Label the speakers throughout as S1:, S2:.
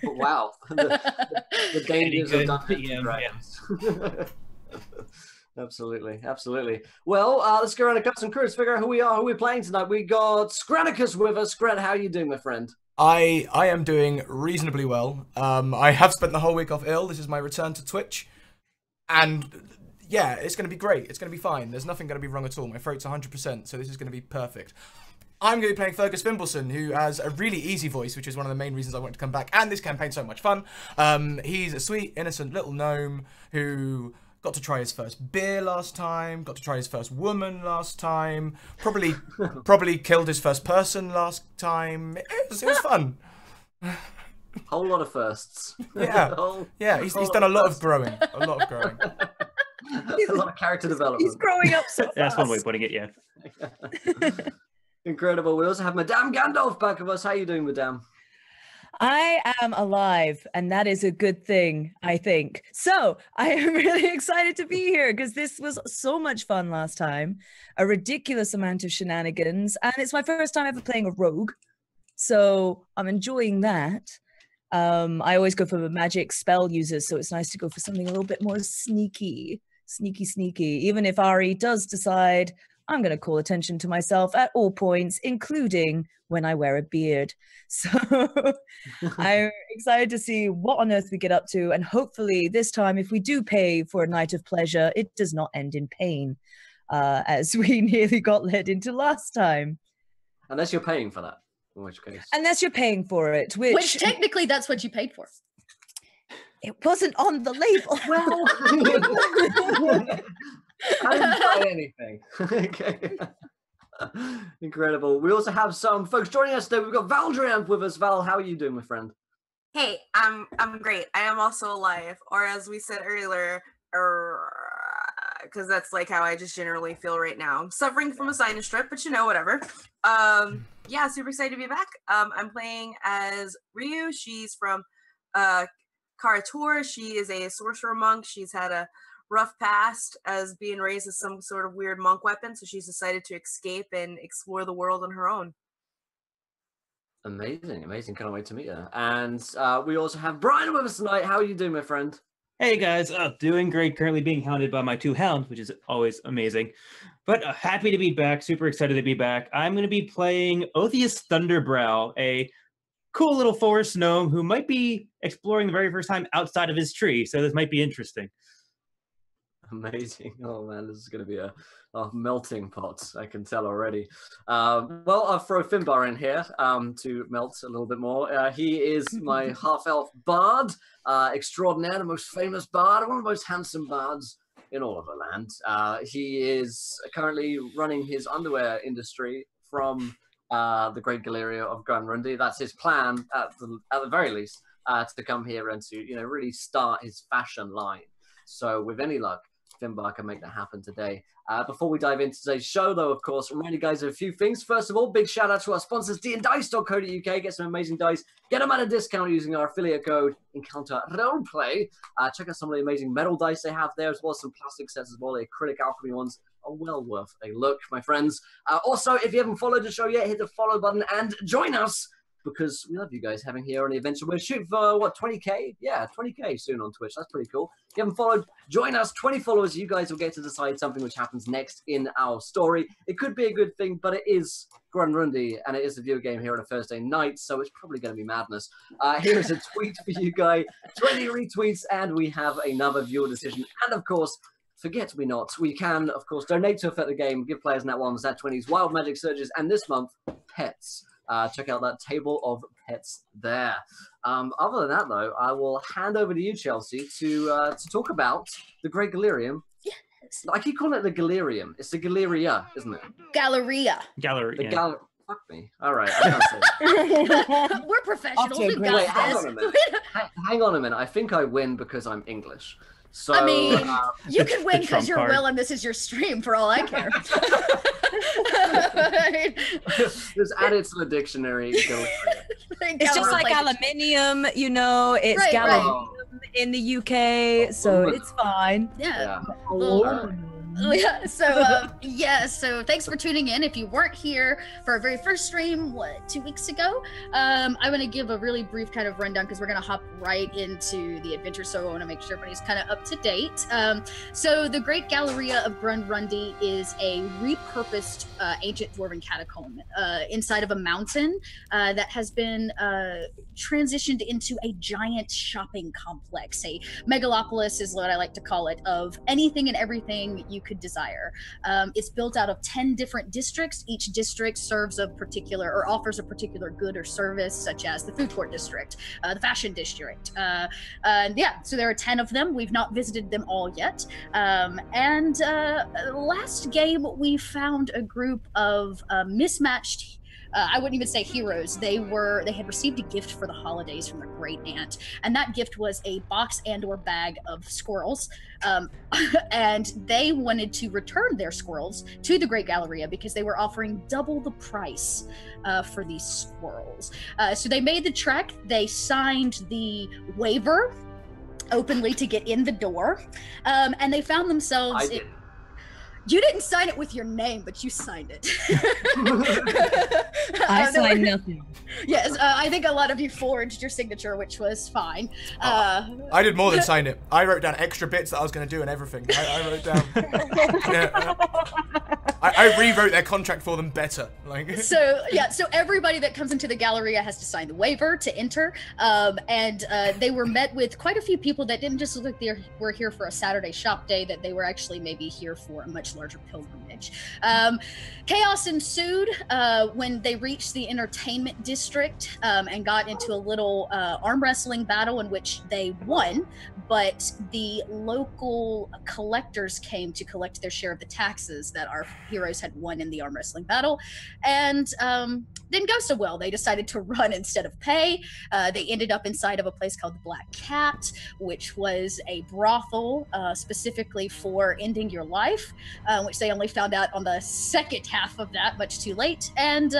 S1: Wow, the dangers of Dungeons and Dragons. Yeah. Absolutely, absolutely. Well, let's go around and cut some crews, figure out who we are, who we're playing tonight. We got Scranicus with us. Scran, how are you doing, my friend?
S2: I am doing reasonably well. I have spent the whole week off ill. This is my return to Twitch. And yeah, it's going to be great. It's going to be fine. There's nothing going to be wrong at all. My throat's 100%, so this is going to be perfect. I'm going to be playing Fergus Fimbulson, who has a really easy voice, which is one of the main reasons I wanted to come back. And this campaign's so much fun. He's a sweet, innocent little gnome who got to try his first beer last time, got to try his first woman last time, probably killed his first person last time. It was fun.
S1: Whole lot of firsts.
S2: Yeah, he's done a lot of growing. A lot of growing.
S1: A lot of character development.
S3: He's growing up so fast.
S4: That's one way of putting it, yeah.
S1: Incredible. We also have Madame Gandalf back with us. How are you doing, Madame?
S3: I am alive, and that is a good thing, I think. So I am really excited to be here because this was so much fun last time. A ridiculous amount of shenanigans, and it's my first time ever playing a rogue. So I'm enjoying that. I always go for the magic spell users, so it's nice to go for something a little bit more sneaky. Even if Ari does decide I'm going to call attention to myself at all points, including when I wear a beard. So I'm excited to see what on earth we get up to. And hopefully this time, if we do pay for a night of pleasure, it does not end in pain, as we nearly got led into last time.
S1: Unless you're paying for that, in which case.
S3: Unless you're paying for it, which
S5: technically that's what you paid for.
S3: It wasn't on the label.
S1: Well, I didn't buy anything. Okay. Incredible. We also have some folks joining us today. We've got Valdrian with us. Val, how are you doing, my friend?
S6: Hey, I'm great. I am also alive, or as we said earlier, because that's like how I just generally feel right now. I'm suffering from a sinus strep, but whatever. Yeah, super excited to be back. I'm playing as Ryu. She's from Karator. She is a sorcerer monk. She's had a rough past as being raised as some sort of weird monk weapon, so she's decided to escape and explore the world on her own.
S1: Amazing. Can't wait to meet her. And we also have Brian with us tonight. How are you doing, my friend?
S4: Hey guys, doing great. Currently being hounded by my 2 hounds, which is always amazing. But happy to be back. Super excited to be back. I'm going to be playing Otheus Thunderbrow, a cool little forest gnome who might be exploring the very first time outside of his tree. So this might be interesting.
S1: Amazing. Oh man, this is going to be a melting pot, I can tell already. Well, I'll throw Finbar in here to melt a little bit more. He is my half-elf bard extraordinaire, the most famous bard, one of the most handsome bards in all of the land. He is currently running his underwear industry from the great Galleria of Grunrundi. That's his plan, at the very least, to come here and to really start his fashion line. So with any luck, Finbar can make that happen today. Before we dive into today's show, though, of course, remind you guys of a few things. First of all, big shout out to our sponsors, dndice.co.uk. Get some amazing dice. Get them at a discount using our affiliate code, Encounter Roleplay. Check out some of the amazing metal dice they have there, as well as some plastic sets as well. The acrylic alchemy ones are well worth a look, my friends. Also, if you haven't followed the show yet, hit the follow button and join us, because we love you guys having here on the adventure. We're shooting for, what, 20k? Yeah, 20k soon on Twitch. That's pretty cool. If you haven't followed, join us. 20 followers, you guys will get to decide something which happens next in our story. It could be a good thing, but it is Grunrundi, and it is a video game here on a Thursday night, so it's probably going to be madness. Here is a tweet for you guys. 20 retweets, and we have another viewer decision. And, of course, forget we not, we can, of course, donate to affect the game, give players Nat 1s, Nat 20s, Wild Magic Surges, and this month, pets. Check out that table of pets there. Other than that, though, I will hand over to you, Chelsea, to talk about the Great Galerium.
S5: Yes.
S1: I keep calling it the Galerium. It's the Galleria, isn't it?
S5: Galleria.
S4: Galleria.
S1: Fuck me. All right, I can't say it.
S5: We're professionals. We got
S1: Wait,
S5: this.
S1: hang on a minute. I think I win because I'm English. So,
S5: I mean, you can win because you're
S4: card.
S5: Will and this is your stream for all I care.
S1: Just add it to the dictionary.
S3: It's just like aluminium, it's gallium in the UK, so it's fine.
S5: Yeah. So thanks for tuning in. If you weren't here for our very first stream, 2 weeks ago, I'm going to give a really brief kind of rundown because we're going to hop right into the adventure. So I want to make sure everybody's kind of up to date. So the Great Galleria of Grundrundi is a repurposed ancient dwarven catacomb inside of a mountain that has been transitioned into a giant shopping complex. A megalopolis is what I like to call it, of anything and everything you could desire. It's built out of 10 different districts. Each district serves a particular or offers a particular good or service, such as the food court district, the fashion district. So there are 10 of them. We've not visited them all yet. Last game, we found a group of mismatched I wouldn't even say heroes. They had received a gift for the holidays from their great aunt, and that gift was a box and/or bag of squirrels. And they wanted to return their squirrels to the Great Galleria because they were offering double the price for these squirrels. So they made the trek. They signed the waiver openly to get in the door, and they found themselves. You didn't sign it with your name, but you signed it.
S3: I signed nothing.
S5: Yes, I think a lot of you forged your signature, which was fine.
S2: I did more than sign it. I wrote down extra bits that I was going to do and everything. I wrote down. I rewrote their contract for them better.
S5: So everybody that comes into the Galleria has to sign the waiver to enter. And they were met with quite a few people that didn't just look like they were here for a Saturday shop day, that they were actually maybe here for a much larger pilgrimage. Chaos ensued when they reached the entertainment district and got into a little arm wrestling battle in which they won, but the local collectors came to collect their share of the taxes that our heroes had won in the arm wrestling battle, and didn't go so well. They decided to run instead of pay. They ended up inside of a place called the Black Cat, which was a brothel specifically for ending your life, which they only found out on the second half of that, much too late. And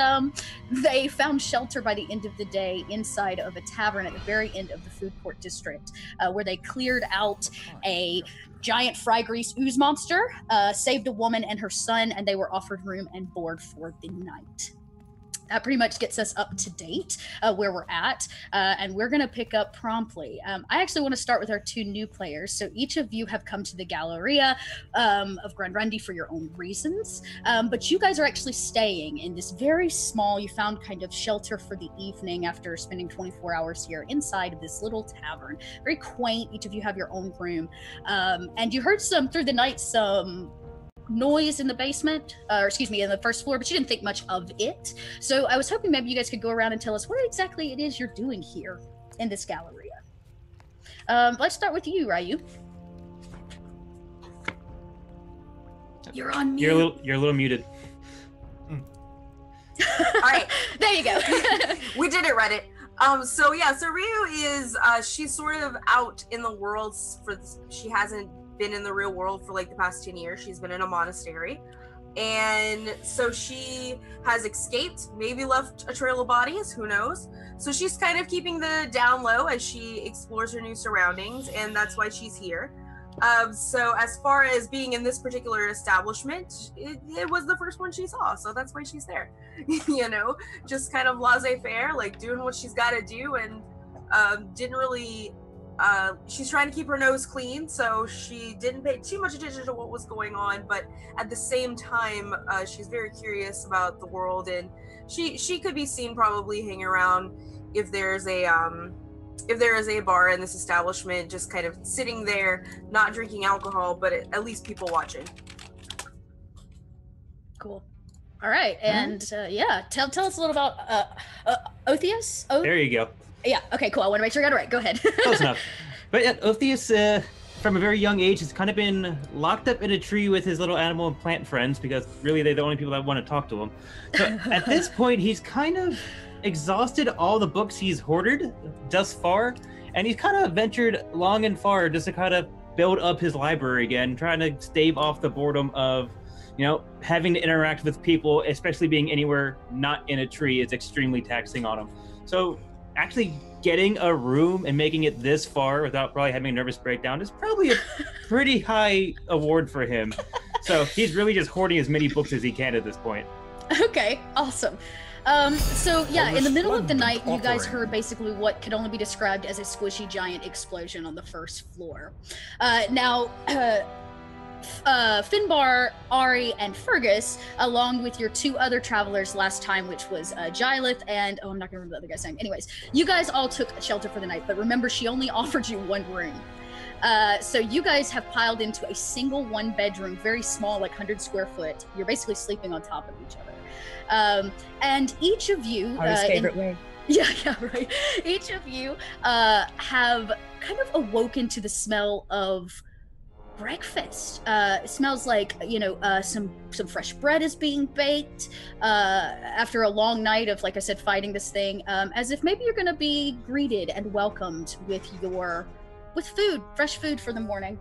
S5: they found shelter by the end of the day inside of a tavern at the very end of the food court district, where they cleared out a giant fry grease ooze monster, saved a woman and her son, and they were offered room and board for the night. That pretty much gets us up to date where we're at, and we're going to pick up promptly. I actually want to start with our two new players. So each of you have come to the Galleria of Grundrundi for your own reasons, but you guys are actually staying in this very small, you found kind of shelter for the evening after spending 24 hours here inside of this little tavern. Very quaint. Each of you have your own room. And you heard through the night, some noise in the basement, in the first floor, but you didn't think much of it. So I was hoping maybe you guys could go around and tell us what exactly it is you're doing here in this Galleria. Let's start with you, Ryu. You're on mute.
S4: You're a little muted.
S6: All right,
S5: there you go.
S6: we did it, Reddit. So Ryu is she's sort of out in the world she hasn't been in the real world for like the past 10 years. She's been in a monastery, and so she has escaped, maybe left a trail of bodies, who knows. So she's kind of keeping the down low as she explores her new surroundings, and that's why she's here. So as far as being in this particular establishment, it was the first one she saw, so that's why she's there. Just kind of laissez-faire, like doing what she's got to do, and didn't really she's trying to keep her nose clean, so she didn't pay too much attention to what was going on, but at the same time, she's very curious about the world, and she could be seen probably hanging around if there is a bar in this establishment, just kind of sitting there, not drinking alcohol, but at least people watching.
S5: Cool. All right, and tell us a little about Otheus.
S4: There you go.
S5: Yeah, okay, cool. I want to make sure I got it right. Go ahead.
S4: Close enough. But yeah, Otheus, from a very young age, has kind of been locked up in a tree with his little animal and plant friends, because really they're the only people that want to talk to him. So at this point, he's kind of exhausted all the books he's hoarded thus far, and he's kind of ventured long and far just to kind of build up his library again, trying to stave off the boredom of, having to interact with people, especially being anywhere not in a tree, is extremely taxing on him. So actually getting a room and making it this far without probably having a nervous breakdown is probably a pretty high award for him. So he's really just hoarding as many books as he can at this point.
S5: Okay, awesome. So yeah, in the middle of the night, you guys heard basically what could only be described as a squishy giant explosion on the first floor. Now, Finbar, Ari, and Fergus, along with your two other travelers last time, which was Gilith and, I'm not gonna remember the other guy's name. Anyways, you guys all took shelter for the night, but remember, she only offered you one room. So you guys have piled into a single one bedroom, very small, like 100 square foot. You're basically sleeping on top of each other. And each of you,
S3: His favorite way.
S5: Yeah, right. Each of you have kind of awoken to the smell of breakfast. It smells like, some fresh bread is being baked after a long night of, like I said, fighting this thing, as if maybe you're going to be greeted and welcomed with food, fresh food for the morning.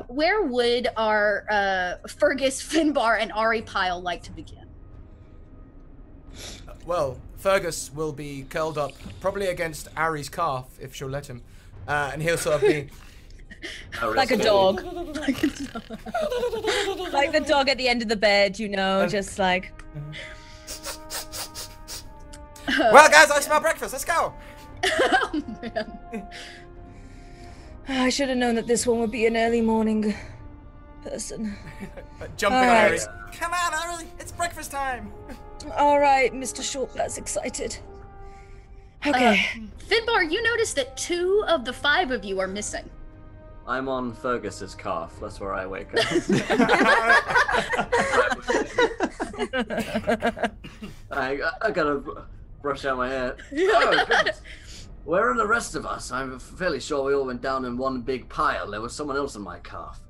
S5: Where would our Fergus, Finbar, and Ari pile like to begin?
S2: Well, Fergus will be curled up, probably against Ari's calf, if she'll let him. And he'll sort of be...
S3: like a dog. Like the dog at the end of the bed, just like...
S2: Well, guys, I smell breakfast. Let's go.
S5: Oh, man.
S3: I should have known that this one would be an early morning person.
S2: Jumping on Ari. Come on, Ari. It's breakfast time.
S3: All right, Mr. Shortbutt's excited. Okay.
S5: Finbar, you notice that 2 of the 5 of you are missing.
S1: I'm on Fergus's calf. That's where I wake up. I gotta brush out my hair. Oh, goodness. Where are the rest of us? I'm fairly sure we all went down in one big pile. There was someone else in my calf.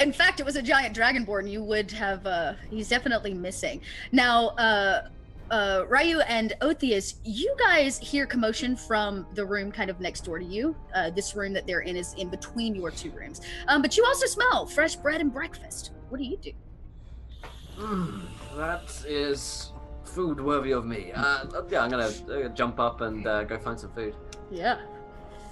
S5: In fact, it was a giant dragonborn. You would have, he's definitely missing. Now, Ryu and Otheus, you guys hear commotion from the room kind of next door to you. This room that they're in is in between your 2 rooms. But you also smell fresh bread and breakfast. What do you do?
S1: That is food worthy of me. Yeah, I'm gonna jump up and go find some food.
S5: Yeah.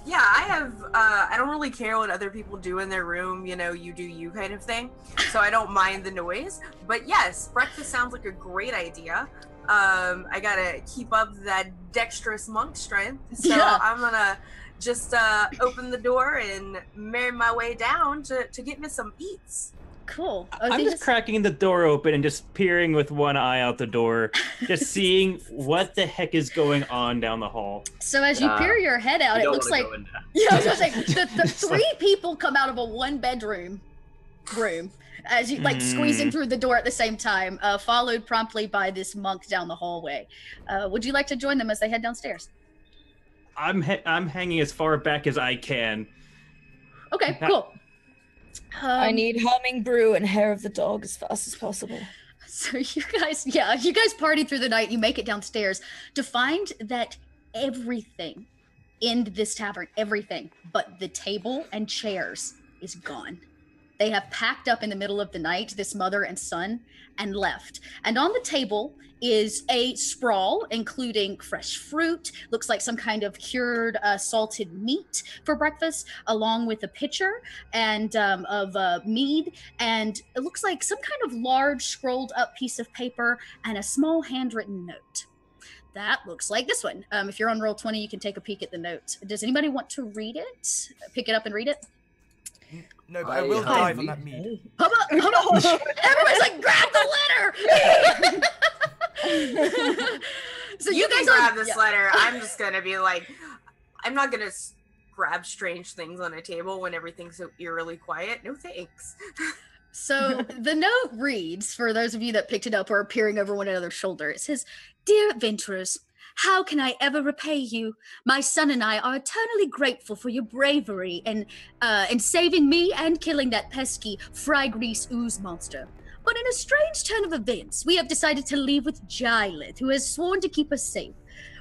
S6: Yeah, I don't really care what other people do in their room, you do you kind of thing. So I don't mind the noise. But yes, breakfast sounds like a great idea. I gotta keep up that dexterous monk strength. So yeah. I'm gonna just open the door and marry my way down to get me some eats.
S5: Cool.
S4: I'm just cracking the door open and just peering with one eye out the door, just seeing what the heck is going on down the hall.
S5: So as you peer your head out, it looks like I was gonna say the 3 people come out of a 1-bedroom room as you squeezing through the door at the same time, followed promptly by this monk down the hallway. Would you like to join them as they head downstairs?
S4: I'm hanging as far back as I can.
S5: Okay, cool.
S3: I need humming brew and hair of the dog as fast as possible.
S5: So you guys party through the night. You make it downstairs to find that everything in this tavern, everything but the table and chairs, is gone. They have packed up in the middle of the night, this mother and son, and left. And on the table is a sprawl, including fresh fruit, looks like some kind of cured salted meat for breakfast, along with a pitcher and of mead, and it looks like some kind of large scrolled up piece of paper and a small handwritten note. That looks like this one. If you're on Roll20, you can take a peek at the note. Does anybody want to read it? Pick it up and read it?
S2: No, but I will dive on that mead.
S5: How about everybody's like, grab the letter! So
S6: you guys grab this letter. I'm just gonna be like, I'm not gonna grab strange things on a table when everything's so eerily quiet. No thanks.
S5: So the note reads, for those of you that picked it up or are peering over one another's shoulder, it says, "Dear adventurers, how can I ever repay you? My son and I are eternally grateful for your bravery in saving me and killing that pesky fry grease ooze monster. But in a strange turn of events, we have decided to leave with Gilith, who has sworn to keep us safe.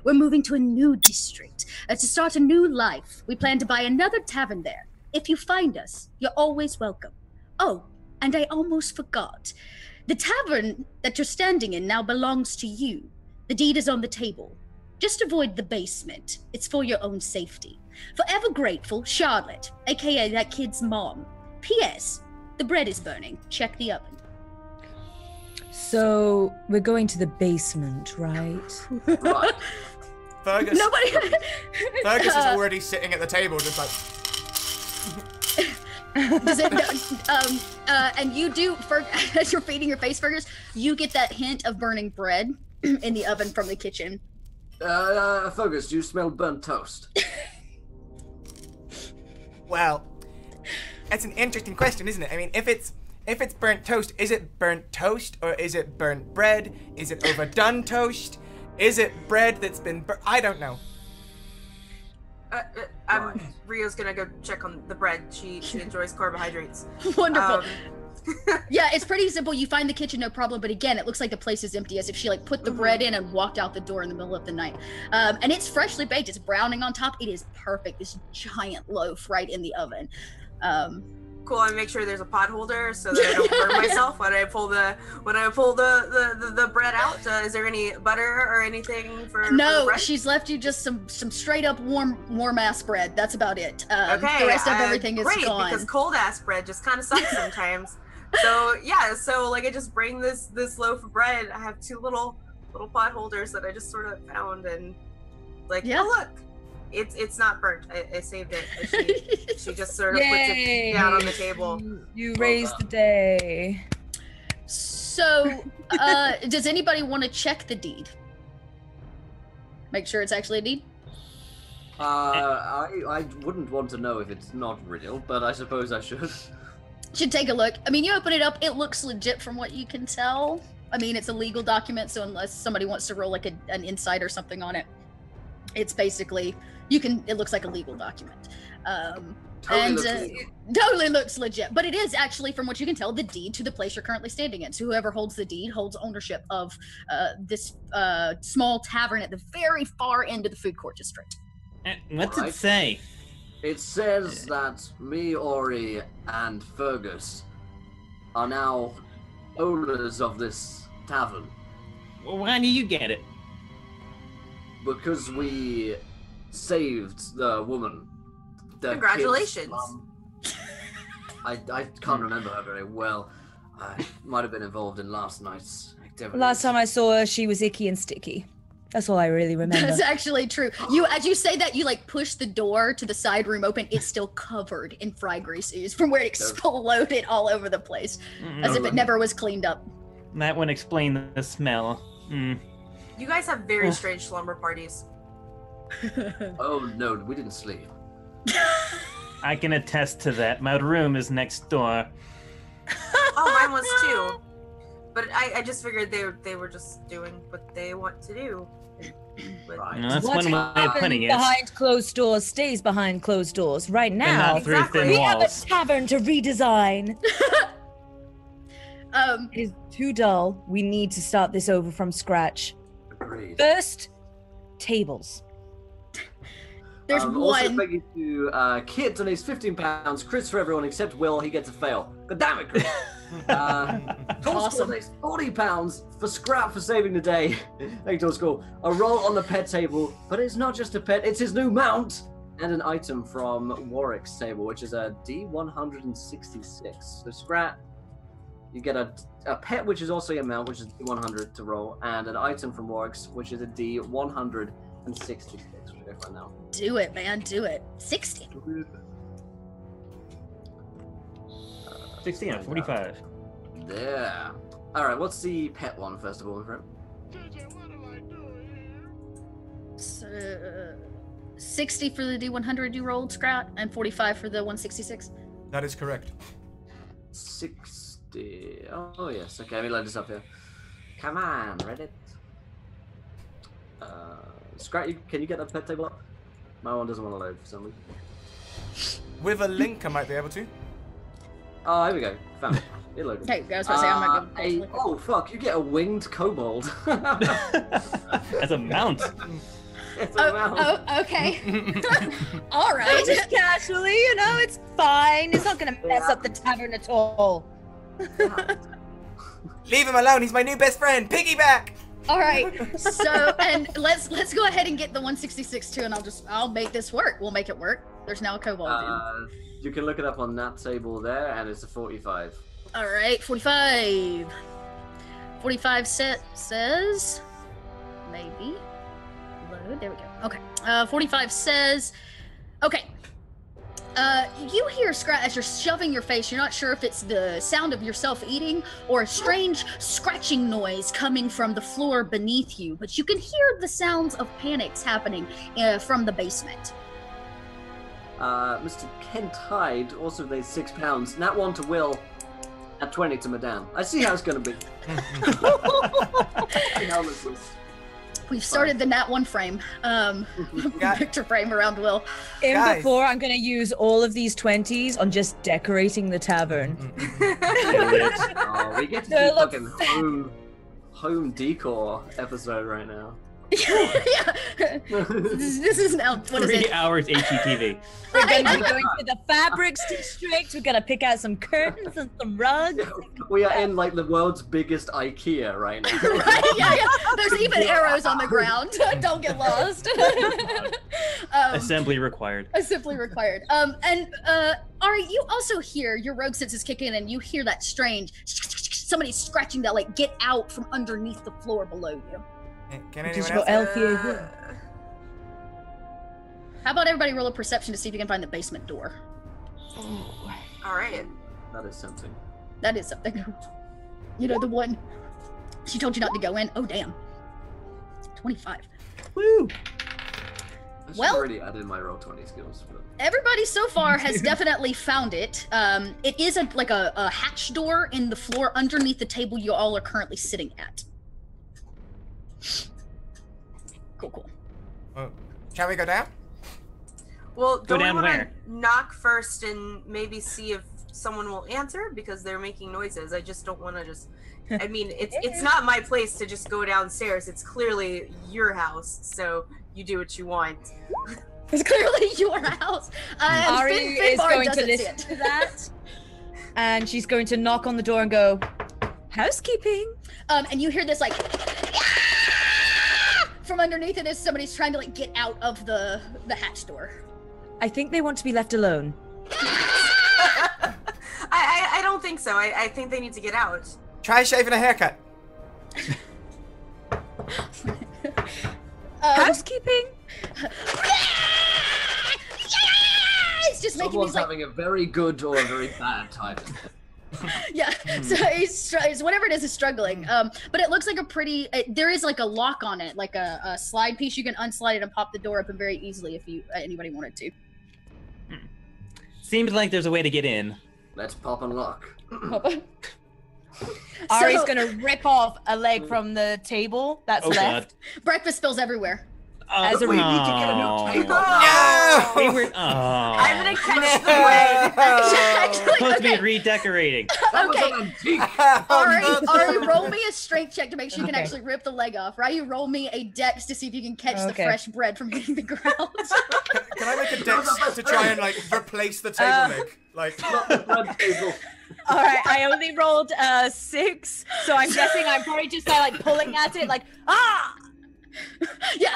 S5: We're moving to a new district, to start a new life. We plan to buy another tavern there. If you find us, you're always welcome. Oh, and I almost forgot. The tavern that you're standing in now belongs to you. The deed is on the table. Just avoid the basement. It's for your own safety. Forever grateful, Charlotte, aka that kid's mom. P.S. The bread is burning. Check the oven.
S3: So we're going to the basement, right?
S1: Right.
S2: Fergus.
S5: Nobody.
S2: Fergus is already sitting at the table, just like.
S5: Does it? And you do, as you're feeding your face, Fergus, you get that hint of burning bread in the oven from the kitchen.
S1: Fergus, do you smell burnt toast?
S2: Well, that's an interesting question, isn't it? I mean, if it's burnt toast, is it burnt toast or is it burnt bread? Is it overdone toast? Is it bread that's been burnt? I don't know.
S6: Rio's gonna go check on the bread. She enjoys carbohydrates.
S5: Wonderful. Yeah, it's pretty simple. You find the kitchen, no problem. But again, it looks like the place is empty, as if she like put the bread in and walked out the door in the middle of the night. And it's freshly baked. It's browning on top. It is perfect. This giant loaf right in the oven.
S6: Cool. I make sure there's a pot holder so that I don't burn myself when I pull the bread out. Is there any butter or anything for
S5: No,
S6: the bread?
S5: she's left you just some straight up warm ass bread. That's about it.
S6: Okay,
S5: the rest of everything is
S6: great,
S5: gone.
S6: because cold ass bread just kind of sucks sometimes. So yeah, so like I just bring this loaf of bread. I have two little pot holders that I just sort of found, and like,
S5: Yeah.
S6: oh look, it's not burnt. I saved it. And she just sort of puts
S3: Yay.
S6: it down on the table.
S3: You raised the day.
S5: So, does anybody want to check the deed? Make sure it's actually a deed?
S1: I wouldn't want to know if it's not real, but I suppose I should.
S5: Should take a look. I mean, you open it up, it looks legit from what you can tell. I mean, it's a legal document, so unless somebody wants to roll like an insight or something on it, it's basically, it looks like a legal document. Totally looks legit, but it is actually, from what you can tell, the deed to the place you're currently standing in. So whoever holds the deed holds ownership of this small tavern at the very far end of the food court district.
S4: What's
S1: Alright.
S4: it say?
S1: It says that me, Ori, and Fergus are now owners of this tavern
S4: Well, why do you get it?
S1: because we saved the woman. The
S6: Congratulations.
S1: kid's mum. I can't remember her very well. I might have been involved in last night's activity.
S3: Last time I saw her, she was icky and sticky. That's all I really remember.
S5: That's actually true. As you say that, you like push the door to the side room open. It's still covered in fry grease ooze from where it exploded all over the place, as if it never was cleaned up.
S4: That would explain the smell. Mm.
S6: You guys have very strange slumber parties.
S1: Oh no, we didn't sleep.
S4: I can attest to that. My room is next door.
S6: Oh, mine was too. But I just figured they were just doing what they want to do. But
S1: Right.
S4: No, that's
S3: What
S4: one way of
S3: happens
S4: putting it.
S3: behind closed doors stays behind closed doors. Right
S4: And
S3: now,
S4: not through
S6: Exactly.
S4: thin
S3: we have a
S4: walls.
S3: tavern to redesign. It is too dull. We need to start this over from scratch.
S1: Agreed.
S3: First, tables.
S5: There's
S1: Also
S5: one.
S1: thank you to Kit donates £15. Chris for everyone except Will. He gets a fail. God damn it, Chris.
S5: Awesome.
S1: Donates £40 for Scrap for saving the day. Thank you, School. A roll on the pet table, but it's not just a pet; it's his new mount and an item from Warwick's table, which is a D166. So Scrap, you get a pet, which is also your mount, which is D100 to roll, and an item from Warwick's, which is a D166. Which I find now.
S5: Do it, man. Do it. 60.
S4: 60 and 45.
S1: There. All right. What's the pet one first of all, my friend?
S5: So, 60 for the D100 you rolled, Scrat, and 45 for the 166.
S2: That is correct.
S1: 60. Oh yes. Okay. Let me load this up here. Come on, Reddit. Scrat, can you get that pet table up? My one doesn't want to load for some reason.
S2: With a link, I might be able to.
S1: Oh, here we go. Found it. It loaded.
S5: Okay, I was about to say, I'm not good.
S1: Oh fuck! You get a winged kobold.
S4: As a mount.
S1: It's a mount.
S5: Oh, okay. All right.
S3: Just casually, it's fine. It's not gonna mess up the tavern at all.
S2: Leave him alone. He's my new best friend. Piggyback.
S5: All right. So, and let's go ahead and get the 166 too, and I'll make this work. We'll make it work. There's now a kobold.
S1: You can look it up on that table there, and it's a 45.
S5: All right, 45. 45 says maybe load. There we go. Okay. 45 says. Okay. You hear as you're shoving your face. You're not sure if it's the sound of yourself eating or a strange scratching noise coming from the floor beneath you, but you can hear the sounds of panics happening from the basement.
S1: Mr. Kent Hyde also weighs 6 pounds. Nat 1 to Will, at 20 to Madame. I see how it's going to be.
S5: We've started the Nat 1 frame, picture frame around Will.
S3: Before, I'm going to use all of these 20s on just decorating the tavern.
S1: Oh, we get to do fucking home decor episode right now.
S5: Yeah. This is now what is
S4: 3
S5: it?
S4: hours HGTV.
S3: We're going to be going to the fabrics district. We're going to pick out some curtains and some rugs.
S1: We are in like the world's biggest IKEA right now.
S5: Right? Yeah. There's even arrows on the ground. Don't get lost.
S4: Assembly required.
S5: Assembly required. And Ari, you also hear your rogue senses kick in, and you hear that strange somebody scratching that like get out from underneath the floor below you.
S2: Can anyone else?
S5: How about everybody roll a perception to see if you can find the basement door?
S6: All right.
S1: That is something.
S5: That is something. You know, the one she told you not to go in. Oh, damn. 25.
S4: Woo!
S1: I should
S5: Well-
S1: already added my roll 20 skills. But...
S5: Everybody so far has definitely found it. It is like a hatch door in the floor underneath the table you all are currently sitting at. Cool.
S2: Shall we go down?
S6: Well,
S4: Go
S6: don't we
S4: down
S6: want to
S4: where?
S6: knock first and maybe see if someone will answer because they're making noises? I just don't want to just. I mean, it's not my place to just go downstairs. It's clearly your house, so you do what you want.
S5: It's clearly your house.
S3: Ari is
S5: Finbar
S3: going to
S5: doesn't see
S3: listen
S5: it.
S3: to that. And she's going to knock on the door and go, housekeeping.
S5: And you hear this like from underneath it as somebody's trying to like get out of the hatch door.
S3: I think they want to be left alone.
S6: I don't think so. I think they need to get out.
S2: Try shaving a haircut.
S3: Housekeeping.
S5: It's just making
S1: Someone's
S5: these like
S1: having a very good or a very bad time.
S5: yeah. So he's whatever it is struggling. But it looks like a pretty. There is like a lock on it, like a slide piece. You can unslide it and pop the door open very easily if you anybody wanted to.
S4: Seems like there's a way to get in.
S1: Let's pop and lock.
S3: Ari's
S5: So-
S3: gonna rip off a leg from the table that's
S4: Oh
S3: left.
S5: Breakfast spills everywhere.
S3: As a
S1: we need to get a new table.
S2: No!
S4: We were,
S6: I'm gonna catch the
S5: Actually,
S4: supposed to be
S5: okay.
S4: redecorating.
S1: That
S5: Okay.
S1: was an antique.
S5: Ari, roll me a strength check to make sure you can actually rip the leg off. Right? You roll me a dex to see if you can catch the
S3: Okay.
S5: fresh bread from hitting the ground.
S2: Can I make a dex to try and like replace the table leg? Like,
S1: Not the blood table.
S3: All right, I only rolled 6, so I'm guessing I'm probably just like pulling at it, like
S5: Yeah,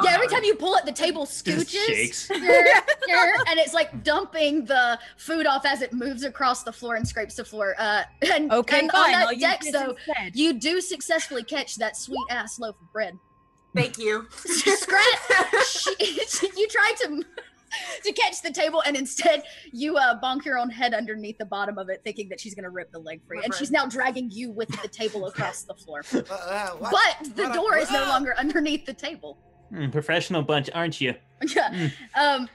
S5: every time you pull it, the table scooches.
S4: shakes.
S5: And it's like dumping the food off as it moves across the floor and scrapes the floor. And
S3: Okay,
S5: and
S3: fine.
S5: on
S3: I'll
S5: that
S3: use
S5: dex,
S3: this
S5: though,
S3: instead.
S5: you do successfully catch that sweet ass loaf of bread.
S6: Thank you.
S5: You try to catch the table, and instead you bonk your own head underneath the bottom of it, thinking that she's gonna rip the leg free, and she's now dragging you with the table across the floor.
S2: what?
S5: But the door is no longer underneath the table.
S4: Professional bunch, aren't you?
S5: Yeah.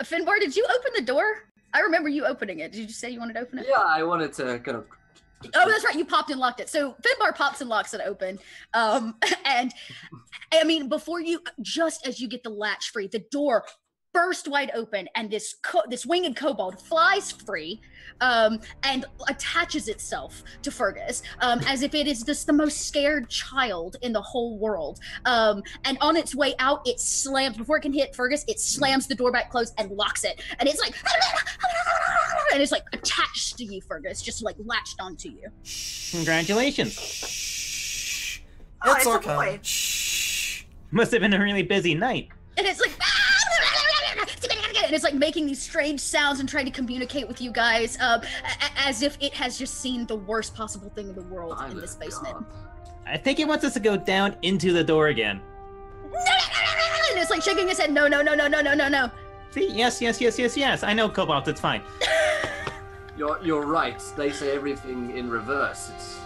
S5: Finbar, did you open the door? I remember you opening it. Did you just say you wanted to open it?
S1: Yeah, I wanted to kind of.
S5: Oh, that's right. You popped and locked it. So Finbar pops and locks it open. And I mean, just as you get the latch free, the door burst wide open, and this winged kobold flies free and attaches itself to Fergus as if it is just the most scared child in the whole world. And on its way out, it slams, before it can hit Fergus, it slams the door back closed and locks it. And it's like, and it's like attached to you, Fergus, just like latched onto you.
S4: Congratulations.
S6: Oh,
S2: It's
S6: it's a
S2: okay.
S6: boy.
S4: Must have been a really busy night.
S5: And it's like, and it's like making these strange sounds and trying to communicate with you guys, as if it has just seen the worst possible thing in the world in this basement.
S1: God.
S4: I think it wants us to go down into the door again.
S5: No, and it's like shaking his head. No.
S4: See, yes. I know, Cobalt, it's fine.
S1: You're right. They say everything in reverse. It's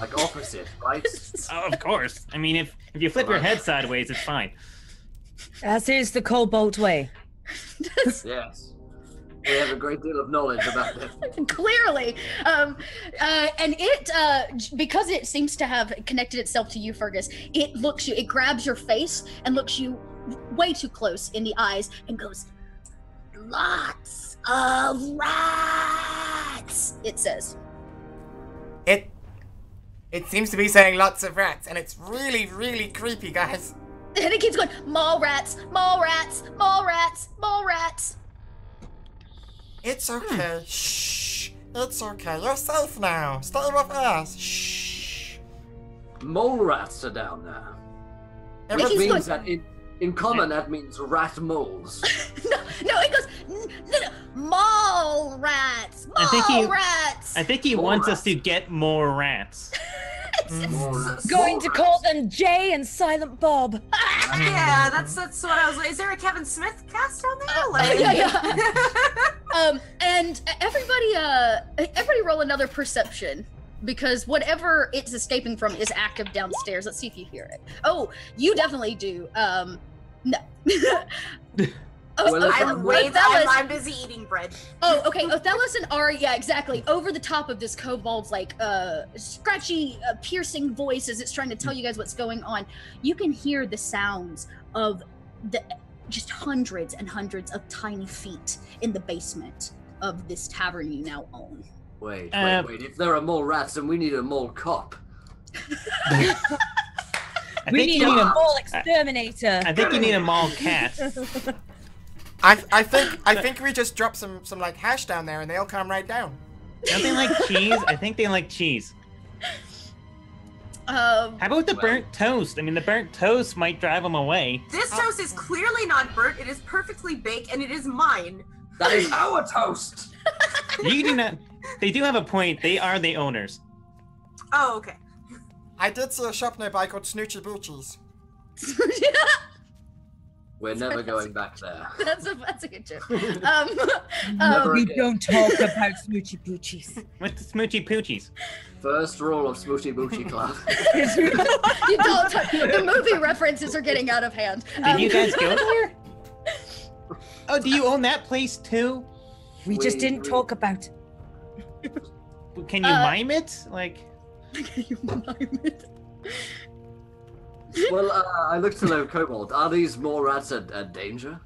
S1: like opposite, right?
S4: Oh, of course. I mean, if you flip your head sideways, it's fine.
S3: As is the Cobalt way.
S1: Yes. We have a great deal of knowledge about this.
S5: Clearly, and it because it seems to have connected itself to you, Fergus. It grabs your face and looks you way too close in the eyes and goes, "Lots of rats," it says.
S2: It seems to be saying lots of rats, and it's really, really creepy, guys.
S5: And it keeps going, "Mall rats, mall rats, mall rats, mall rats."
S2: It's okay. Shh. It's okay. You're safe now. Stay with us. Shh.
S1: Mole rats are down there.
S2: It
S1: Which
S5: He's
S1: means
S5: going-
S1: that in common that means rat moles.
S5: No, it goes, no, mall rats,
S4: I think
S5: mall
S4: he-
S5: rats.
S4: I think he
S1: More
S4: wants
S1: rats.
S4: us to get more rats.
S3: Going to call them Jay and Silent Bob.
S6: Yeah, that's what I was like. Is there a Kevin Smith cast down there? Like...
S5: Yeah. And everybody roll another perception, because whatever it's escaping from is active downstairs. Let's see if you hear it. Oh, you definitely do. No.
S1: Well,
S6: I'm busy eating bread.
S5: Oh, okay. Othello's and Ari, yeah, exactly. Over the top of this kobold's like scratchy, piercing voice as it's trying to tell you guys what's going on. You can hear the sounds of just hundreds and hundreds of tiny feet in the basement of this tavern you now own.
S1: Wait. If there are more rats, then we need a mole cop.
S3: We need a mole exterminator.
S4: I think you need a mall cat.
S2: I think we just drop some like hash down there, and they'll come right down.
S4: Don't they like cheese? I think they like cheese. How about the burnt toast? I mean, the burnt toast might drive them away.
S6: This toast is clearly not burnt. It is perfectly baked, and it is mine.
S1: That is our toast.
S4: You do not. They do have a point. They are the owners.
S6: Oh, okay.
S2: I did see a shop nearby called Snoochie Boochies.
S1: We're never going back there.
S5: That's a good joke.
S1: Never
S3: We
S1: again.
S3: don't talk about smoochy poochies.
S4: With the smoochy poochies.
S1: First rule of Smoochy Boochie Club.
S5: You don't. The movie references are getting out of hand.
S4: Did you guys go there? Oh, do you own that place too?
S3: We just didn't talk about.
S4: Can you mime it? Like.
S5: You mime it.
S1: Well, I looked to the kobold. Are these more rats a danger?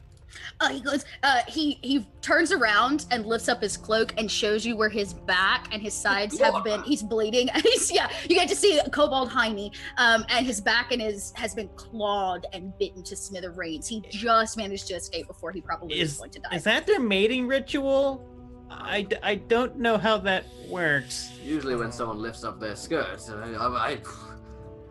S5: He goes. He turns around and lifts up his cloak and shows you where his back and his sides have been. He's bleeding. And you get to see Kobold Heine, and his back and has been clawed and bitten to smithereens. He just managed to escape before he probably was going to die.
S4: Is that their mating ritual? I don't know how that works.
S1: Usually when someone lifts up their skirt,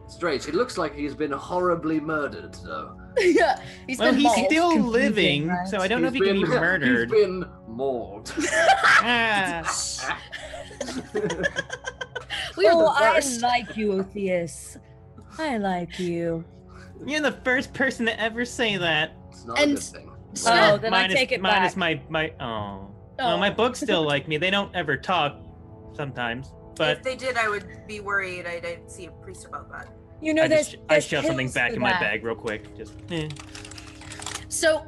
S1: strange. It looks like he's been horribly murdered, though.
S5: Yeah, he's
S4: Well,
S5: been
S4: he's
S5: mauled.
S4: still
S3: confusing,
S4: living,
S3: right?
S4: so I don't know if he can be murdered.
S1: He's been mauled.
S4: Ah.
S5: We are
S3: Oh,
S5: the
S3: I
S5: worst.
S3: like you, Otheus. I like you.
S4: You're the first person to ever say that.
S1: It's not
S5: And-
S1: a good thing.
S3: Oh, then I take it
S4: minus
S3: back.
S4: my Well, my books still like me. They don't ever talk sometimes, but
S6: If they did, I would be worried. I'd see a priest about that.
S3: You know,
S4: I
S3: there's
S4: shoved something
S3: pills
S4: back
S3: for
S4: in my
S3: that.
S4: bag real quick. Just
S5: So,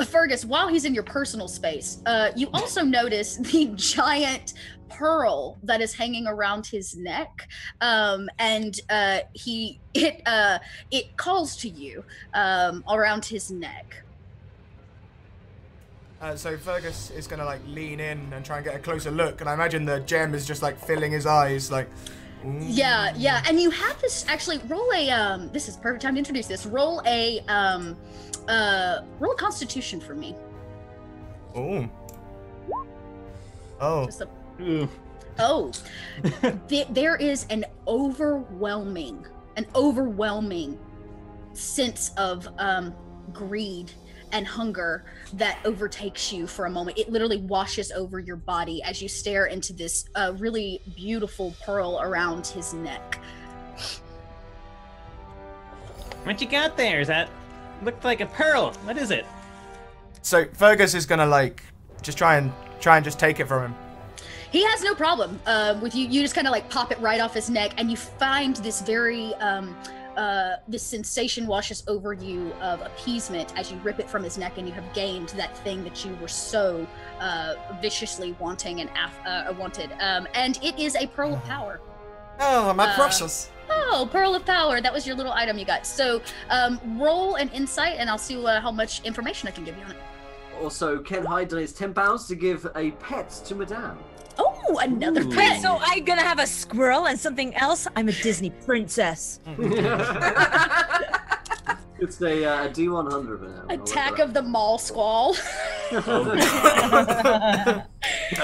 S5: Fergus, while he's in your personal space, you also notice the giant pearl that is hanging around his neck, and it calls to you around his neck.
S2: So Fergus is gonna like lean in and try and get a closer look, and I imagine the gem is just like filling his eyes, like. Ooh.
S5: Yeah, and you have this. Actually, roll a. This is perfect time to introduce this. Roll a Constitution for me.
S2: Ooh. Oh.
S5: Just a
S4: ooh.
S5: Oh, there is an overwhelming sense of greed and hunger that overtakes you for a moment. It literally washes over your body as you stare into this really beautiful pearl around his neck.
S4: What you got there? Is that looked like a pearl? What is it?
S2: So Fergus is gonna like just try and just take it from him.
S5: He has no problem with you. You just kind of like pop it right off his neck, and you find this very this sensation washes over you of appeasement as you rip it from his neck, and you have gained that thing that you were so viciously wanting and wanted. And it is a pearl of power.
S2: Oh, my precious.
S5: Oh, pearl of power. That was your little item you got. So roll an insight, and I'll see how much information I can give you on it.
S1: Also, Ken Hyde donates £10 to give a pet to Madame.
S5: Oh, another
S4: Ooh.
S5: pet.
S3: So I'm gonna have a squirrel and something else. I'm a Disney princess.
S1: It's a D100 Madame.
S5: Attack of the Mall Squall.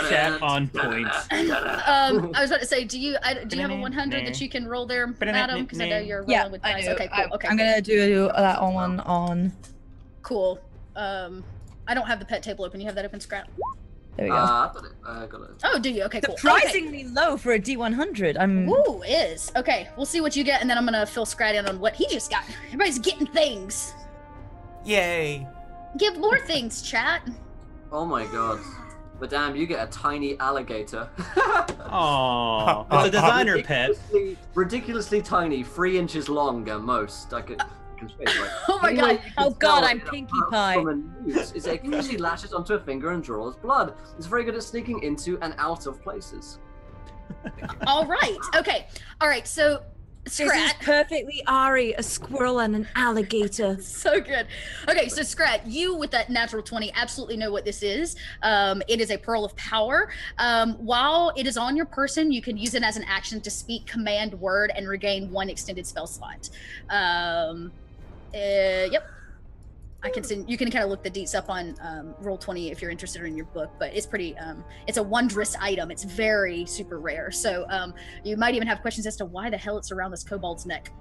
S4: Chat on point.
S5: I was about to say, do you have a 100 that you can roll there, Madam? Because I know you're rolling
S3: Yeah,
S5: with
S3: I
S5: dice.
S3: do.
S5: Okay, cool. Okay,
S3: I'm gonna do that one on.
S5: cool. I don't have the pet table open. You have that open, Scrap?
S3: There we go.
S1: I got it.
S5: Oh, do you? Okay, cool.
S3: Surprisingly low for a D100. I'm.
S5: Ooh, is. Okay, we'll see what you get, and then I'm gonna fill Scrat in on what he just got. Everybody's getting things.
S2: Yay.
S5: Give more things, chat.
S1: Oh my god. Madame, you get a tiny alligator.
S4: Aww. It's a designer pet.
S1: Ridiculously tiny, 3 inches long at most. I can say, like,
S5: Oh my god.
S3: Oh god, I'm Pinkie Pie.
S1: From a noose is it occasionally latches onto a finger and draws blood. It's very good at sneaking into and out of places.
S5: All right. Okay. All right. So,
S3: This is
S5: Scrat.
S3: perfectly Ari, a squirrel and an alligator.
S5: So good. Okay, so Scrat, you with that natural 20 absolutely know what this is. It is a pearl of power. While it is on your person, you can use it as an action to speak command word and regain 1 extended spell slot. Yep. I can send, you can kind of look the deets up on Roll20 if you're interested in your book, but it's pretty, it's a wondrous item. It's very super rare. So you might even have questions as to why the hell it's around this kobold's neck.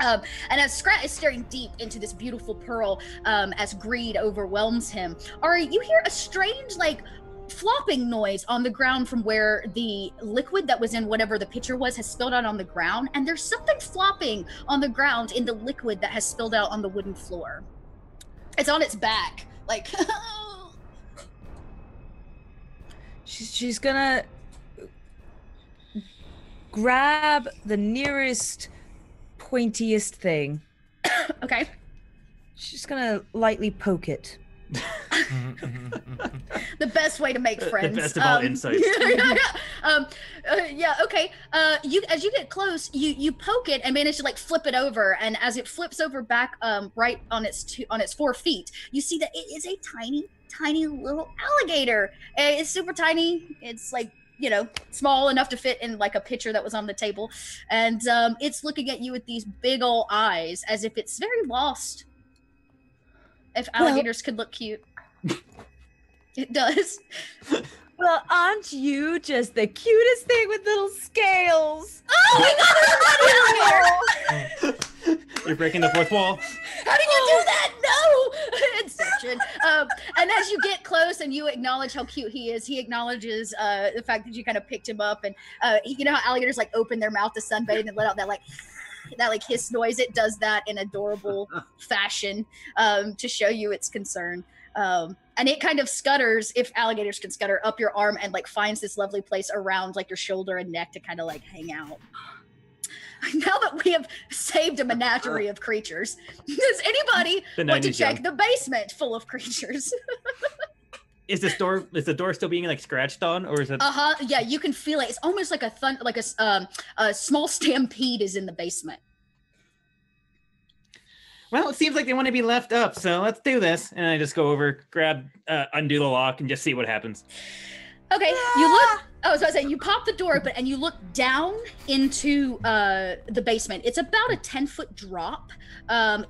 S5: And as Scrat is staring deep into this beautiful pearl, as greed overwhelms him, Ari, you hear a strange, like, flopping noise on the ground from where the liquid that was in whatever the pitcher was has spilled out on the ground, and there's something flopping on the ground in the liquid that has spilled out on the wooden floor. It's on its back, like.
S3: She's gonna grab the nearest pointiest thing.
S5: Okay.
S3: She's gonna lightly poke it.
S5: The best way to make friends.
S4: The best of all insights.
S5: Yeah. Okay. You as you get close, you poke it and manage to like flip it over, and as it flips over back, right on its 4 feet, you see that it is a tiny little alligator. It's super tiny. It's like, you know, small enough to fit in like a pitcher that was on the table, and it's looking at you with these big old eyes as if it's very lost. If alligators could look cute. It does.
S3: Well, aren't you just the cutest thing with little scales?
S5: Oh my god,
S4: You're breaking the fourth wall.
S5: how did you do that? No! Inception. And as you get close and you acknowledge how cute he is, he acknowledges the fact that you kind of picked him up, and you know how alligators like open their mouth to sunbathe and let out that like hiss noise. It does that in adorable fashion to show you its concern. And it kind of scutters, if alligators can scutter, up your arm and like finds this lovely place around like your shoulder and neck to kind of like hang out. Now that we have saved a menagerie of creatures, does anybody want to check the basement full of creatures?
S4: Is the door still being like scratched on, or is it?
S5: Yeah, you can feel it. It's almost like a small stampede is in the basement.
S4: Well, it seems like they want to be left up, so let's do this. And I just go over, undo the lock, and just see what happens.
S5: Okay, you look. Oh, so I was saying you pop the door open and you look down into the basement. It's about a 10-foot drop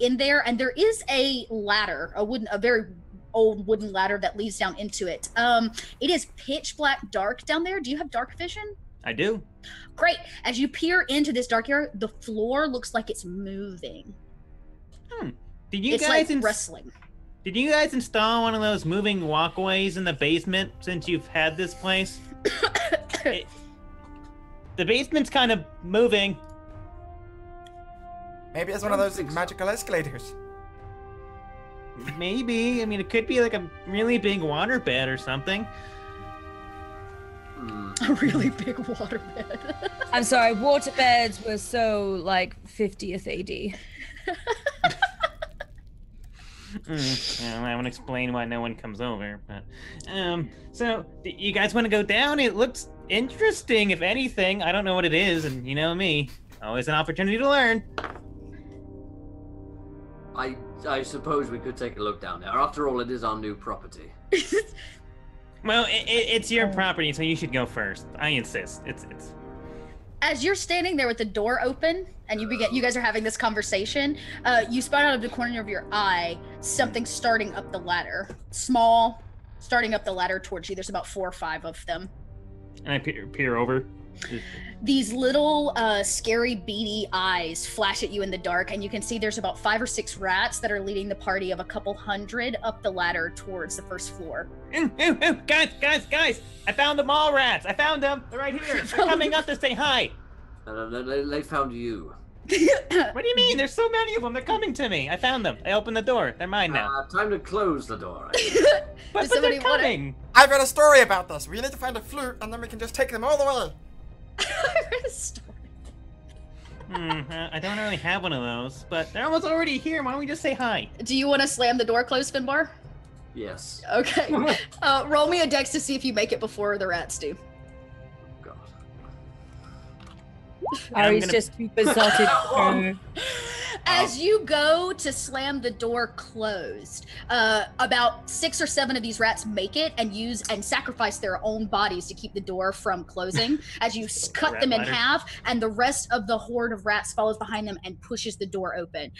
S5: in there, and there is a ladder, a very old wooden ladder that leads down into it. It is pitch black dark down there. Do you have dark vision?
S4: I do.
S5: Great. As you peer into this dark area, the floor looks like it's moving.
S4: Did you
S5: it's
S4: guys
S5: like wrestling.
S4: Did you guys install one of those moving walkways in the basement since you've had this place? The basement's kind of moving.
S2: Maybe it's one of those magical escalators.
S4: Maybe. I mean, it could be like a really big waterbed or something.
S5: A really big waterbed.
S3: I'm sorry, waterbeds were so like 50th AD.
S4: Well, I won't explain why no one comes over, but so you guys want to go down? It looks interesting, if anything. I don't know what it is, and you know me, always an opportunity to learn.
S1: I suppose we could take a look down there. After all, it is our new property.
S4: Well, it's your property, so you should go first. I insist. It's.
S5: As you're standing there with the door open and you guys are having this conversation, you spot out of the corner of your eye something starting up the ladder. Small, starting up the ladder towards you. There's about 4 or 5 of them.
S4: And I peer over.
S5: These little scary beady eyes flash at you in the dark, and you can see there's about 5 or 6 rats that are leading the party of a couple hundred up the ladder towards the first floor.
S4: Guys! I found the mall rats! I found them! They're right here! They're coming up to say hi!
S1: They found you.
S4: What do you mean? There's so many of them! They're coming to me! I found them! I opened the door. They're mine now.
S1: Time to close the door.
S4: But they're coming!
S2: I've got a story about this. We need to find a flute, and then we can just take them all the way.
S5: I read a story.
S4: I don't really have one of those, but they're almost already here. Why don't we just say hi?
S5: Do you want to slam the door closed, Finbar?
S1: Yes.
S5: Okay. Roll me a dex to see if you make it before the rats do.
S1: God.
S3: Ari's just too besotted.
S5: As you go to slam the door closed, about 6 or 7 of these rats make it and use and sacrifice their own bodies to keep the door from closing. As you cut them in half, and the rest of the horde of rats follows behind them and pushes the door open.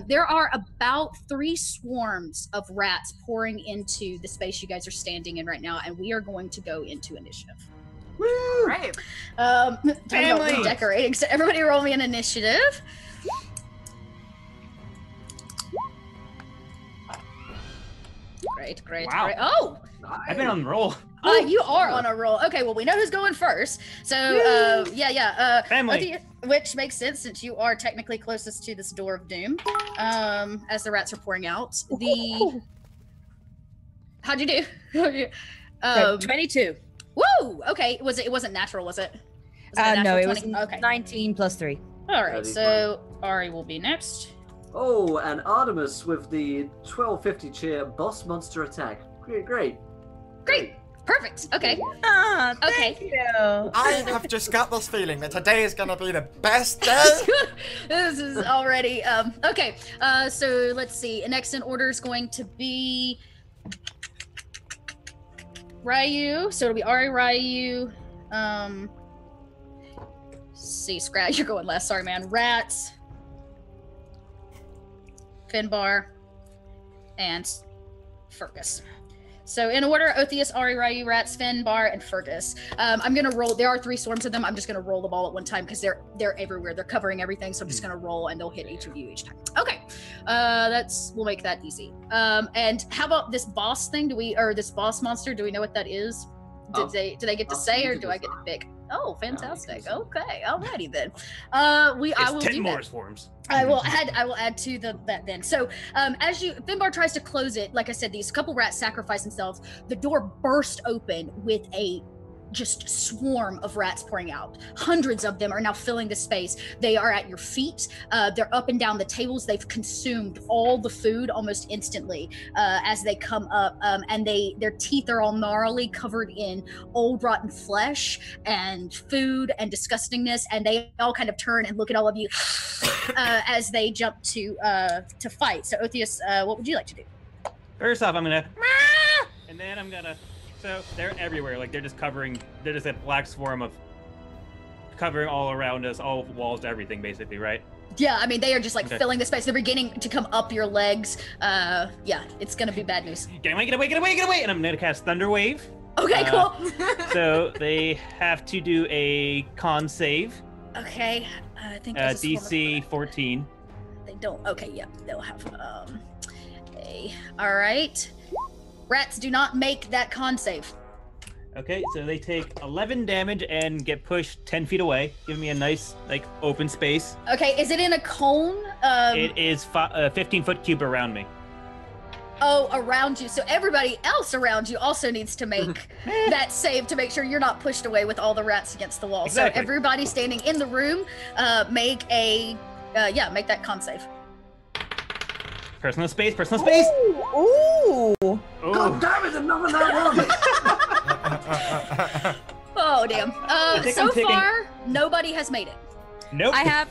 S5: There are about 3 swarms of rats pouring into the space you guys are standing in right now, and we are going to go into initiative.
S6: Woo! Right.
S5: Family decorating. So everybody roll me an initiative. Great.
S4: Wow.
S5: Great. Oh!
S4: I've been on the roll.
S5: You are on a roll. Okay, well, we know who's going first. So,
S4: Family.
S5: Which makes sense since you are technically closest to this door of doom. As the rats are pouring out. How'd you do?
S3: 22.
S5: Woo! Okay, it wasn't natural, was it?
S3: No, it was
S5: 20? Okay.
S3: 19 plus 3.
S5: All right, so Ari will be next.
S1: Oh, and Artemis with the 1250 cheer boss monster attack. Great.
S5: Perfect. Okay.
S3: Thank you.
S2: I have just got this feeling that today is gonna be the best day.
S5: This is already okay. So let's see. Next in order is going to be Ryu. So it'll be Ari, Ryu. See, Scrat, you're going last. Sorry, man. Rats, Finbar, and Fergus. So in order, Otheus, Ari, Ryu, Rats, Finbar, and Fergus. I'm gonna roll. There are 3 swarms of them. I'm just gonna roll them all at one time because they're everywhere. They're covering everything. So I'm just gonna roll, and they'll hit each of you each time. Okay, we'll make that easy. And how about this boss thing? This boss monster? Do we know what that is? Did they get to say, or do I get to pick? Oh, fantastic. Okay, alrighty then. I will
S4: 10
S5: do
S4: more
S5: that.
S4: swarms.
S5: I will add to that then. So as Finbar tries to close it, like I said, these couple rats sacrifice themselves. The door burst open with a just swarm of rats pouring out. Hundreds of them are now filling the space. They are at your feet. They're up and down the tables. They've consumed all the food almost instantly as they come up. And their teeth are all gnarly, covered in old rotten flesh and food and disgustingness. And they all kind of turn and look at all of you as they jump to fight. So Otheus, what would you like to do?
S4: First off, I'm gonna, and then I'm gonna. So they're everywhere. Like they're just a black swarm of covering all around us, all walls, everything, basically, right?
S5: Yeah, I mean they are just like filling the space. They're beginning to come up your legs. Yeah, it's gonna be bad news.
S4: Get away! And I'm gonna cast Thunder Wave.
S5: Okay, cool.
S4: So they have to do a con save.
S5: Okay, I think
S4: DC 14.
S5: They don't. Okay, yeah, they'll have Okay. All right. Rats, do not make that con save.
S4: Okay, so they take 11 damage and get pushed 10 feet away, giving me a nice, like, open space.
S5: Okay, is it in a cone?
S4: It is 15-foot cube around me.
S5: Oh, around you. So everybody else around you also needs to make that save to make sure you're not pushed away with all the rats against the wall.
S4: Exactly.
S5: So everybody standing in the room, make that con save.
S4: Personal space, personal space!
S3: Ooh.
S1: God damn it, another that one!
S5: Oh, damn.
S4: think
S5: So
S4: I'm taking-
S5: far, nobody has made it.
S4: Nope.
S3: I have.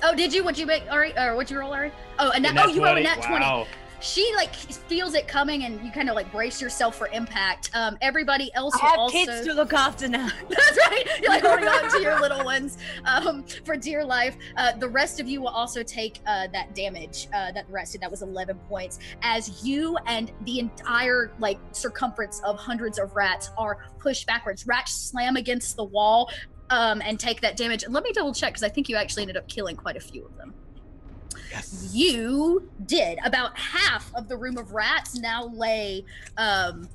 S5: Oh, did you? What'd you make, Ari? Or what'd you roll, Ari? Oh,
S4: A nat
S5: you rolled a
S4: 20.
S5: nat 20.
S4: Wow.
S5: She, like, feels it coming, and you kind of, like, brace yourself for impact. Everybody else
S3: I have
S5: will also...
S3: kids to look after now.
S5: That's right. You're like holding on to your little ones for dear life. The rest of you will also take that damage that the rest did. That was 11 points. As you and the entire like circumference of hundreds of rats are pushed backwards. Rats slam against the wall and take that damage. Let me double check because I think you actually ended up killing quite a few of them.
S4: Yes.
S5: You did. About half of the room of rats now lay, half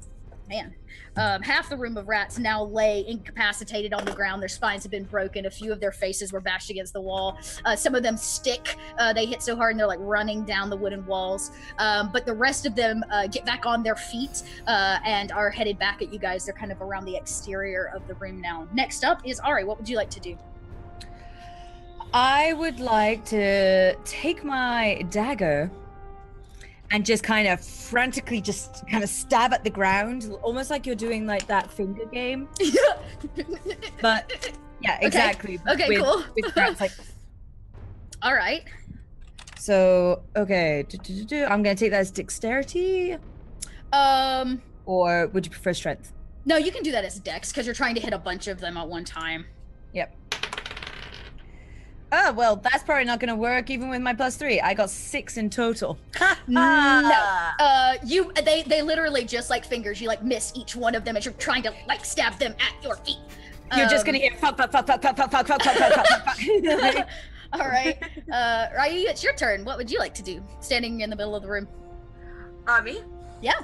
S5: the room of rats now lay incapacitated on the ground. Their spines have been broken. A few of their faces were bashed against the wall. Some of them stick. They hit so hard and they're like running down the wooden walls. But the rest of them get back on their feet and are headed back at you guys. They're kind of around the exterior of the room now. Next up is Ari. What would you like to do?
S3: I would like to take my dagger and just kind of frantically just kind of stab at the ground, almost like you're doing like that finger game. But yeah, exactly.
S5: Okay, cool.
S3: With rats, like,
S5: All right.
S3: so, okay. I'm going to take that as dexterity, or would you prefer strength?
S5: No, you can do that as dex because you're trying to hit a bunch of them at one time.
S3: Yep. Oh, well, that's probably not going to work even with my +3. I got 6 in total.
S5: No. They literally just like fingers. You like miss each one of them as you're trying to like stab them at your feet.
S3: You're just going to hear fuck, fuck, fuck, fuck, fuck, fuck, fuck, fuck, fuck, fuck, fuck, fuck.
S5: All right. Ryu, it's your turn. What would you like to do? Standing in the middle of the room.
S6: Me?
S5: Yeah.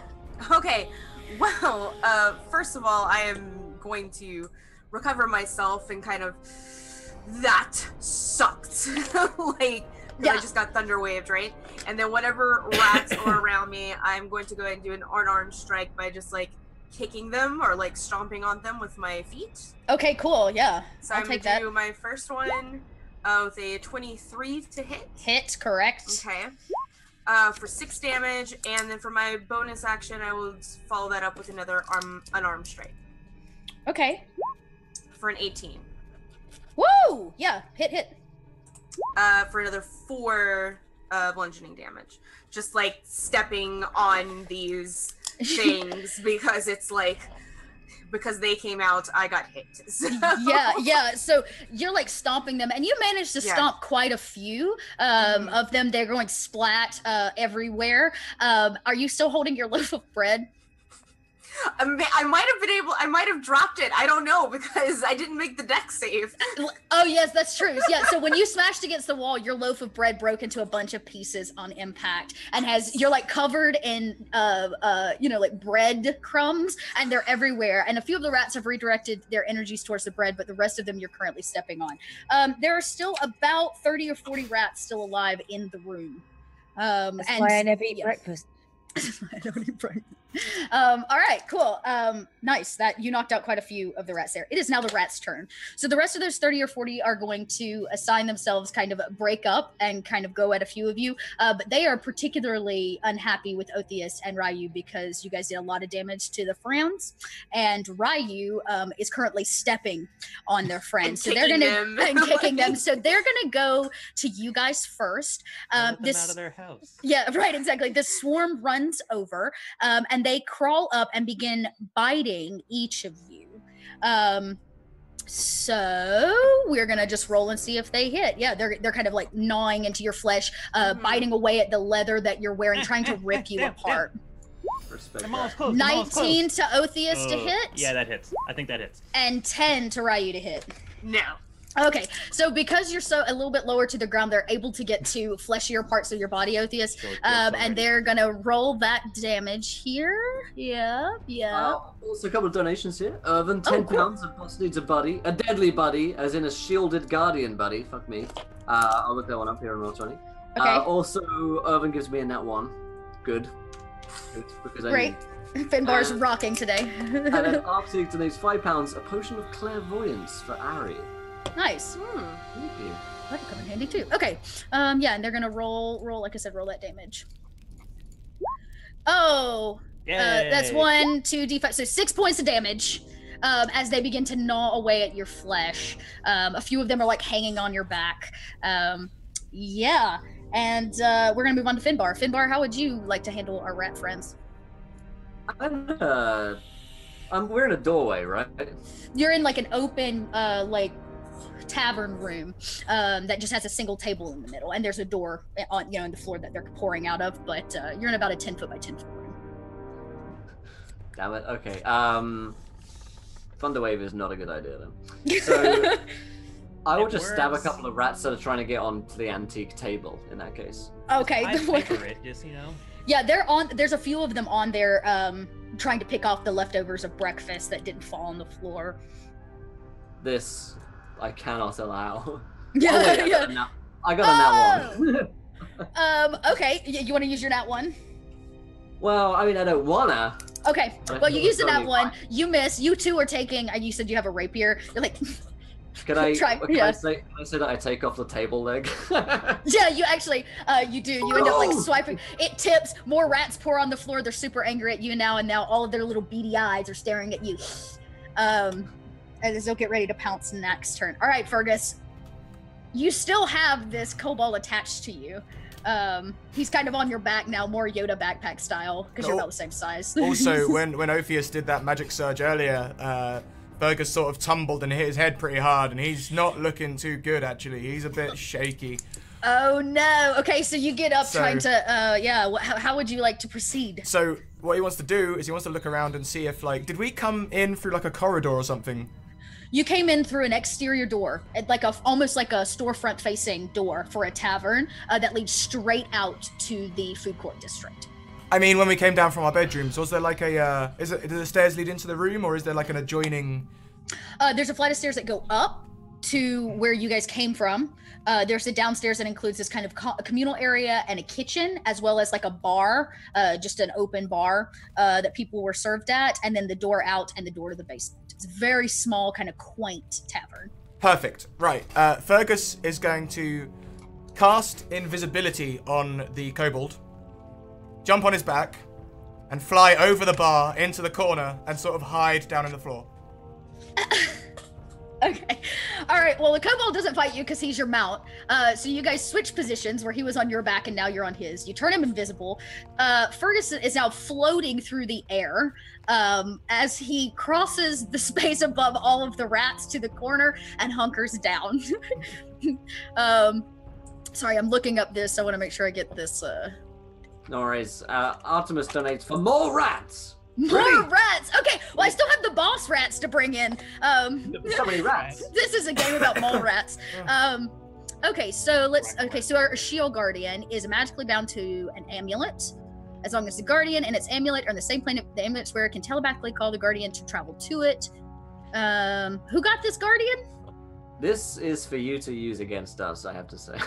S6: Okay. Well, first of all, I am going to recover myself and kind of... That sucked. I just got thunder waved, right? And then whatever rats are around me, I'm going to go ahead and do an unarmed strike by just like kicking them or like stomping on them with my feet.
S5: Okay, cool. Yeah.
S6: So
S5: I'll
S6: I'm
S5: take
S6: gonna
S5: that.
S6: do my first one with a 23 to hit.
S5: Hit, correct.
S6: Okay. For 6 damage, and then for my bonus action, I will follow that up with another unarmed strike.
S5: Okay.
S6: For an 18.
S5: Woo! Yeah, hit.
S6: For another 4 bludgeoning damage. Just like stepping on these things because it's like, because they came out, I got hit. So.
S5: Yeah. So you're like stomping them, and you managed to stomp quite a few of them. They're going splat everywhere. Are you still holding your loaf of bread?
S6: I might have dropped it. I don't know because I didn't make the dex save.
S5: Oh yes, that's true. Yeah, so when you smashed against the wall, your loaf of bread broke into a bunch of pieces on impact, and you're like covered in like bread crumbs, and they're everywhere. And a few of the rats have redirected their energies towards the bread, but the rest of them you're currently stepping on. There are still about 30 or 40 rats still alive in the room.
S3: That's why I never eat breakfast.
S5: I don't eat breakfast. All right, cool. Nice that you knocked out quite a few of the rats there. It is now the rats' turn. So the rest of those 30 or 40 are going to assign themselves, kind of break up and kind of go at a few of you. But they are particularly unhappy with Otheus and Ryu because you guys did a lot of damage to the friends, and Ryu is currently stepping on their friends. So they're kicking them. So they're gonna go to you guys first.
S4: Let them out of their house.
S5: Yeah, right, exactly. The swarm runs over, and they crawl up and begin biting each of you. So we're gonna just roll and see if they hit. Yeah, they're kind of like gnawing into your flesh, biting away at the leather that you're wearing, trying to rip you apart.
S1: Respect
S4: I'm almost
S1: that.
S4: close.
S5: 19 to Otheus to hit.
S4: Yeah, that hits. I think that hits.
S5: And 10 to Ryu to hit.
S6: No.
S5: Okay, so because you're so a little bit lower to the ground, they're able to get to fleshier parts of your body, Otheus. And they're gonna roll that damage here. Yeah.
S1: Also, a couple of donations here. Irvin, 10 pounds of boss needs a buddy, a deadly buddy, as in a shielded guardian buddy. Fuck me. I'll look that one up here on Roll20.
S5: Okay.
S1: Also, Irvin gives me a nat 1. Good. Because
S5: Great. Finbar's rocking today.
S1: And then Arctic donates 5 pounds, a potion of clairvoyance for Ari.
S5: Nice.
S1: Thank you.
S5: That'll come in handy too. Okay. Yeah, and they're gonna roll. Like I said, roll that damage. Oh. That's 1, 2, D5. So 6 points of damage. As they begin to gnaw away at your flesh. A few of them are like hanging on your back. Yeah. And we're gonna move on to Finbar. Finbar, how would you like to handle our rat friends?
S1: We're in a doorway, right?
S5: You're in like an open, like tavern room that just has a single table in the middle, and there's a door on, in the floor that they're pouring out of. But you're in about a 10 foot by 10 foot room.
S1: Damn it. Okay. Thunderwave is not a good idea then. So I will just stab a couple of rats that are trying to get onto the antique table. In that case.
S5: Okay.
S7: I favor it, just
S5: Yeah, there's a few of them on there trying to pick off the leftovers of breakfast that didn't fall on the floor.
S1: This I cannot allow.
S5: Yeah,
S1: yeah. I got a nat 1.
S5: Okay, you want to use your nat 1?
S1: Well, I mean, I don't wanna.
S5: Okay, well, you use the nat 1. You miss. You two are taking. You said you have a rapier. You're like.
S1: Can I say that I take off the table leg?
S5: Yeah, you actually, you do. You end up like swiping. It tips. More rats pour on the floor. They're super angry at you now, and now all of their little beady eyes are staring at you. As they'll get ready to pounce next turn. All right, Fergus. You still have this kobold attached to you. He's kind of on your back now, more Yoda backpack style, because you're about the same size.
S2: Also, when Ophius did that magic surge earlier, Fergus sort of tumbled and hit his head pretty hard, and he's not looking too good, actually. He's a bit shaky.
S5: Oh, no. Okay, so you get up trying to, how would you like to proceed?
S2: So what he wants to do is he wants to look around and see if, like, did we come in through, like, a corridor or something?
S5: You came in through an exterior door, like almost like a storefront-facing door for a tavern that leads straight out to the food court district.
S2: I mean, when we came down from our bedrooms, was there like a, do the stairs lead into the room, or is there like an adjoining?
S5: There's a flight of stairs that go up to where you guys came from. There's a downstairs that includes this kind of communal area and a kitchen, as well as like a bar, just an open bar that people were served at, and then the door out and the door to the basement. It's a very small, kind of quaint tavern.
S2: Perfect. Right. Fergus is going to cast invisibility on the kobold, jump on his back, and fly over the bar into the corner and sort of hide down in the floor.
S5: Okay. All right. Well, the kobold doesn't fight you because he's your mount. So you guys switch positions where he was on your back and now you're on his. You turn him invisible. Fergus is now floating through the air as he crosses the space above all of the rats to the corner and hunkers down. Sorry, I'm looking up this. I want to make sure I get this.
S1: No worries. Artemis donates for more rats.
S5: More rats. Okay. Well, I still have the boss rats to bring in.
S1: So many rats.
S5: This is a game about mole rats. Okay. So so our shield guardian is magically bound to an amulet. As long as the guardian and its amulet are on the same planet, the amulet's wearer can telepathically call the guardian to travel to it. Who got this guardian?
S1: This is for you to use against us, I have to say.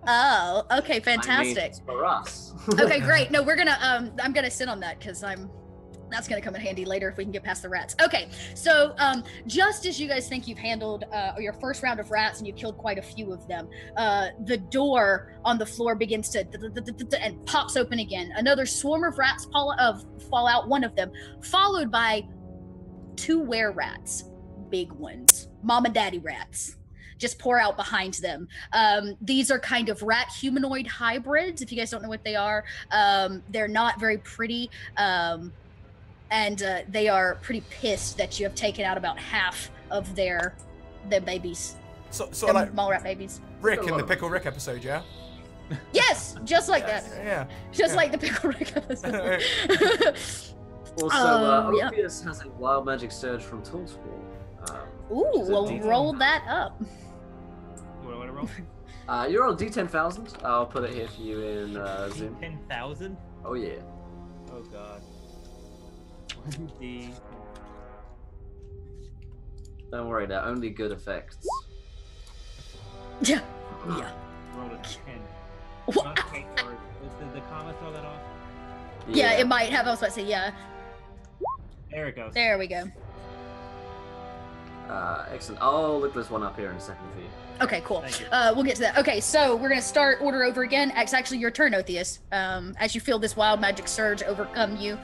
S5: Oh, okay, fantastic.
S1: I mean, it's for us.
S5: Okay, great. No, we're gonna, I'm gonna sit on that because that's gonna come in handy later if we can get past the rats. Okay, so just as you guys think you've handled your first round of rats and you killed quite a few of them, the door on the floor begins to and pops open again. Another swarm of rats fall out, one of them, followed by 2 were-rats. Big ones, mom and daddy rats, just pour out behind them. These are kind of rat humanoid hybrids. If you guys don't know what they are, they're not very pretty, and they are pretty pissed that you have taken out about half of their babies.
S2: So like
S5: mole rat babies.
S2: Rick in the Pickle Rick episode, yeah.
S5: Yes, just like that.
S2: Yeah.
S5: Just like the Pickle Rick episode.
S1: Also, Ophius has a wild magic surge from Toolspool.
S5: Ooh,
S1: Is it
S5: well,
S1: D10?
S5: roll that up.
S4: What do I roll?
S1: You're on D10,000. I'll put it here for you in Zoom.
S4: 10,000?
S1: Oh yeah.
S4: Oh god. 1D.
S1: Don't worry, they're only good effects.
S5: Yeah. Yeah.
S4: Rolled a 10.
S5: What?
S4: Okay, or did the comma throw that off?
S5: Yeah, it might have. I was about to say, yeah.
S4: There it goes.
S5: There we go.
S1: Excellent. Oh, look, there's one up here in a second for you.
S5: Okay, cool.
S4: Thank you.
S5: We'll get to that. Okay, so we're gonna start order over again. It's actually your turn, Otheus. As you feel this wild magic surge overcome you,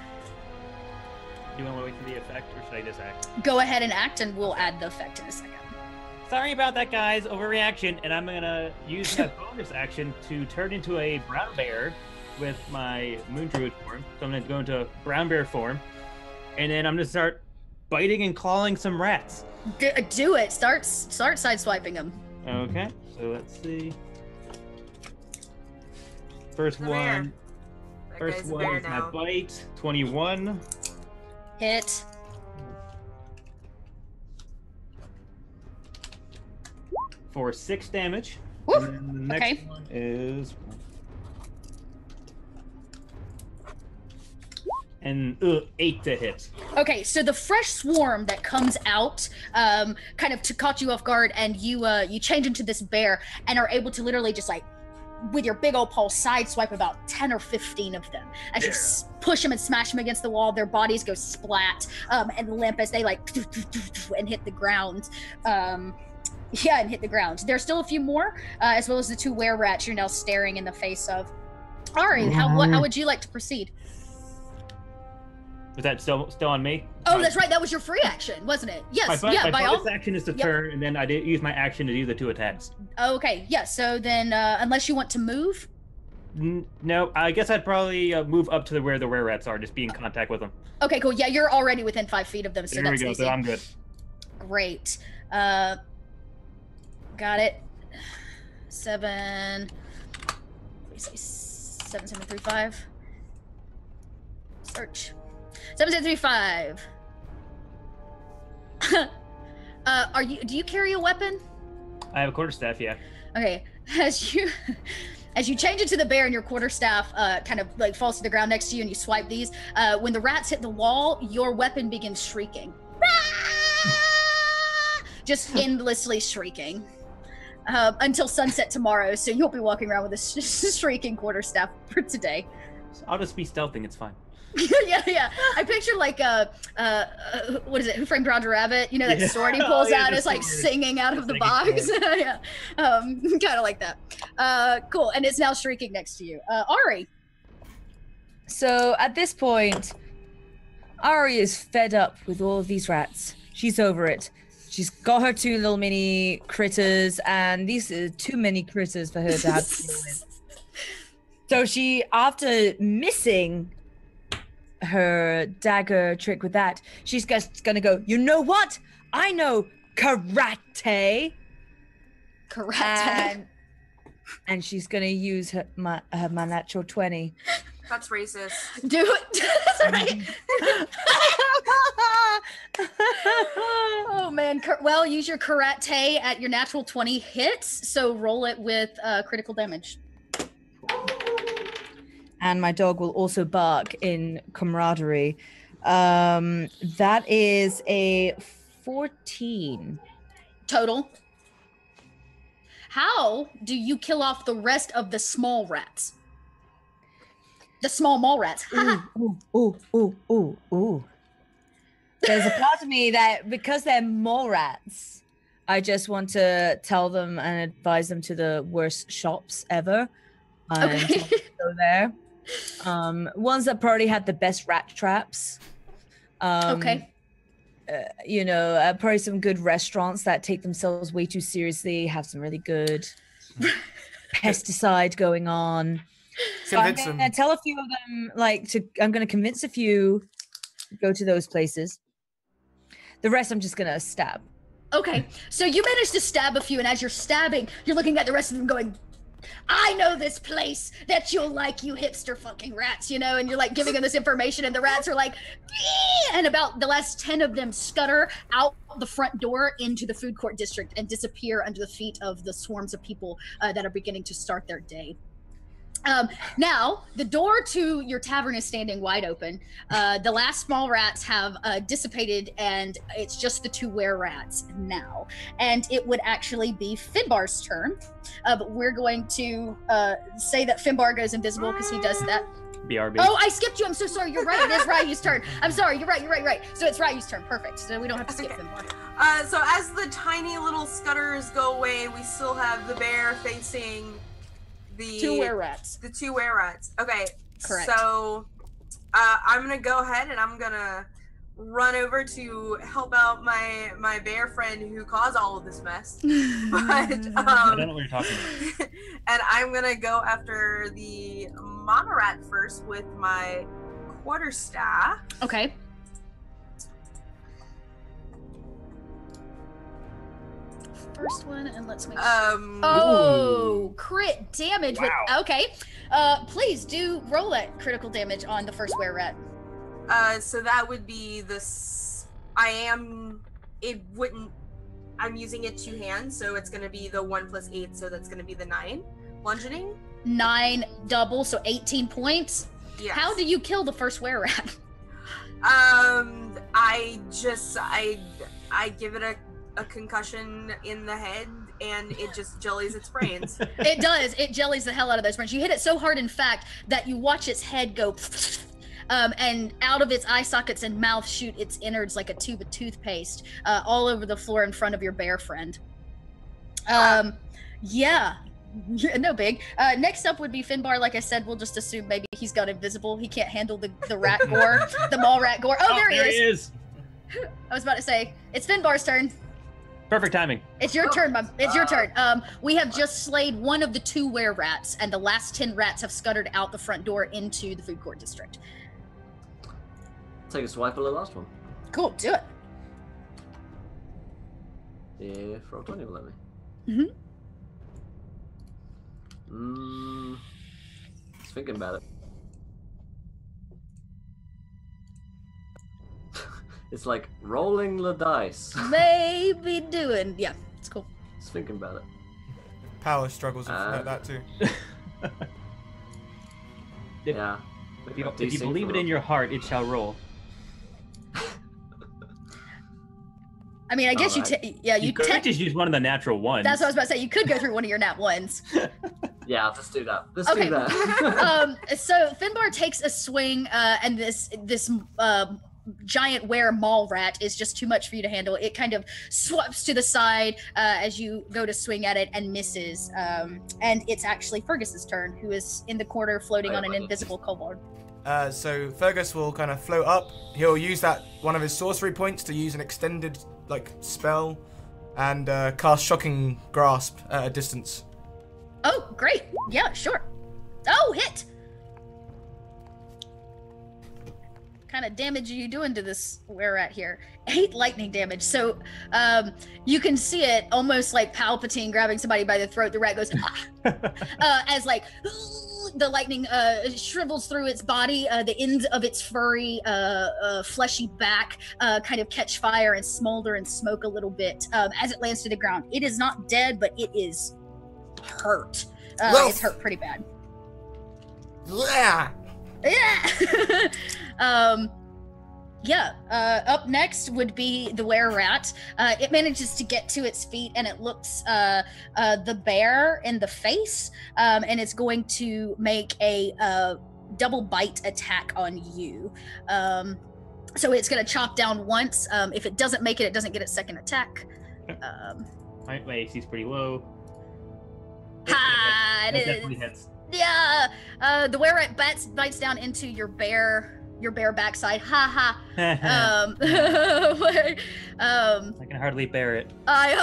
S4: Do you want to wait for the effect, or should I just act?
S5: go ahead and act, and we'll add the effect in a second.
S4: Sorry about that, guys. Overreaction, and I'm gonna use my bonus action to turn into a brown bear with my moon druid form. So I'm gonna go into brown bear form, and then I'm gonna start biting and clawing some rats.
S5: Do it. Start sideswiping them.
S4: Okay, so let's see. First
S6: The bear.
S4: one.
S6: That
S4: First
S6: guy's a
S4: one
S6: bear
S4: is my
S6: now.
S4: bite. 21
S5: Hit.
S4: for 6 damage.
S5: Woo,
S4: And then the next
S5: okay.
S4: one is. And 8 to hit.
S5: Okay, so the fresh swarm that comes out, kind of caught you off guard, and you change into this bear and are able to literally just like, with your big old paw, sideswipe about 10 or 15 of them. As you push them and smash them against the wall, their bodies go splat and limp as they like and hit the ground. And hit the ground. There's still a few more, as well as the 2 were-rats you're now staring in the face of. Ari, how would you like to proceed?
S4: Was that still on me?
S5: Oh, that's right. That was your free action, wasn't it? Yes.
S4: My
S5: by all.
S4: bonus action is to turn, and then I did use my action to do the 2 attacks.
S5: Okay. Yeah. So then, unless you want to move.
S4: No, I guess I'd probably move up to where the were-rats are, just be in contact with them.
S5: Okay. Cool. Yeah, you're already within 5 feet of them, so
S4: There we
S5: that's
S4: go,
S5: easy.
S4: so I'm good.
S5: Great. Got it. 7. What do you say? 7735. Search. 7735. Do you carry a weapon?
S4: I have a quarterstaff, yeah.
S5: Okay. As you change into the bear and your quarterstaff kind of like falls to the ground next to you and you swipe these, when the rats hit the wall, your weapon begins shrieking. Just endlessly shrieking. Until sunset tomorrow, so you'll be walking around with a shrieking quarterstaff for today.
S4: I'll just be stealthing, it's fine.
S5: yeah. I picture like what is it? Who Framed Roger Rabbit? You know, that sword he pulls out is like singing out of the box. Yeah, kind of like that. Cool, and it's now shrieking next to you. Ari.
S3: So at this point, Ari is fed up with all of these rats. She's over it. She's got her 2 little mini critters, and these are too many critters for her to have to deal with. So she, after missing her dagger trick with that, she's just gonna go, you know what? I know karate.
S5: Karate.
S3: And she's gonna use her natural 20.
S6: That's racist.
S5: Do it. Sorry. Oh man. Well, use your karate at your natural 20 hits. So roll it with critical damage.
S3: And my dog will also bark in camaraderie. That is a 14
S5: total. How do you kill off the rest of the small rats? The small mole rats.
S3: Ooh. There's a part of me that, because they're mole rats, I just want to tell them and advise them to the worst shops ever.
S5: Okay.
S3: Go there. Ones that probably had the best rat traps.
S5: Okay.
S3: Probably some good restaurants that take themselves way too seriously, have some really good pesticide going on. So I'm gonna tell a few of them, I'm gonna convince a few to go to those places. The rest I'm just gonna stab.
S5: Okay, so you managed to stab a few, and as you're stabbing, you're looking at the rest of them going, I know this place that you'll like, you hipster fucking rats, you know, and you're like giving them this information, and the rats are like, "Ee!" And about the last 10 of them scutter out the front door into the food court district and disappear under the feet of the swarms of people that are beginning to start their day. Now, the door to your tavern is standing wide open. The last small rats have dissipated, and it's just the 2 were-rats now. And it would actually be Finbar's turn, but we're going to say that Finbar goes invisible because he does that.
S4: BRB.
S5: Oh, I skipped you. I'm so sorry. You're right. It is Ryu's turn. I'm sorry. You're right. So it's Ryu's turn. Perfect. So we don't have to skip Finbar.
S6: So as the tiny little scutters go away, we still have the bear facing the
S5: 2 were-rats.
S6: The 2 were-rats. Okay.
S5: Correct.
S6: So I'm gonna go ahead and I'm gonna run over to help out my bear friend who caused all of this mess. But
S4: I don't know what you're talking about.
S6: And I'm gonna go after the monorat first with my quarterstaff.
S5: Okay. First one, and let's make sure. Oh, crit damage.
S4: Wow.
S5: Okay. Please do roll that critical damage on the first were-rat.
S6: So that would be this. I'm using it 2 hands, so it's gonna be the 1 + 8, so that's gonna be the 9 bludgeoning.
S5: 9 double, so 18 points.
S6: Yes.
S5: How do you kill the first were-rat?
S6: I give it a concussion in the head, and it just jellies its brains.
S5: It does. It jellies the hell out of those brains. You hit it so hard, in fact, that you watch its head go, and out of its eye sockets and mouth shoot its innards like a tube of toothpaste all over the floor in front of your bear friend. Yeah. No big. Next up would be Finbar. Like I said, we'll just assume maybe he's got invisible. He can't handle the rat gore, the mall rat gore. Oh, there he is. I was about to say, it's Finbar's turn.
S4: Perfect timing.
S5: It's your turn, Mom. It's your turn. We have just slayed one of the 2 were-rats, and the last 10 rats have scuttered out the front door into the food court district.
S1: Take a swipe at the last one.
S5: Cool, do it.
S1: If Roll20 will let me. Just thinking about it. It's like rolling the dice.
S5: Maybe doing. Yeah, it's cool.
S1: Just thinking about it.
S2: Power struggles like that too.
S1: Yeah.
S4: If you believe it in your heart, it shall roll.
S5: I mean, I guess
S4: you could just use one of the natural ones.
S5: That's what I was about to say. You could go through one of your nat ones.
S1: Yeah, let's do that. Let's
S5: Okay.
S1: do that.
S5: So Finbar takes a swing, and this giant mall rat is just too much for you to handle. It kind of swaps to the side as you go to swing at it and misses. And it's actually Fergus's turn, who is in the corner floating on an invisible kobold.
S2: So Fergus will kind of float up. He'll use that one of his sorcery points to use an extended spell and cast Shocking Grasp at a distance.
S5: Oh, great. Yeah, sure. Oh, hit. Kind of damage are you doing to this were-rat here? 8 lightning damage. So you can see it almost like Palpatine grabbing somebody by the throat. The rat goes as the lightning shrivels through its body. The ends of its furry, fleshy back kind of catch fire and smolder and smoke a little bit as it lands to the ground. It is not dead, but it is hurt. It's hurt pretty bad.
S2: Yeah.
S5: Yeah. Up next would be the were-rat. It manages to get to its feet, and it looks the bear in the face, and it's going to make a double bite attack on you. So it's going to chop down once. If it doesn't make it, it doesn't get its second attack.
S4: My AC's pretty low.
S5: It
S4: Definitely
S5: is.
S4: hits.
S5: Yeah, the were-rat bites down into your bare backside. Ha ha.
S4: I can hardly bear it.
S5: Bear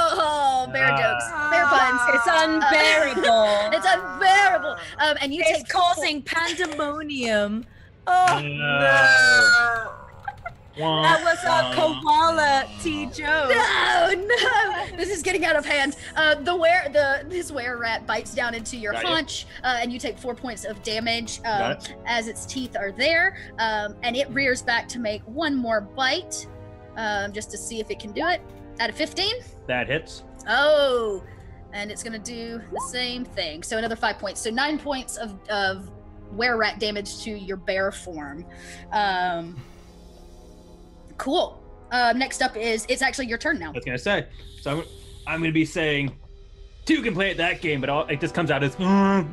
S5: jokes, bear puns.
S3: It's unbearable.
S5: It's unbearable. And you
S3: It's
S5: take
S3: causing pandemonium. Oh,
S6: No.
S3: That was our koala, T. Joe.
S5: No, this is getting out of hand. This were-rat bites down into your haunch, and you take 4 points of damage as its teeth are there, and it rears back to make one more bite, just to see if it can do it. Out of 15?
S4: That hits.
S5: Oh, and it's gonna do the same thing. So another 5 points. So 9 points of were-rat damage to your bear form. Cool. Next up it's actually your turn now.
S4: I was gonna say. So I'm gonna be saying, two can play at that game, but it just comes out as. and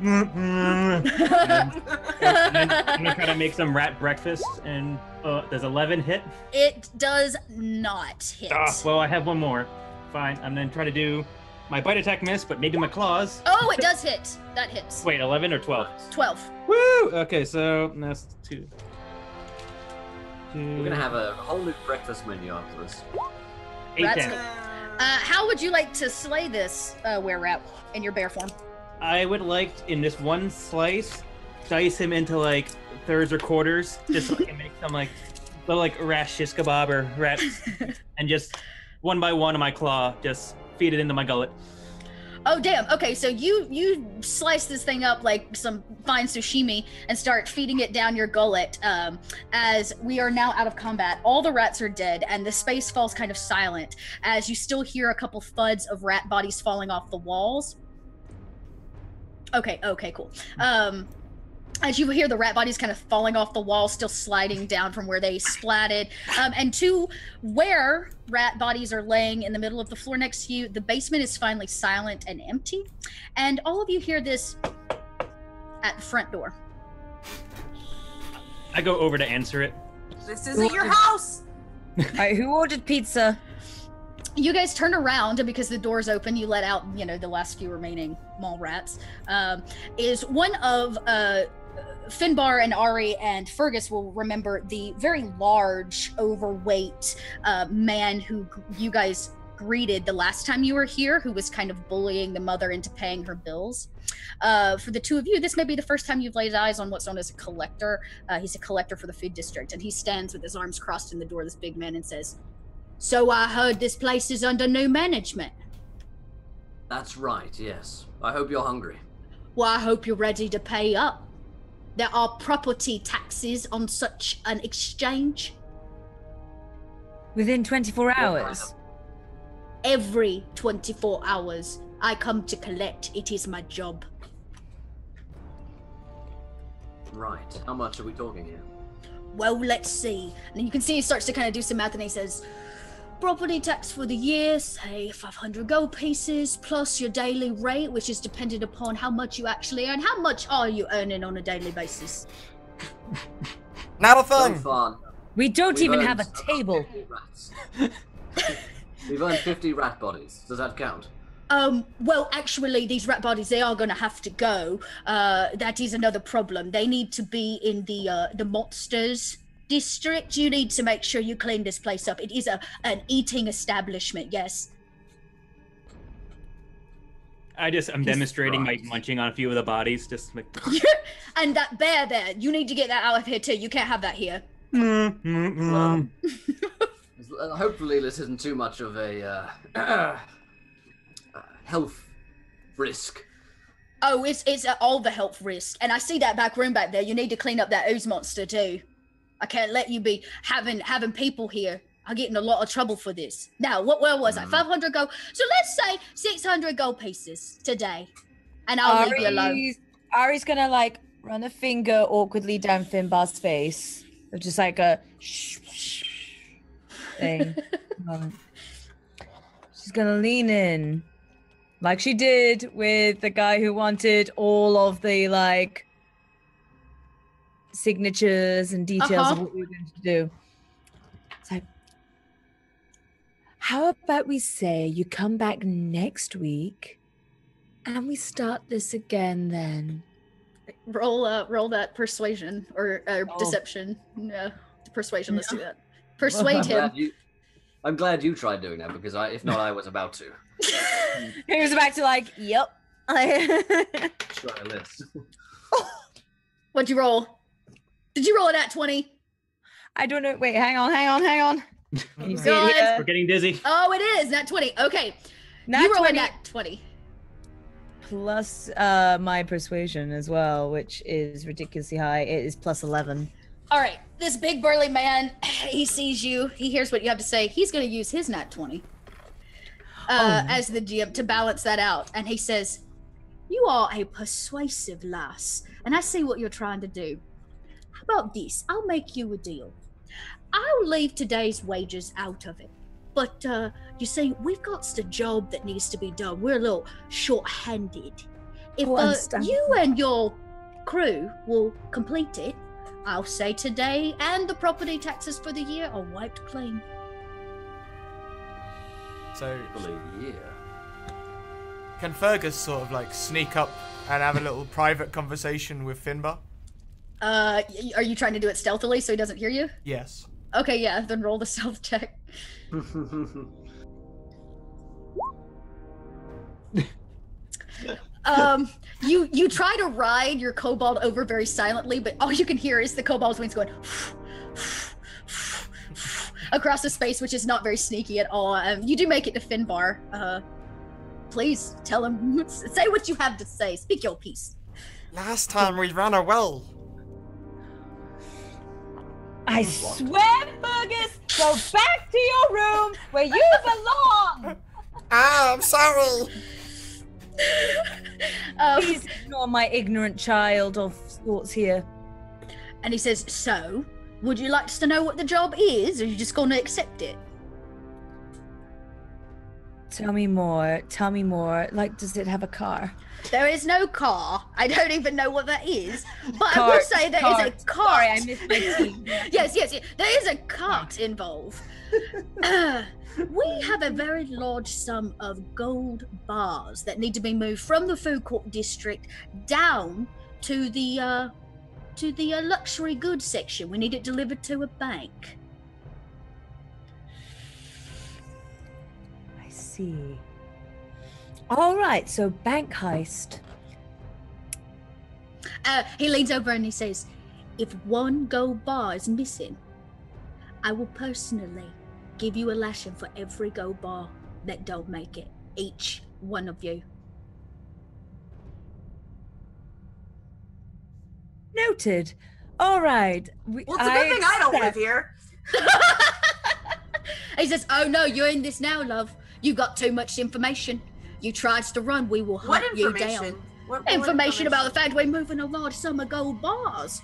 S4: then I'm gonna try to make some rat breakfast, and does 11 hit?
S5: It does not hit.
S4: Well, I have one more. Fine. I'm gonna try to do my bite attack miss, but maybe my claws.
S5: Oh, it does hit. That hits.
S4: Wait, 11 or 12?
S5: 12.
S4: Woo! Okay, so that's 2.
S1: We're gonna have a whole new breakfast menu after this.
S4: 8
S5: Rats
S4: damage.
S5: How would you like to slay this were-rat in your bear form?
S4: I would like, in this one slice, dice him into like thirds or quarters, just so I can make some like little like rat shish kebab or rat, and just one by one of my claw, just feed it into my gullet.
S5: Oh damn! Okay, so you slice this thing up like some fine sashimi and start feeding it down your gullet. As we are now out of combat, all the rats are dead, and the space falls kind of silent. As you still hear a couple thuds of rat bodies falling off the walls. Okay, cool. As you hear the rat bodies kind of falling off the wall, still sliding down from where they splatted, and two rat bodies are laying in the middle of the floor next to you. The basement is finally silent and empty, and all of you hear this at the front door.
S4: I go over to answer it.
S6: This isn't your house.
S3: All right, who ordered pizza?
S5: You guys turn around, and because the door's open, you let out, the last few remaining mall rats. Is one of Finbar and Ari and Fergus will remember the very large, overweight man who you guys greeted the last time you were here, who was kind of bullying the mother into paying her bills. For the two of you, this may be the first time you've laid eyes on what's known as a collector. He's a collector for the food district, and he stands with his arms crossed in the door, this big man, and says, "So I heard this place is under new management."
S1: That's right, yes. I hope you're hungry.
S5: Well, I hope you're ready to pay up. There are property taxes on such an exchange.
S3: Within 24 hours?
S5: Every 24 hours, I come to collect. It is my job.
S1: Right. How much are we talking here?
S5: Well, let's see. And you can see he starts to kind of do some math, and he says, property tax for the year, say 500 gold pieces, plus your daily rate, which is dependent upon how much you actually earn. How much are you earning on a daily basis?
S2: Not a
S1: So
S2: thing.
S1: far,
S3: We don't
S1: we've
S3: even
S1: earned
S3: have a
S1: about
S3: table.
S1: 50 rats. We've earned 50 rat bodies. Does that count?
S5: Well, actually, these rat bodies, they are going to have to go. That is another problem. They need to be in the monsters district. You need to make sure you clean this place up. It is an eating establishment, yes.
S4: I'm demonstrating my munching on a few of the bodies, just like.
S5: And that bear there, you need to get that out of here too. You can't have that here.
S1: Well, hopefully this isn't too much of a health risk.
S5: Oh, it's all the health risk. And I see that back room back there. You need to clean up that ooze monster too. I can't let you be having people here. I get in a lot of trouble for this. Now, where was I? 500 gold. So let's say 600 gold pieces today, and I'll leave you alone.
S3: Ari's gonna like run a finger awkwardly down Finbar's face, just like a shh thing. She's gonna lean in, like she did with the guy who wanted all of the like signatures and details of what we were going to do. So, how about we say you come back next week and we start this again then?
S5: Roll that persuasion or deception. No, persuasion. Let's do that. Persuade him.
S1: I'm glad you tried doing that because if not, I was about to.
S3: He was about to like, yep.
S1: Try a list.
S5: What'd you roll? Did you roll it at 20?
S3: I don't know. Wait, hang on. Can you see
S5: God.
S3: it here?
S4: We're getting dizzy.
S5: Oh, it is nat 20. Okay,
S3: Nat
S5: you roll
S3: 20
S5: a nat 20.
S3: plus my persuasion as well, which is ridiculously high. It is plus 11.
S5: All right, this big burly man, he sees you. He hears what you have to say. He's going to use his nat 20 as the GM to balance that out. And he says, "You are a persuasive lass, and I see what you're trying to do. How about this? I'll make you a deal. I'll leave today's wages out of it. But you see, we've got a job that needs to be done. We're a little short-handed. If you and your crew will complete it, I'll say today and the property taxes for the year are wiped clean."
S2: So,
S1: Yeah.
S2: can Fergus sort of like sneak up and have a little private conversation with Finbar?
S5: Are you trying to do it stealthily so he doesn't hear you?
S2: Yes.
S5: Okay, yeah, then roll the stealth check. You try to ride your kobold over very silently, but all you can hear is the kobold's wings going across the space, which is not very sneaky at all. You do make it to Finbar. Please tell him, say what you have to say. Speak your piece.
S2: Last time we ran a well.
S3: I swear, Fergus, go back to your room where you belong.
S2: I'm sorry.
S3: Please ignore my ignorant child of thoughts here.
S5: And he says, "So, would you like us to know what the job is, or are you just going to accept it?"
S3: Tell me more. Like, does it have a car?
S5: There is no car. I don't even know what that is. But I will say there is a cart.
S3: Sorry, I missed my team.
S5: Yes. There is a cart involved. We have a very large sum of gold bars that need to be moved from the food court district down to the luxury goods section. We need it delivered to a bank.
S3: I see. All right, so bank heist.
S5: He leans over and he says, "If one gold bar is missing, I will personally give you a lashing for every gold bar that don't make it. Each one of you."
S3: Noted. All right.
S6: Well, it's a good thing I don't live here.
S5: He says, "Oh no, you're in this now, love. You got too much information. You tries to run, we will hunt you down."
S6: What
S5: Information about the fact we're moving a large sum of gold bars.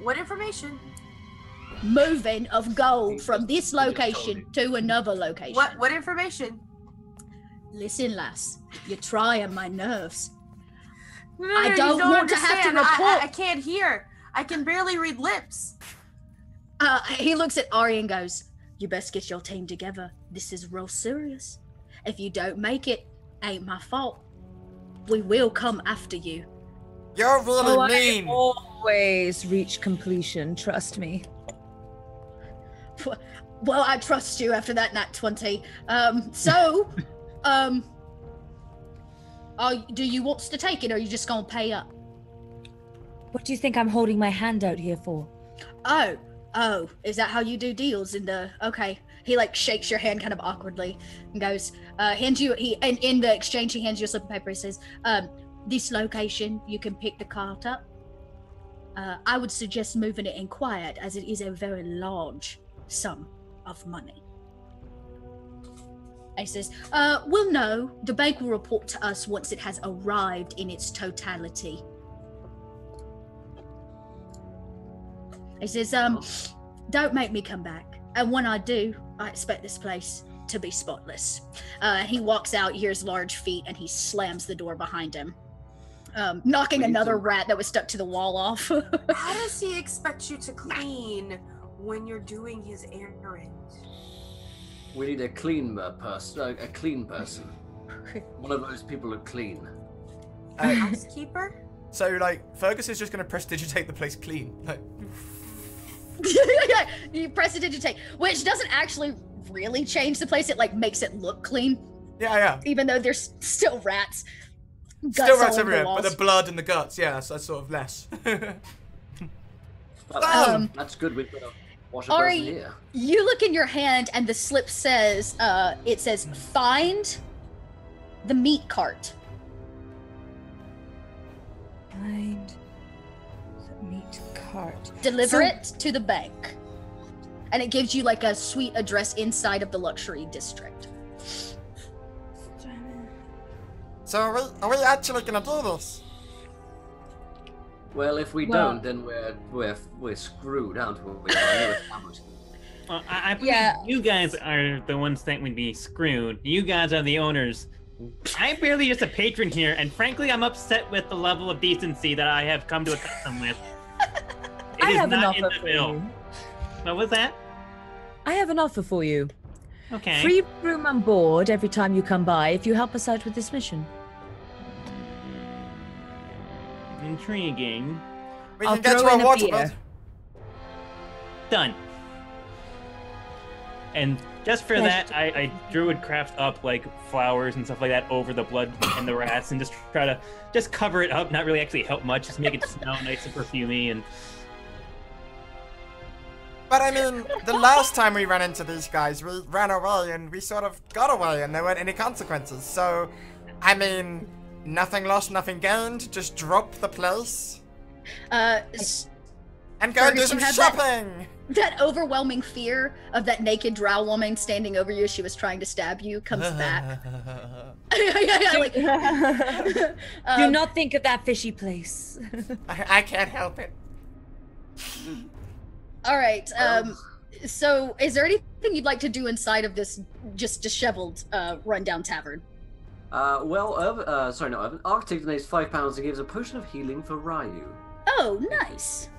S6: What information?
S5: Moving of gold from this location to another location.
S6: What information?
S5: Listen, lass, you're trying my nerves.
S6: No,
S5: I
S6: you
S5: don't want to have to
S6: understand.
S5: report.
S6: I can't hear. I can barely read lips.
S5: He looks at Ari and goes, "You best get your team together. This is real serious. If you don't make it, ain't my fault. We will come after you."
S2: You're really mean.
S3: I always reach completion, trust me.
S5: Well, I trust you after that nat 20. Do you want us to take it, or are you just gonna pay up?
S3: What do you think I'm holding my hand out here for?
S5: Oh, is that how you do deals? Okay. He like shakes your hand kind of awkwardly and goes, hands you, and in the exchange, he hands you a slip of paper. He says, "This location, you can pick the cart up. I would suggest moving it in quiet, as it is a very large sum of money." He says, "We'll know. The bank will report to us once it has arrived in its totality." He says, "Don't make me come back. And when I do, I expect this place to be spotless." He walks out, hears large feet, and he slams the door behind him, knocking another rat that was stuck to the wall off.
S6: How does he expect you to clean when you're doing his errand?
S1: We need a clean person. A clean person. One of those people who clean.
S6: Housekeeper?
S2: So, like, Fergus is just going to prestidigitate the place clean. Like,
S5: You prestidigitate, which doesn't actually really change the place. It like makes it look clean.
S2: yeah.
S5: Even though there's still rats.
S2: Still rats
S5: all over the
S2: everywhere, but
S5: walls.
S2: the blood and the guts, yeah, that's sort of less.
S1: That's good. We've got a washer
S5: Ari,
S1: person here.
S5: you look in your hand and the slip says, it says, find the meat cart.
S3: Find the meat cart.
S5: Deliver it to the bank. And it gives you like a sweet address inside of the luxury district.
S2: So are we actually gonna do this?
S1: Well, if we don't, then we're screwed, aren't we?
S4: I believe you guys are the ones that would be screwed. You guys are the owners. I'm barely just a patron here, and frankly, I'm upset with the level of decency that I have come to accustom with. It
S3: I
S4: is
S3: have an
S4: not in
S3: offer
S4: the
S3: for
S4: bill.
S3: you.
S4: What was that?
S3: I have an offer for you.
S4: Okay.
S3: Free room on board every time you come by if you help us out with this mission.
S4: Intriguing.
S2: We
S3: I'll
S2: can get
S3: throw
S2: you
S3: in
S2: a
S3: a
S2: water
S3: beer.
S2: bed.
S4: Done. And just for that, I druid craft up like flowers and stuff like that over the blood and the rats, and just try to just cover it up, not really actually help much, just make it smell nice and perfumey. And
S2: But I mean, the last time we ran into these guys, we ran away and we sort of got away and there weren't any consequences. So, I mean, nothing lost, nothing gained. Just drop the place and go and do
S5: Fergus,
S2: some
S5: you have
S2: shopping.
S5: That overwhelming fear of that naked drow woman standing over you as she was trying to stab you comes back. Like,
S3: Do not think of that fishy place.
S2: I can't help it.
S5: all right. So is there anything you'd like to do inside of this just disheveled rundown tavern?
S1: Irvin. Architect donates £5 and gives a potion of healing for Ryu.
S5: Oh, nice.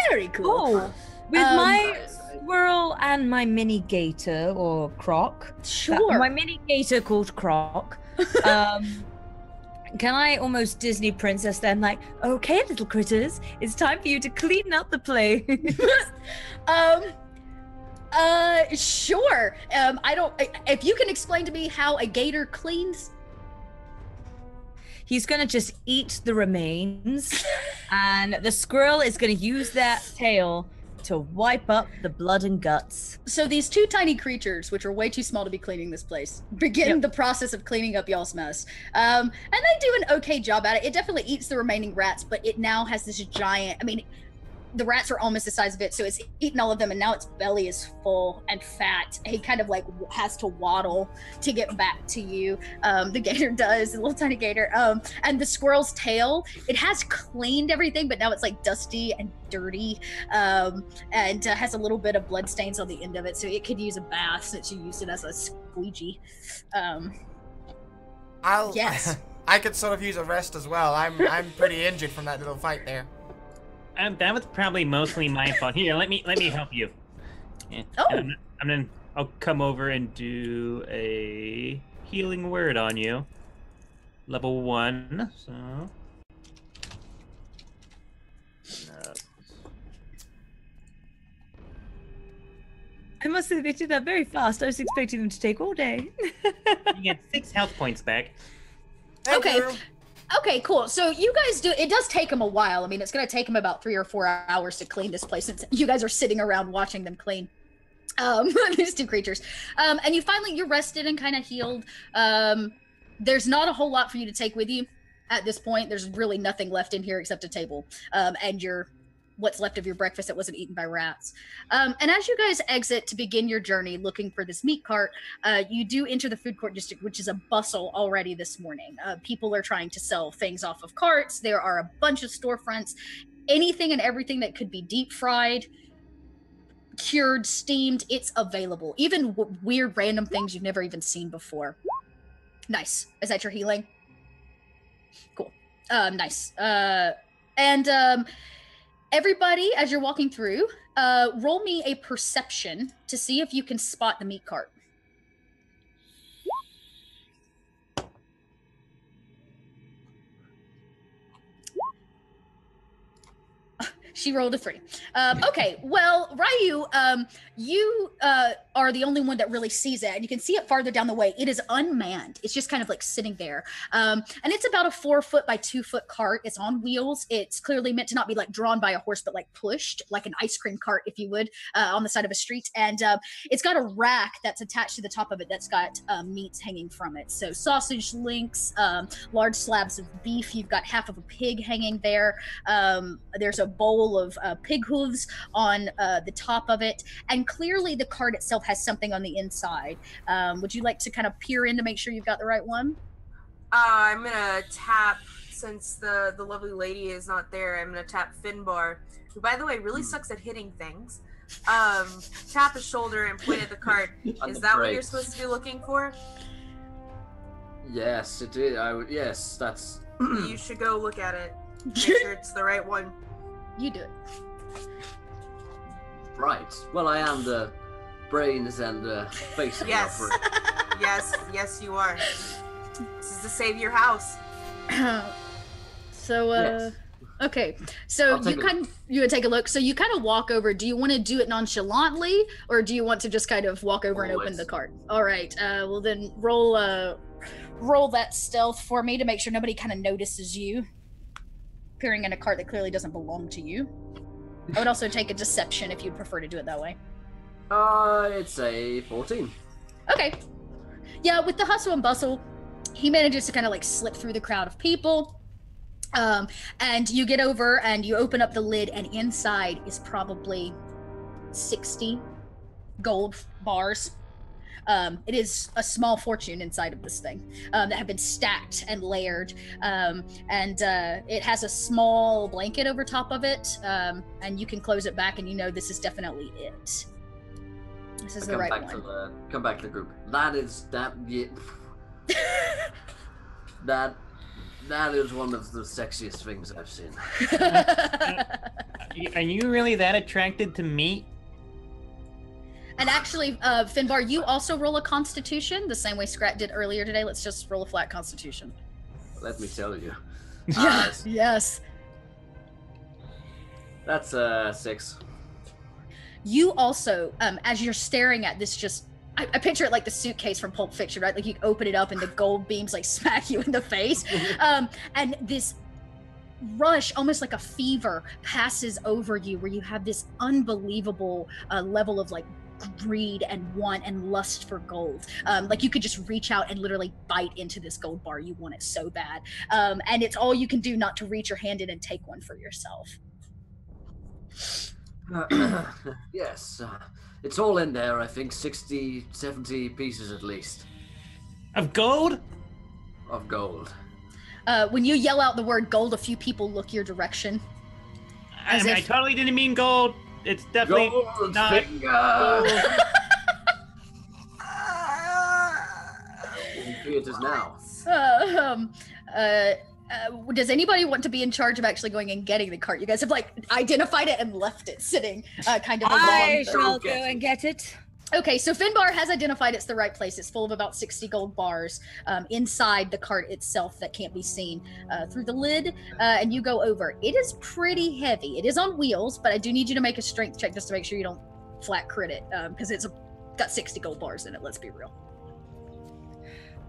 S5: Very cool.
S3: Oh, with my squirrel and my mini gator or croc.
S5: Sure.
S3: My mini gator called Croc. Can I almost Disney princess them like, okay, little critters, it's time for you to clean up the place.
S5: Sure. I don't. If you can explain to me how a gator cleans.
S3: He's gonna just eat the remains, and the squirrel is gonna use that tail to wipe up the blood and guts.
S5: So these two tiny creatures, which are way too small to be cleaning this place, begin the process of cleaning up y'all's mess. And they do an okay job at it. It definitely eats the remaining rats, but it now has this giant. I mean, the rats are almost the size of it, so it's eaten all of them, and now its belly is full and fat. He kind of like has to waddle to get back to you. The gator does, the little tiny gator. And the squirrel's tail, it has cleaned everything, but now it's like dusty and dirty, and has a little bit of blood stains on the end of it, so it could use a bath since you used it as a squeegee. Yes.
S2: I could sort of use a rest as well. I'm pretty injured from that little fight there.
S4: That was probably mostly my fault. Here, let me help you. Yeah.
S5: Oh.
S4: I'll come over and do a healing word on you. Level 1. So.
S3: I must say they did that very fast. I was expecting them to take all day.
S4: You get 6 health points back.
S2: Thank
S5: Okay.
S2: you.
S5: Okay, cool. So you guys do, it does take them a while. I mean, it's going to take them about 3 or 4 hours to clean this place since you guys are sitting around watching them clean. These two creatures. And you're rested and kind of healed. There's not a whole lot for you to take with you at this point. There's really nothing left in here except a table. And what's left of your breakfast that wasn't eaten by rats. And as you guys exit to begin your journey looking for this meat cart, you do enter the food court district, which is a bustle already this morning. People are trying to sell things off of carts. There are a bunch of storefronts. Anything and everything that could be deep fried, cured, steamed, it's available. Even weird random things you've never even seen before. Nice. Is that your healing? Cool. Nice. Everybody, as you're walking through, roll me a perception to see if you can spot the meat cart. She rolled a 3. Okay, well, Ryu, you are the only one that really sees it, and you can see it farther down the way. It is unmanned. It's just kind of like sitting there. And it's about a 4 foot by 2 foot cart. It's on wheels. It's clearly meant to not be like drawn by a horse, but like pushed, like an ice cream cart, if you would, on the side of a street. And it's got a rack that's attached to the top of it that's got meats hanging from it. So sausage links, large slabs of beef. You've got half of a pig hanging there. There's a bowl of pig hooves on the top of it, and clearly the cart itself has something on the inside. Would you like to kind of peer in to make sure you've got the right one?
S6: I'm gonna tap, since the lovely lady is not there, I'm gonna tap Finbar, who, by the way, really sucks at hitting things. Tap his shoulder and point at the cart. Is that what you're supposed to be looking for?
S1: Yes, it is. Yes, that's...
S6: You should go look at it. Make sure it's the right one.
S5: You do it.
S1: Right. Well, I am the brains and face of the
S6: Yes.
S1: operation.
S6: Yes, you are. This is to save your house.
S5: So,
S1: Yes.
S5: okay. So
S1: I'll take
S5: you would take a look. So you kind of walk over. Do you want to do it nonchalantly, or do you want to just kind of walk over and open
S1: Always.
S5: the cart? All right. Well, then roll that stealth for me to make sure nobody kind of notices you peering in a cart that clearly doesn't belong to you. I would also take a deception if you'd prefer to do it that way.
S1: It's a 14.
S5: Okay. Yeah, with the hustle and bustle, he manages to kind of like slip through the crowd of people. And you get over and you open up the lid, and inside is probably 60 gold bars. It is a small fortune inside of this thing that have been stacked and layered. And it has a small blanket over top of it. And you can close it back, and you know this is definitely it. This is the right one.
S1: Come back to the group. That is that is one of the sexiest things I've seen.
S4: Are you really that attracted to meat?
S5: And actually, Finbar, you also roll a Constitution, the same way Scrat did earlier today. Let's just roll a flat Constitution.
S1: Let me tell you.
S5: Yes.
S1: That's 6.
S5: You also, as you're staring at this, I picture it like the suitcase from Pulp Fiction, right? Like you open it up and the gold beams like smack you in the face. And this rush, almost like a fever, passes over you, where you have this unbelievable level of like greed and want and lust for gold. Like you could just reach out and literally bite into this gold bar. You want it so bad. And it's all you can do not to reach your hand in and take one for yourself.
S1: Yes. It's all in there, I think. 60, 70 pieces at least.
S4: Of gold?
S1: Of gold.
S5: When you yell out the word gold, a few people look your direction.
S4: I totally didn't mean gold. It's definitely
S1: Gold
S4: not
S1: finger!
S4: gold.
S1: It is now.
S5: Does anybody want to be in charge of actually going and getting the cart? You guys have like identified it and left it sitting kind of along.
S3: I shall go and get it.
S5: Okay, so Finbar has identified it's the right place. It's full of about 60 gold bars inside the cart itself that can't be seen through the lid, and you go over. It is pretty heavy. It is on wheels, but I do need you to make a strength check just to make sure you don't flat crit it, because it's got 60 gold bars in it, let's be real.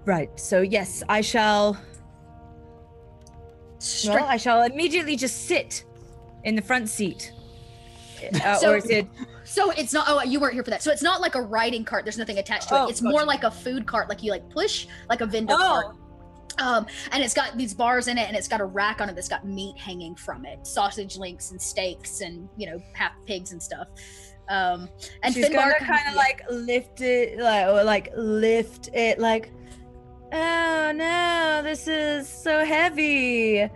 S3: Right, so yes, I shall... Well, I shall immediately just sit in the front seat. Or is it...
S5: So it's not, oh, you weren't here for that. So it's not like a riding cart. There's nothing attached to it. It's more like a food cart, like you like push, like a vendor cart. And it's got these bars in it, and it's got a rack on it that's got meat hanging from it. Sausage links and steaks and, you know, half pigs and stuff. And
S3: she's
S5: Finbar
S3: gonna kind of like lift it, like lift it like, oh no, this is so heavy.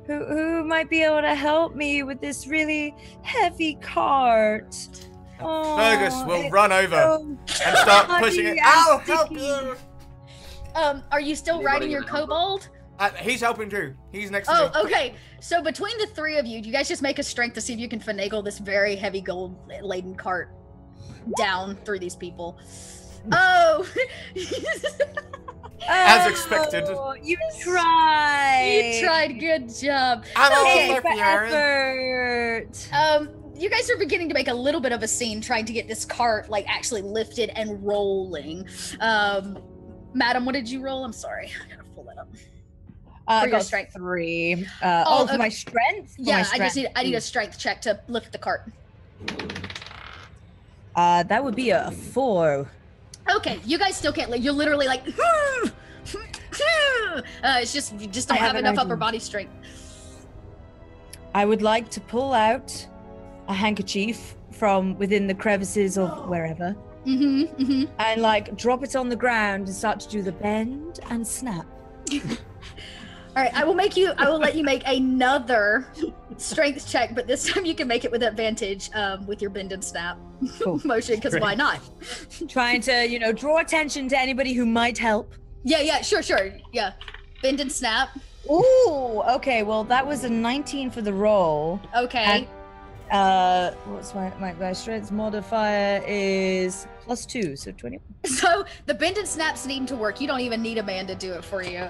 S3: Who might be able to help me with this really heavy cart? Oh,
S2: Fergus will run over and start pushing it. I'll help you.
S5: Are you still riding your kobold?
S2: He's helping too. He's next to me.
S5: Oh, okay. So between the three of you, you guys just make a strength to see if you can finagle this very heavy gold-laden cart down through these people. Oh!
S2: As expected.
S3: You tried.
S5: You tried. Good job.
S2: I'm
S3: Okay,
S2: all
S3: for
S2: for
S3: effort.
S5: You guys are beginning to make a little bit of a scene trying to get this cart like actually lifted and rolling. Madam, what did you roll? I'm sorry. I gotta pull that up.
S3: I
S5: For your
S3: got
S5: strength.
S3: 3.
S5: Oh,
S3: for my
S5: okay.
S3: strength? For
S5: Yeah,
S3: my
S5: I
S3: strength.
S5: need a strength check to lift the cart.
S3: That would be a 4.
S5: Okay, you guys still can't. You're literally like. It's just you just don't
S3: I have
S5: have
S3: an
S5: enough
S3: idea.
S5: upper body strength.
S3: I would like to pull out a handkerchief from within the crevices of wherever and like drop it on the ground and start to do the bend and snap.
S5: All right, I will let you make another strength check, but this time you can make it with advantage with your bend and snap
S3: Cool.
S5: motion, because why not?
S3: Trying to, draw attention to anybody who might help.
S5: Yeah, sure. Yeah. Bend and snap.
S3: Ooh, okay. Well, that was a 19 for the roll.
S5: Okay.
S3: What's my strength modifier is +2, so 21.
S5: So the bend and snaps need to work. You don't even need a man to do it for you.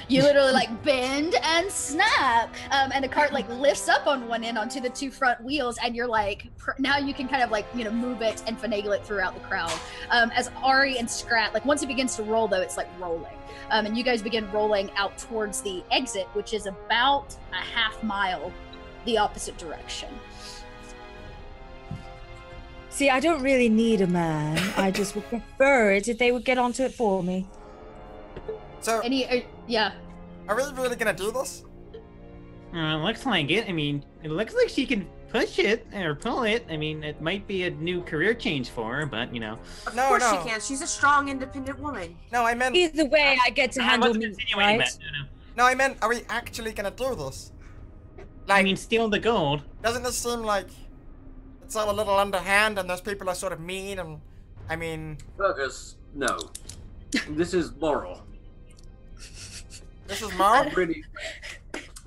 S5: You literally like bend and snap, and the cart like lifts up on one end onto the 2 front wheels, and you're like, now you can kind of like move it and finagle it throughout the crowd. As Ari and Scrat, like once it begins to roll though, it's like rolling, and you guys begin rolling out towards the exit, which is about a half mile the opposite direction.
S3: See, I don't really need a man. I just would prefer it if they would get onto it for me.
S2: So,
S5: Yeah.
S2: are we really gonna do this?
S4: Looks like it. I mean, it looks like she can push it or pull it. I mean, it might be a new career change for her, but
S2: No,
S6: Of course
S2: no.
S6: she can. She's a strong, independent woman.
S2: No, I meant.
S3: Either way, I get to handle
S4: wasn't
S3: me,
S4: insinuating
S3: right?
S4: that, no.
S2: No, I meant. Are we actually gonna do this?
S4: I mean, steal the gold.
S2: Doesn't this seem like it's all a little underhand, and those people are sort of mean? And I mean,
S1: Fergus, no. This is moral.
S2: this is moral.
S1: Really.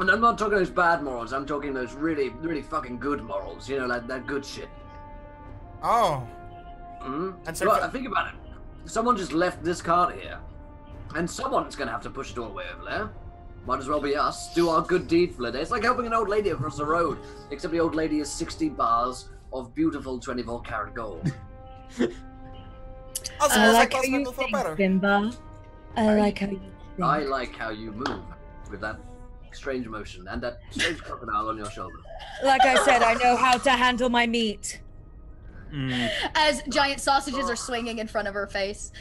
S1: And I'm not talking those bad morals, I'm talking those really, really fucking good morals. Like that good shit.
S2: Oh,
S1: Mm-hmm.
S2: And so
S1: Well, think about it. Someone just left this cart here. And someone's gonna have to push it all the way over there. Might as well be us. Do our good deed for the day. It's like helping an old lady across the road. Except the old lady is 60 bars of beautiful 24-karat gold.
S2: I
S3: I like how
S2: those
S3: you
S2: people feel
S3: think,
S2: better.
S3: Bimba. I like how you think.
S1: I like how you move with that strange motion and that strange crocodile on your shoulder.
S3: Like I said, I know how to handle my meat.
S5: As giant sausages are swinging in front of her face.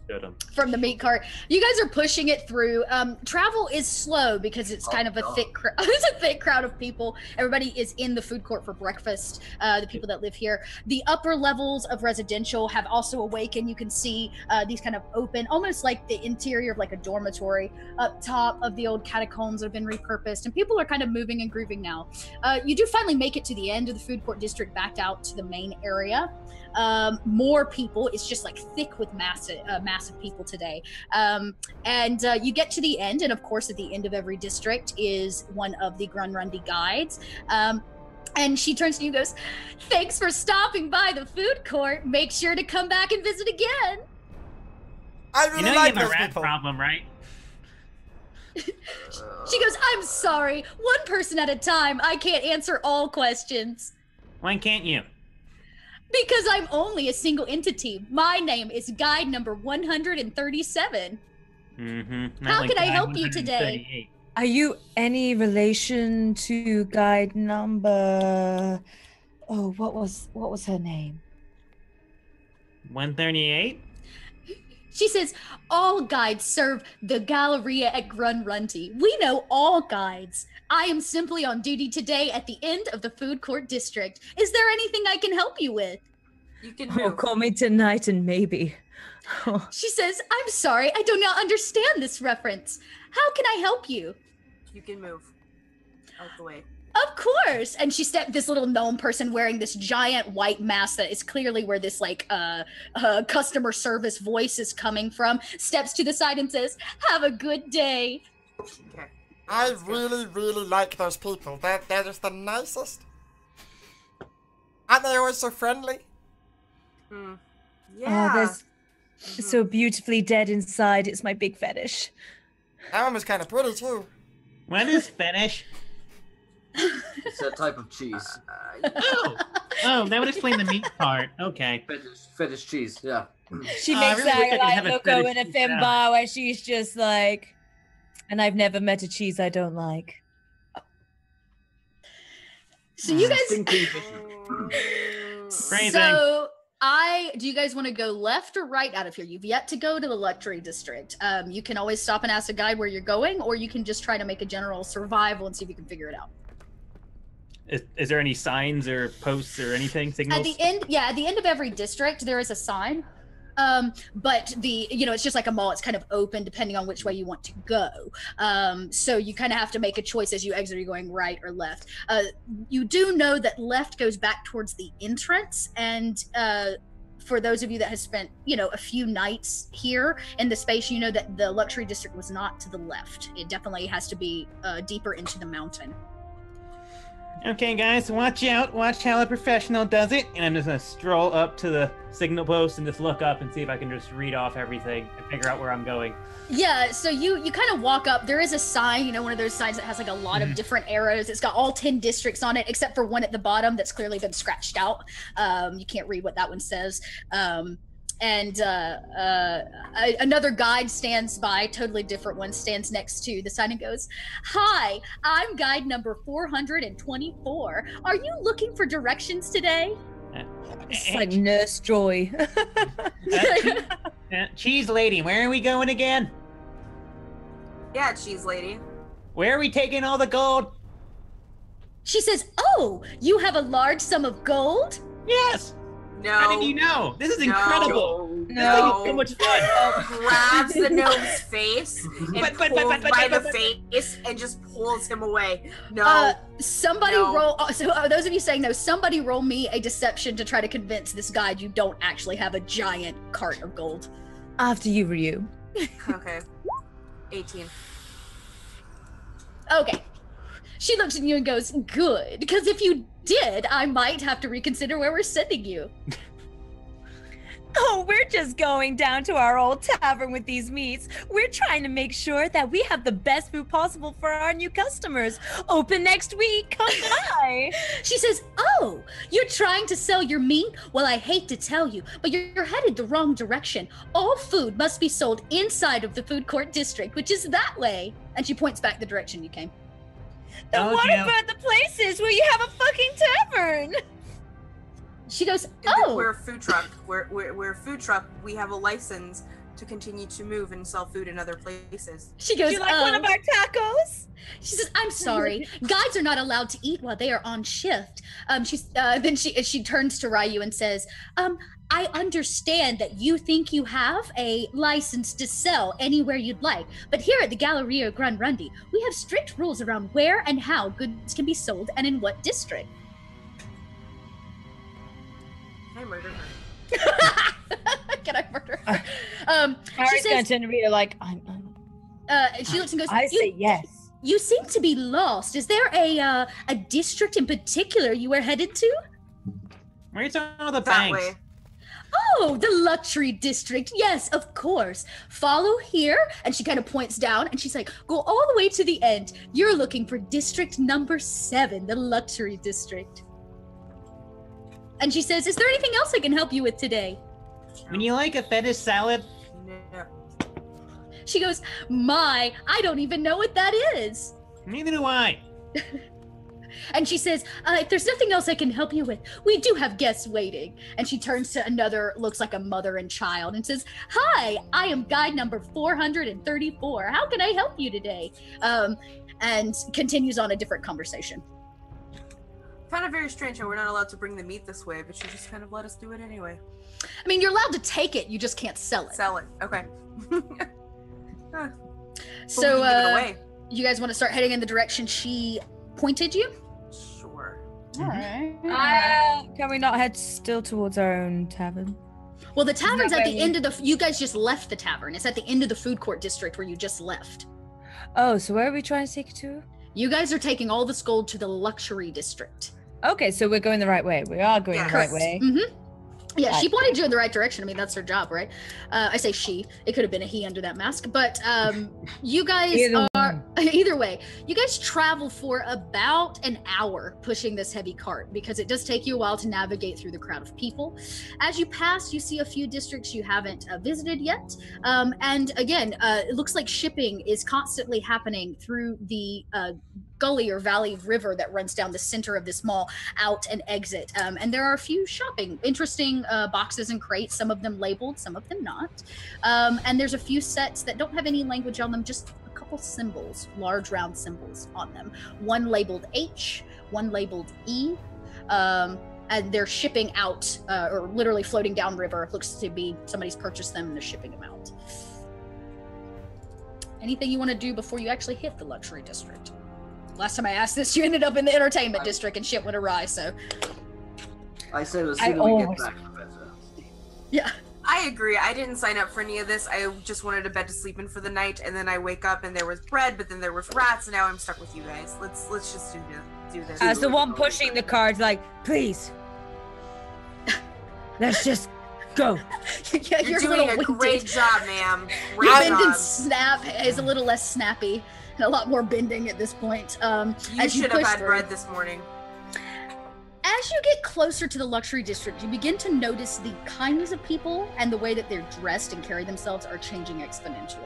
S4: Good.
S5: From the meat cart. You guys are pushing it through. Travel is slow because it's kind of a thick it's a thick crowd of people. Everybody is in the food court for breakfast, the people that live here. The upper levels of residential have also awakened. You can see these kind of open, almost like the interior of like a dormitory up top of the old catacombs that have been repurposed, and people are kind of moving and grooving now. You do finally make it to the end of the food court district, back out to the main area. More people. It's just like thick with massive people today. And you get to the end, and of course at the end of every district is one of the Grunrundi guides. And she turns to you and goes, "Thanks for stopping by the food court. Make sure to come back and visit again."
S2: I really
S4: You know
S2: like
S4: you have a
S2: those
S4: rat
S2: people.
S4: problem, right?
S5: She goes, "I'm sorry. One person at a time. I can't answer all questions."
S4: Why can't you?
S5: Because I'm only a single entity. My name is guide number 137.
S4: Mm-hmm.
S5: How can I help you today?
S3: Are you any relation to guide number? Oh, what was her name?
S4: 138?
S5: She says, "All guides serve the Galleria at Grunrunti. We know all guides. I am simply on duty today at the end of the food court district. Is there anything I can help you with?"
S6: You can
S3: Oh,
S6: move.
S3: call me tonight and maybe. Oh,
S5: She says, "I'm sorry, I do not understand this reference. How can I help you?"
S6: You can move. Out the way.
S5: "Of course." And she stepped, this little gnome person wearing this giant white mask that is clearly where this like customer service voice is coming from, steps to the side and says, "Have a good day."
S6: Okay.
S2: I really, really like those people. They're just the nicest. Aren't they always so friendly?
S6: Hmm.
S3: oh,
S6: Yeah.
S3: So beautifully dead inside. It's my big fetish.
S2: That one was kind of pretty too.
S4: What is fetish?
S1: It's a type of cheese.
S4: Oh, that would explain the meat part. Okay.
S1: Fetish cheese, yeah.
S3: She
S4: I
S3: makes
S4: really wish I
S3: that
S4: could
S3: like
S4: have a
S3: look
S4: fetish
S3: in a
S4: cheese
S3: fin
S4: now.
S3: bar where she's just like, and I've never met a cheese I don't like.
S5: So you guys.
S1: Stinking fishy.
S4: Phrasing.
S5: So do you guys want to go left or right out of here? You've yet to go to the luxury district. You can always stop and ask a guide where you're going, or you can just try to make a general survival and see if you can figure it out.
S4: Is there any signs or posts or anything? Signals?
S5: At the end of every district, there is a sign. But it's just like a mall. It's kind of open depending on which way you want to go. So you kind of have to make a choice as you exit. Are you going right or left? You do know that left goes back towards the entrance, and for those of you that have spent, a few nights here in the space, you know that the luxury district was not to the left. It definitely has to be deeper into the mountain.
S4: Okay, guys, watch out. Watch how a professional does it. And I'm just going to stroll up to the signal post and just look up and see if I can just read off everything and figure out where I'm going.
S5: Yeah, so you kind of walk up. There is a sign, one of those signs that has like a lot of different arrows. It's got all 10 districts on it, except for one at the bottom that's clearly been scratched out. You can't read what that one says. Another guide stands by, totally different one, stands next to the sign and goes, "Hi, I'm guide number 424. Are you looking for directions today?"
S3: It's like Nurse Joy.
S4: Cheese lady, where are we going again?
S6: Yeah, cheese lady.
S4: Where are we taking all the gold?
S5: She says, "Oh, you have a large sum of gold?"
S4: Yes.
S6: No.
S4: How did you know? This is incredible.
S6: No.
S4: So much fun.
S6: Grabs the gnome's face and
S4: But-
S6: pulls by the face and just pulls him away. No.
S5: Somebody
S6: No.
S5: roll. So those of you saying no, somebody roll me a deception to try to convince this guide you don't actually have a giant cart of gold.
S3: After you, Ryu.
S6: Okay. 18.
S5: Okay. She looks at you and goes, "Good, because if you did, I might have to reconsider where we're sending you."
S3: Oh, we're just going down to our old tavern with these meats. We're trying to make sure that we have the best food possible for our new customers. Open next week. Come by.
S5: She says, "Oh, you're trying to sell your meat? Well, I hate to tell you, but you're headed the wrong direction. All food must be sold inside of the food court district, which is that way." And she points back the direction you came.
S3: Then
S4: Told
S3: what
S4: you.
S3: about the places where you have a fucking tavern?
S5: She goes, "Oh,
S6: We're a food truck. We're a food truck. We have a license to continue to move and sell food in other places.
S5: She goes,
S3: Do you like one of our tacos?
S5: She says, "I'm sorry. Guides are not allowed to eat while they are on shift." Then she turns to Ryu and says, "I understand that you think you have a license to sell anywhere you'd like, but here at the Galleria Grundrundi, we have strict rules around where and how goods can be sold and in what district."
S6: Can I murder her?
S5: Can I murder her? She
S3: Harry's gonna
S5: says,
S3: turn to Rita like,
S5: she looks and goes,
S3: I say yes.
S5: You seem to be lost. Is there a district in particular you were headed to?"
S4: Where's all the
S6: That
S4: banks?
S6: way.
S5: "Oh, the luxury district. Yes, of course. Follow here." And she kind of points down and she's like, "Go all the way to the end. You're looking for district number 7, the luxury district." And she says, "Is there anything else I can help you with today?"
S4: Would you like a fetish salad?
S6: No.
S5: She goes, "My, I don't even know what that is."
S4: Neither do I.
S5: And she says, "If there's nothing else I can help you with, we do have guests waiting." And she turns to another, looks like a mother and child, and says, "Hi, I am guide number 434. How can I help you today?" And continues on a different conversation.
S6: Found it very strange how we're not allowed to bring the meat this way, but she just kind of let us do it anyway.
S5: I mean, you're allowed to take it, you just can't sell it.
S6: Sell it. Okay. Huh.
S5: So,
S6: But we can give it away.
S5: you guys want to start heading in the direction she pointed you?
S6: Sure.
S5: All right.
S3: Can we not head still towards our own tavern?
S5: Well, the tavern's at the
S3: very-
S5: end of the. You guys just left the tavern. It's at the end of the food court district where you just left.
S3: Oh, so where are we trying to take it to?
S5: You guys are taking all this gold to the luxury district.
S3: Okay, so we're going the right way. We are going the right
S6: Yes.
S3: way.
S5: Mm-hmm. Yeah, she pointed you in the right direction. I mean, that's her job, right? I say she. It could have been a he under that mask. But you guys either way, you guys travel for about an hour pushing this heavy cart because it does take you a while to navigate through the crowd of people. As you pass, you see a few districts you haven't visited yet. And again, it looks like shipping is constantly happening through the gully or valley river that runs down the center of this mall, out and exit. And there are a few interesting boxes and crates, some of them labeled, some of them not. And there's a few sets that don't have any language on them, just a couple symbols, large round symbols on them. One labeled H, one labeled E. And they're shipping out, or literally floating down river. Looks to be somebody's purchased them and they're shipping them out. Anything you want to do before you actually hit the luxury district? Last time I asked this, you ended up in the entertainment district and shit went awry, so.
S1: I say the sooner we get back, the better.
S5: Yeah.
S6: I agree. I didn't sign up for any of this. I just wanted a bed to sleep in for the night, and then I wake up and there was bread, but then there was rats, and now I'm stuck with you guys. Let's just do this.
S3: As the one pushing the cart, like, please, let's just go.
S5: Yeah,
S6: You're doing a great job, ma'am.
S5: Your bend and snap is a little less snappy. And a lot more bending at this point.
S6: You should have had bread this morning.
S5: As you get closer to the luxury district, you begin to notice the kinds of people and the way that they're dressed and carry themselves are changing exponentially.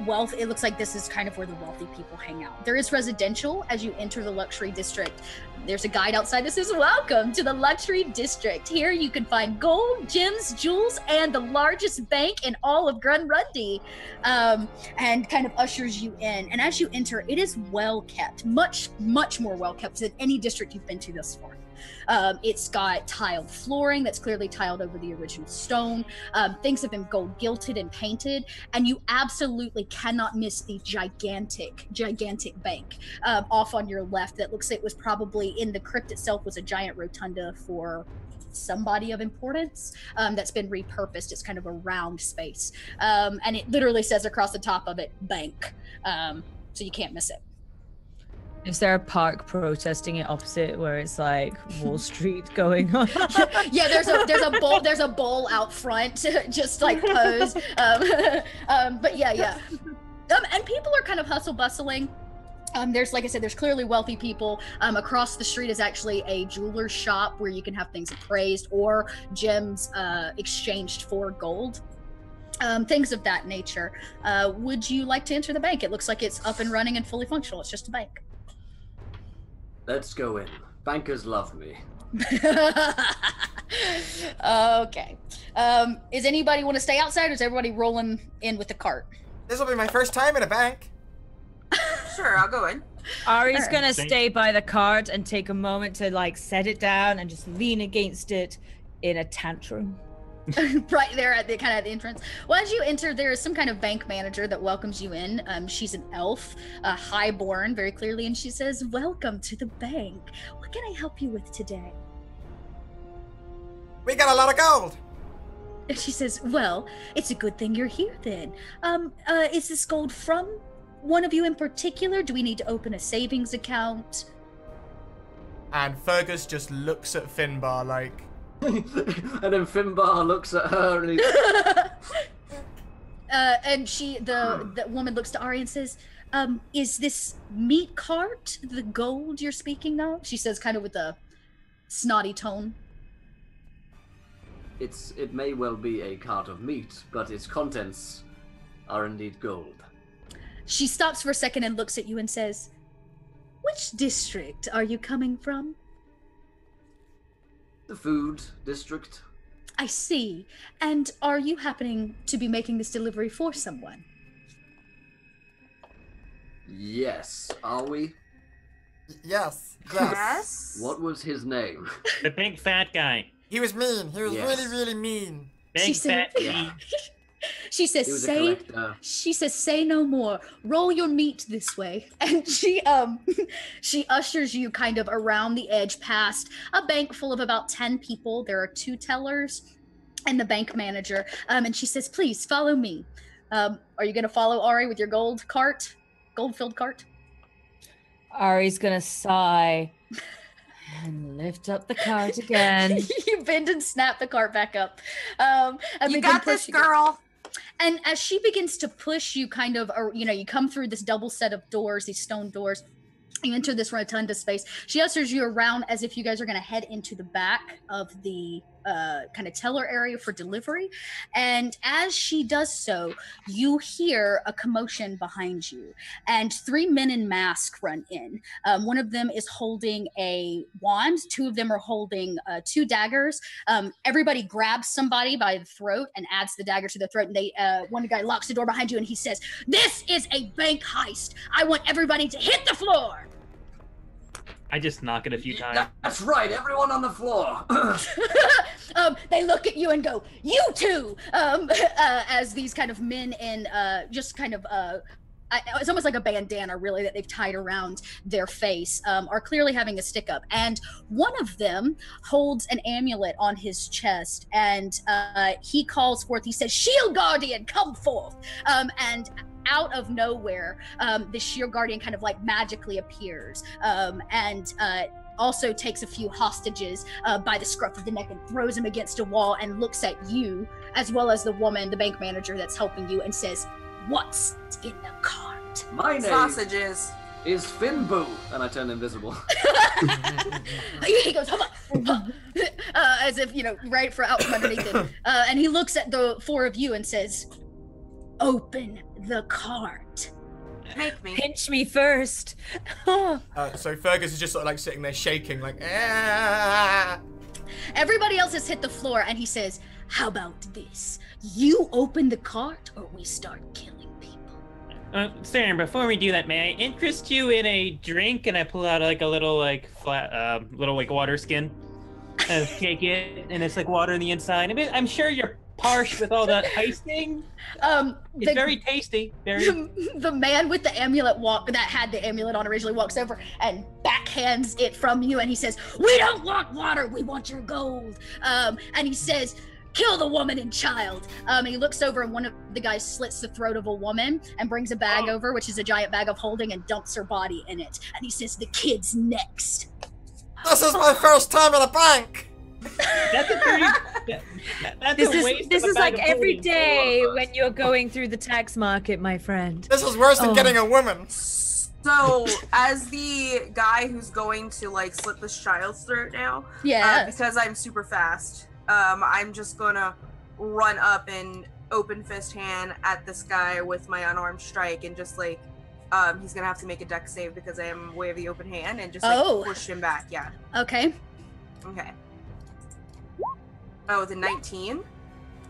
S5: Wealth, it looks like this is kind of where the wealthy people hang out. There is residential as you enter the luxury district. There's a guide outside that says, "Welcome to the luxury district. Here you can find gold, gems, jewels, and the largest bank in all of Grunrundy," and kind of ushers you in. And as you enter, it is well kept, much, much more well kept than any district you've been to thus far. It's got tiled flooring that's clearly tiled over the original stone. Things have been gold gilded and painted, and you absolutely cannot miss the gigantic bank off on your left that looks like it was probably in the crypt itself was a giant rotunda for somebody of importance that's been repurposed. It's kind of a round space, and it literally says across the top of it, "Bank," so you can't miss it.
S3: Is there a park protesting it opposite where it's like Wall Street going on?
S5: Yeah, there's a bowl out front, just like posed. But yeah. And people are kind of hustle bustling. There's, like I said, there's clearly wealthy people. Across the street is actually a jeweler's shop where you can have things appraised or gems exchanged for gold. Things of that nature. Would you like to enter the bank? It looks like it's up and running and fully functional. It's just a bank.
S1: Let's go in. Bankers love me.
S5: Okay. Is anybody want to stay outside, or is everybody rolling in with the cart?
S2: This will be my first time in a bank.
S6: Sure, I'll go in.
S3: Ari's gonna stay by the cart and take a moment to like set it down and just lean against it in a tantrum.
S5: Right there at the kind of the entrance. Well, as you enter, there is some kind of bank manager that welcomes you in. She's an elf, highborn, very clearly, and she says, "Welcome to the bank. What can I help you with today?"
S2: We got a lot of gold.
S5: And she says, "Well, it's a good thing you're here then. Is this gold from one of you in particular? Do we need to open a savings account?"
S2: And Fergus just looks at Finbar like...
S1: And then Finbar looks at her and
S5: and the woman looks to Ari and says, "Is this meat cart the gold you're speaking of?" She says, kind of with a snotty tone.
S1: It may well be a cart of meat, but its contents are indeed gold.
S5: She stops for a second and looks at you and says, "Which district are you coming from?"
S1: The food district.
S5: "I see. And are you happening to be making this delivery for someone?"
S1: Yes. Are we?
S2: Yes.
S6: Yes.
S1: What was his name?
S4: The big fat guy.
S2: He was mean. He was
S1: Yes.
S2: really, really mean.
S4: Big fat
S1: Yeah.
S5: She says,
S1: He was a
S5: "Say."
S1: collector.
S5: She says, "Say no more. Roll your meat this way." And she she ushers you kind of around the edge past a bank full of about 10 people. There are 2 tellers and the bank manager. And she says, "Please follow me." Are you going to follow Ari with your gold cart? Gold-filled cart?
S3: Ari's gonna sigh And lift up the cart again.
S5: You bend and snap the cart back up. And
S6: You got this, girl.
S5: And as she begins to push you kind of, or, you know, you come through this double set of doors, these stone doors, you enter this rotunda space. She ushers you around as if you guys are going to head into the back of the kind of teller area for delivery. And as she does so, you hear a commotion behind you, and 3 men in masks run in. One of them is holding a wand. 2 of them are holding 2 daggers. Everybody grabs somebody by the throat and adds the dagger to the throat. And they, one guy locks the door behind you, and he says, "This is a bank heist. I want everybody to hit the floor."
S4: I just knock it a few times.
S1: That's right, everyone on the floor.
S5: They look at you and go, "You too," as these kind of men in just kind of it's almost like a bandana, really, that they've tied around their face, are clearly having a stick up. And one of them holds an amulet on his chest, and he calls forth, he says, "Shield Guardian, come forth." And out of nowhere, the Shield Guardian kind of like magically appears, and also takes a few hostages by the scruff of the neck and throws them against a wall and looks at you, as well as the woman, the bank manager that's helping you, and says, "What's in the cart?"
S1: My name
S6: Sausages.
S1: is Finboo, and I turn invisible.
S5: He goes, as if, you know, right for out from underneath it. And he looks at the 4 of you and says, "Open the cart."
S6: Make me.
S3: Pinch me first.
S2: So Fergus is just sort of like sitting there shaking, like, ah.
S5: Everybody else has hit the floor, and he says, "How about this? You open the cart, or we start killing people."
S4: Sir, before we do that, may I interest you in a drink? And I pull out like a little like flat, little like water skin, shake it, and it's like water on the inside. I mean, I'm sure you're parched with all that heisting. It's very tasty. Very.
S5: The man with the amulet that had the amulet on originally walks over and backhands it from you, and he says, "We don't want water, we want your gold." And he says, "Kill the woman and child." And he looks over, and one of the guys slits the throat of a woman and brings a bag over, which is a giant bag of holding, and dumps her body in it. And he says, "The kid's next."
S2: This is my first time at a bank.
S4: That's a pretty. That's
S3: This is like every
S4: holding.
S3: day when you're going through the tax market, my friend.
S2: This is worse than
S3: Oh.
S2: getting a woman.
S6: So, as the guy who's going to like slit this child's throat now, because I'm super fast, I'm just gonna run up and open fist hand at this guy with my unarmed strike, and just like, he's gonna have to make a dex save because I am way of the open hand, and just like push him back. Yeah.
S5: Okay.
S6: Okay. Oh, the 19.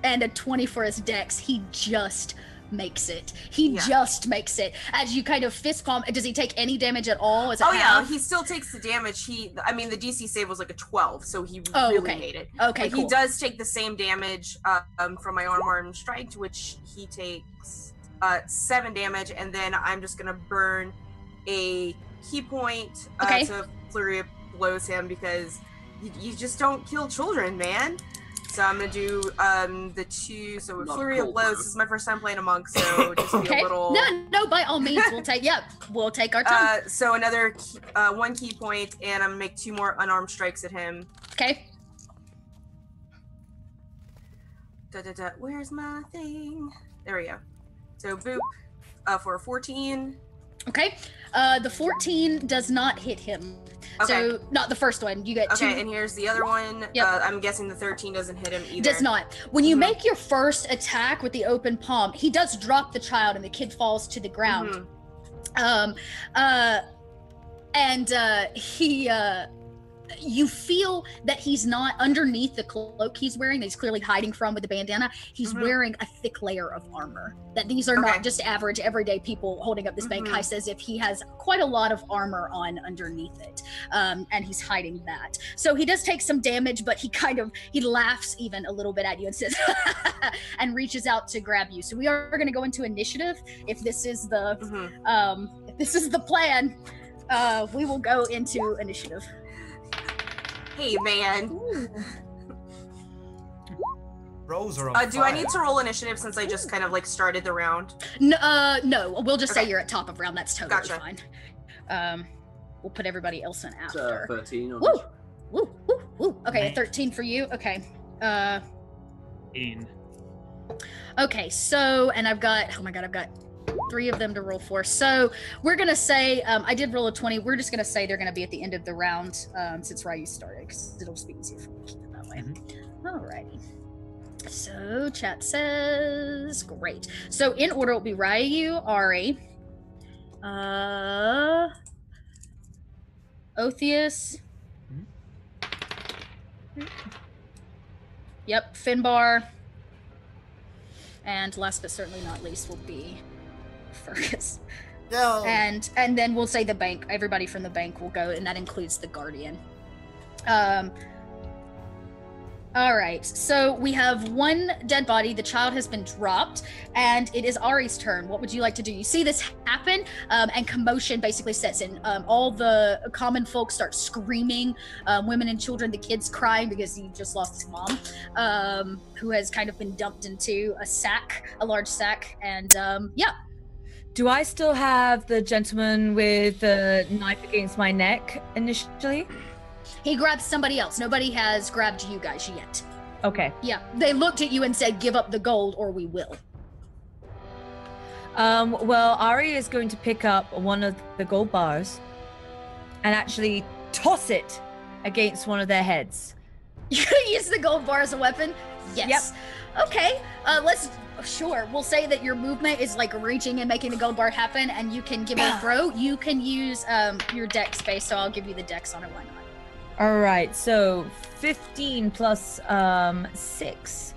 S5: And a 20 for his dex. He just makes it. He just makes it. As you kind of fist palm, does he take any damage at all? Is it
S6: yeah, he still takes the damage. I mean, the DC save was like a 12, so he really made it.
S5: Okay,
S6: but
S5: cool.
S6: he does take the same damage from my unarmed strike, which he takes 7 damage, and then I'm just gonna burn a key point to flurry of blows him, because you just don't kill children, man. So I'm gonna do the 2. So flurry of blows. This is my first time playing a monk, so just be a little.
S5: No, by all means, we'll take our time.
S6: So another 1 key point, and I'm gonna make 2 more unarmed strikes at him.
S5: Okay.
S6: Where's my thing? There we go. So boop for 14.
S5: Okay. The 14 does not hit him.
S6: Okay.
S5: So not the first one. You get 2.
S6: Okay, and here's the other one.
S5: Yep.
S6: I'm guessing the 13 doesn't hit him either.
S5: Does not. When you make your first attack with the open palm, he does drop the child, and the kid falls to the ground. You feel that he's not underneath the cloak he's wearing, that he's clearly hiding from with the bandana. He's wearing a thick layer of armor. That these are not just average, everyday people holding up this bank heist, as if he has quite a lot of armor on underneath it. And he's hiding that. So he does take some damage, but he laughs even a little bit at you and says, and reaches out to grab you. So we are going to go into initiative. If this is the, if this is the plan, we will go into initiative.
S6: Hey, man.
S2: Rolls are on
S6: do I need to roll initiative since I just kind of like started the round?
S5: No, we'll just say you're at top of round. That's totally fine. we'll put everybody else in after.
S1: 13 on
S5: Woo!
S1: this.
S5: Woo! Woo! Woo! Okay, a
S4: Nice.
S5: 13 for you. Okay.
S4: 15.
S5: Okay, so, and I've got, oh my god, I've got 3 of them to roll for. So we're gonna say, I did roll a 20. We're just gonna say they're gonna be at the end of the round, since Ryu started, because it'll just be easier for me to keep it that way. Alrighty. So chat says, great. So in order, it'll be Ryu, Ari, Otheus. Yep, Finbar. And last but certainly not least will be Fergus.
S2: No.
S5: And then we'll say the bank. Everybody from the bank will go, and that includes the Guardian. All right, so we have one dead body. The child has been dropped, and it is Ari's turn. What would you like to do? You see this happen, and commotion basically sets in. All the common folks start screaming, women and children, the kids crying because he just lost his mom, who has kind of been dumped into a large sack, and yeah.
S3: Do I still have the gentleman with the knife against my neck initially?
S5: He grabbed somebody else. Nobody has grabbed you guys yet.
S3: Okay.
S5: Yeah, they looked at you and said, give up the gold or we will.
S3: Well, Ari is going to pick up one of the gold bars and actually toss it against one of their heads.
S5: You're gonna use the gold bar as a weapon? Yes. Yep. Okay, sure. We'll say that your movement is like reaching and making the gold bar happen, and you can give it a throw. You can use your dex space, so I'll give you the dex on it. Why not?
S3: All right, so 15 plus 6.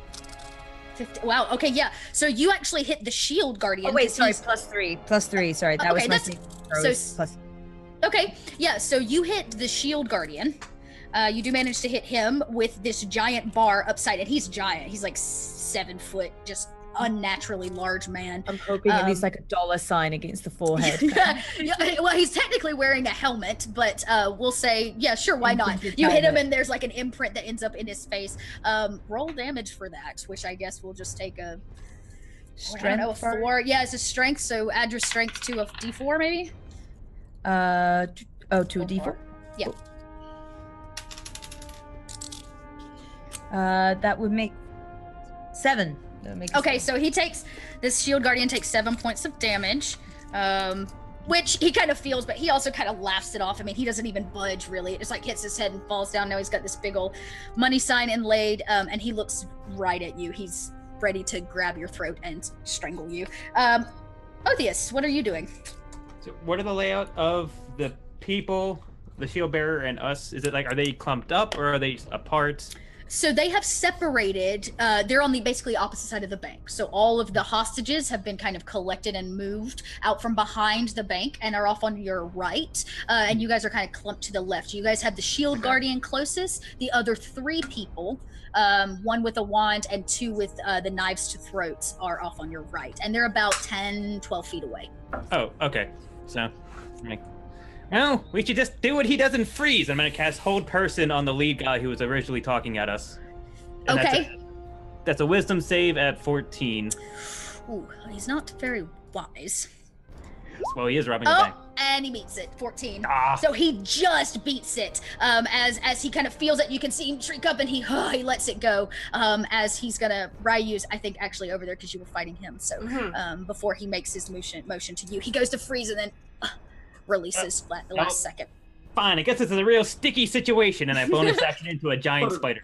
S5: 50, wow, okay, yeah. So you actually hit the shield guardian.
S3: Oh, wait, sorry, plus 3. Plus 3, sorry. That was my plus.
S5: Okay, yeah, so you hit the shield guardian. You do manage to hit him with this giant bar upside, and he's giant. He's like 7 foot, just unnaturally large man.
S3: I'm hoping at least like a dollar sign against the forehead.
S5: Yeah, well, he's technically wearing a helmet, but we'll say, yeah, sure, why not? You hit him and there's like an imprint that ends up in his face. Roll damage for that, which I guess we'll just take a strength. I don't know, a 4. Yeah, it's a strength, so add your strength to a d4 maybe?
S3: To a d4?
S5: Yeah.
S3: That would make 7.
S5: Okay, so this shield guardian takes 7 points of damage, which he kind of feels, but he also kind of laughs it off. I mean, he doesn't even budge really. It just like hits his head and falls down. Now he's got this big old money sign inlaid, and he looks right at you. He's ready to grab your throat and strangle you. Otheus, what are you doing?
S4: So what are the layout of the people, the shield bearer and us? Is it like, are they clumped up or are they apart?
S5: So they have separated. They're on the basically opposite side of the bank. So all of the hostages have been kind of collected and moved out from behind the bank and are off on your right. And you guys are kind of clumped to the left. You guys have the shield guardian closest. The other 3 people, one with a wand and 2 with the knives to throats, are off on your right. And they're about 10, 12 feet away.
S4: Oh, okay. So, well, we should just do what he does and freeze. I'm going to cast Hold Person on the lead guy who was originally talking at us. And
S5: okay.
S4: That's a wisdom save at 14.
S5: Ooh, he's not very wise.
S4: Well, he is robbing the bank.
S5: And he beats it, 14.
S4: Ah.
S5: So he just beats it. As he kind of feels it, you can see him shriek up, and he lets it go. As he's gonna Ryu's, I think, actually over there because you were fighting him. So before he makes his motion to you, he goes to freeze and then releases at the last second.
S4: Fine, I guess this is a real sticky situation, and I bonus action into a giant spider.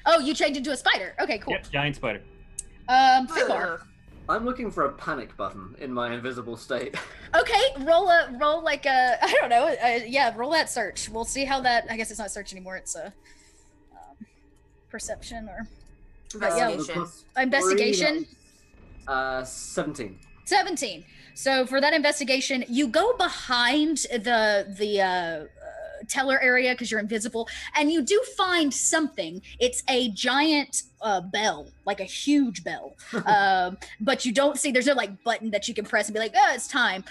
S5: Oh, you changed into a spider. Okay, cool.
S4: Yep, giant spider.
S5: Finbar.
S1: I'm looking for a panic button in my invisible state.
S5: Okay, roll like a, I don't know, yeah, roll that search. We'll see how that, I guess it's not search anymore, it's a perception or
S6: investigation.
S5: Investigation.
S1: 17.
S5: 17. So for that investigation, you go behind the teller area because you're invisible, and you do find something. It's a giant bell, like a huge bell, but you don't see. There's no like button that you can press and be like, "Oh, it's time."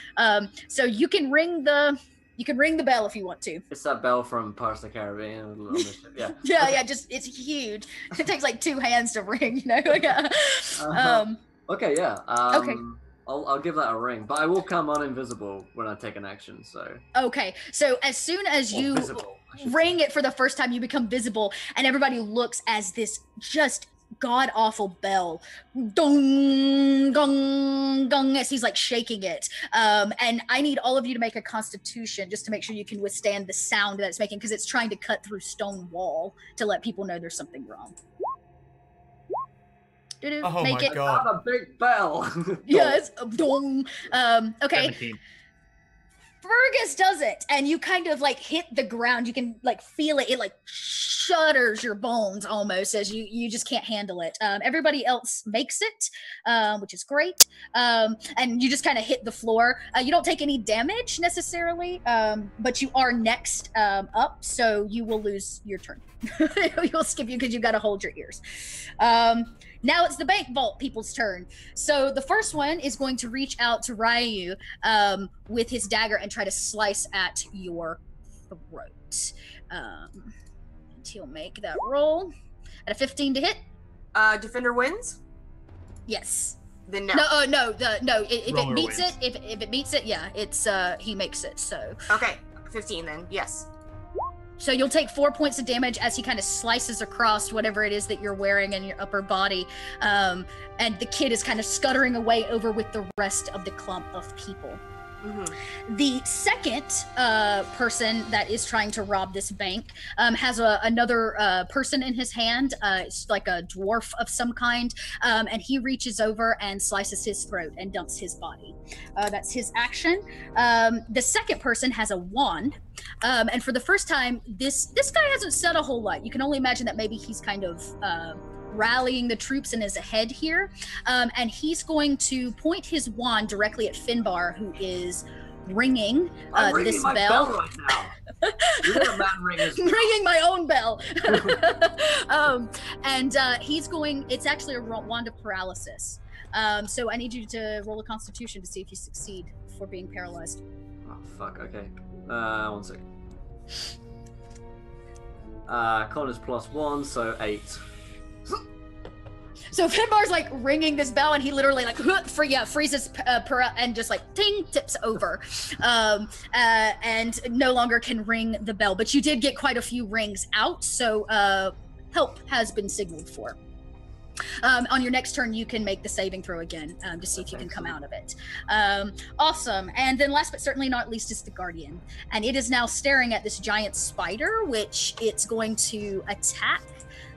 S5: So you can ring the bell if you want to.
S1: It's that bell from Pirates of the Caribbean. Yeah.
S5: Yeah, yeah. Just it's huge. It takes like 2 hands to ring. You know.
S1: Okay. Yeah.
S5: Okay.
S1: I'll give that a ring, but I will come uninvisible when I take an action. So
S5: Okay, so as soon as you
S1: visible, I should
S5: ring
S1: say.
S5: it for the first time, you become visible, and everybody looks as this just god awful bell, dong gong gong, as he's like shaking it. And I need all of you to make a Constitution just to make sure you can withstand the sound that it's making, because it's trying to cut through stone wall to let people know there's something wrong.
S2: Oh
S5: Make
S2: my
S5: it.
S2: god.
S1: Not a big bell.
S5: Yes, dong. Okay.
S4: 17.
S5: Fergus does it, and you kind of like hit the ground. You can like feel it. It like shudders your bones almost, as you just can't handle it. Everybody else makes it, which is great. And you just kind of hit the floor. You don't take any damage necessarily, but you are next up, so you will lose your turn. You'll skip you because you got to hold your ears. Now it's the bank vault people's turn. So the first one is going to reach out to Ryu with his dagger and try to slice at your throat. And he'll make that roll at a 15 to hit.
S6: Defender wins?
S5: Yes.
S6: Then no.
S5: No. If it
S4: Roller
S5: meets
S4: wins.
S5: it, if it meets it, yeah, it's he makes it. So
S6: Okay, 15 then, yes.
S5: So you'll take 4 points of damage as he kind of slices across whatever it is that you're wearing in your upper body. And the kid is kind of scuttering away over with the rest of the clump of people.
S6: Mm-hmm.
S5: The second person that is trying to rob this bank has another person in his hand. It's like a dwarf of some kind. And he reaches over and slices his throat and dumps his body. That's his action. The second person has a wand. And for the first time, this guy hasn't said a whole lot. You can only imagine that maybe he's kind of rallying the troops and is ahead here. And he's going to point his wand directly at Finbar, who is ringing
S1: I'm ringing
S5: this
S1: my
S5: bell.
S1: right now. You're the man ringing.
S5: Ringing my own bell. And he's going, it's actually a wand of paralysis. So I need you to roll a Constitution to see if you succeed for being paralyzed.
S1: Oh fuck. Okay. 1 second. Con is +1, so 8.
S5: So Finbar's like ringing this bell, and he literally like freezes and just like ting, tips over, and no longer can ring the bell. But you did get quite a few rings out, so help has been signaled for. On your next turn, you can make the saving throw again to see if you can come out of it. Awesome. And then last but certainly not least is the Guardian. And it is now staring at this giant spider, which it's going to attack.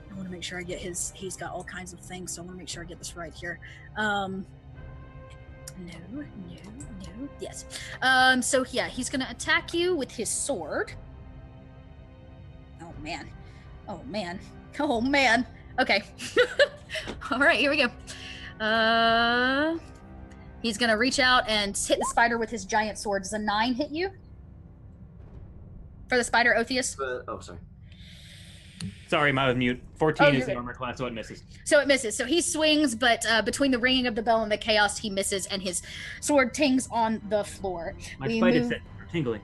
S5: I want to make sure I get he's got all kinds of things, so I want to make sure I get this right here. No. Yes. So yeah, he's going to attack you with his sword. Oh man. Okay. All right, here we go. He's gonna reach out and hit the spider with his giant sword. Does a 9 hit you? For the spider, Otheus?
S1: Oh, sorry.
S4: Sorry, I was mute. 14 is the
S5: good.
S4: armor class, so it misses.
S5: So it misses. So he swings, but between the ringing of the bell and the chaos, he misses, and his sword tings on the floor.
S4: My spider senses are tingling.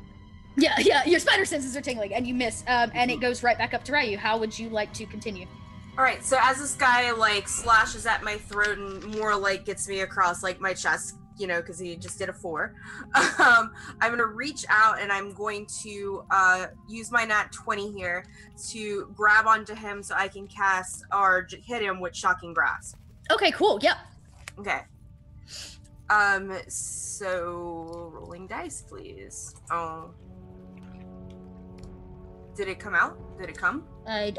S5: Yeah, your spider senses are tingling, and you miss. And it goes right back up to Ryu. How would you like to continue?
S6: All right, so as this guy like slashes at my throat and more like gets me across like my chest, you know, because he just did a 4, I'm gonna reach out and I'm going to use my nat 20 here to grab onto him so I can cast or hit him with shocking grasp.
S5: Okay, cool. Yep.
S6: Okay. So rolling dice, please. Oh. Did it come out? Did it come?
S5: I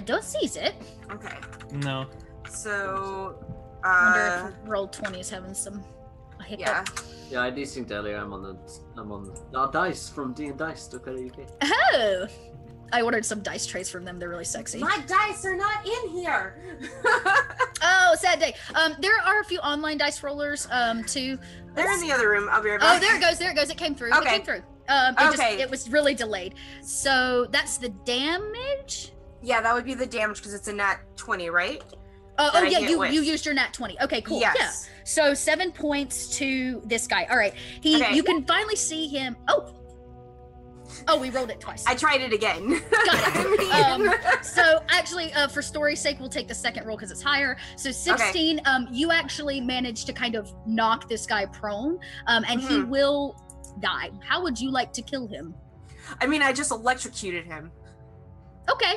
S5: don't see it.
S6: Okay.
S4: No.
S6: So
S5: I wonder if roll 20 is having some hiccup.
S6: yeah.
S1: Yeah, I desynced earlier. I'm on our dice from D&D5E.
S5: Oh! I ordered some dice trays from them. They're really sexy.
S6: My dice are not in here.
S5: Oh, sad day. There are a few online dice rollers, too.
S6: They're in the other room. I'll be right back.
S5: Oh, there it goes. It came through.
S6: Okay.
S5: It came through.
S6: Okay.
S5: It was really delayed. So that's the damage?
S6: Yeah, that would be the damage because it's a nat 20, right?
S5: Oh
S6: I
S5: yeah,
S6: hit
S5: you
S6: with.
S5: used your nat 20. Okay, cool.
S6: Yes.
S5: Yeah. So 7 points to this guy. All right.
S6: Okay.
S5: You can finally see him. Oh. Oh, we rolled it twice.
S6: I tried it again.
S5: Got it. So actually, for story's sake, we'll take the second roll because it's higher. So 16, you actually managed to kind of knock this guy prone, and he will die. How would you like to kill him?
S6: I mean, I just electrocuted him.
S5: Okay.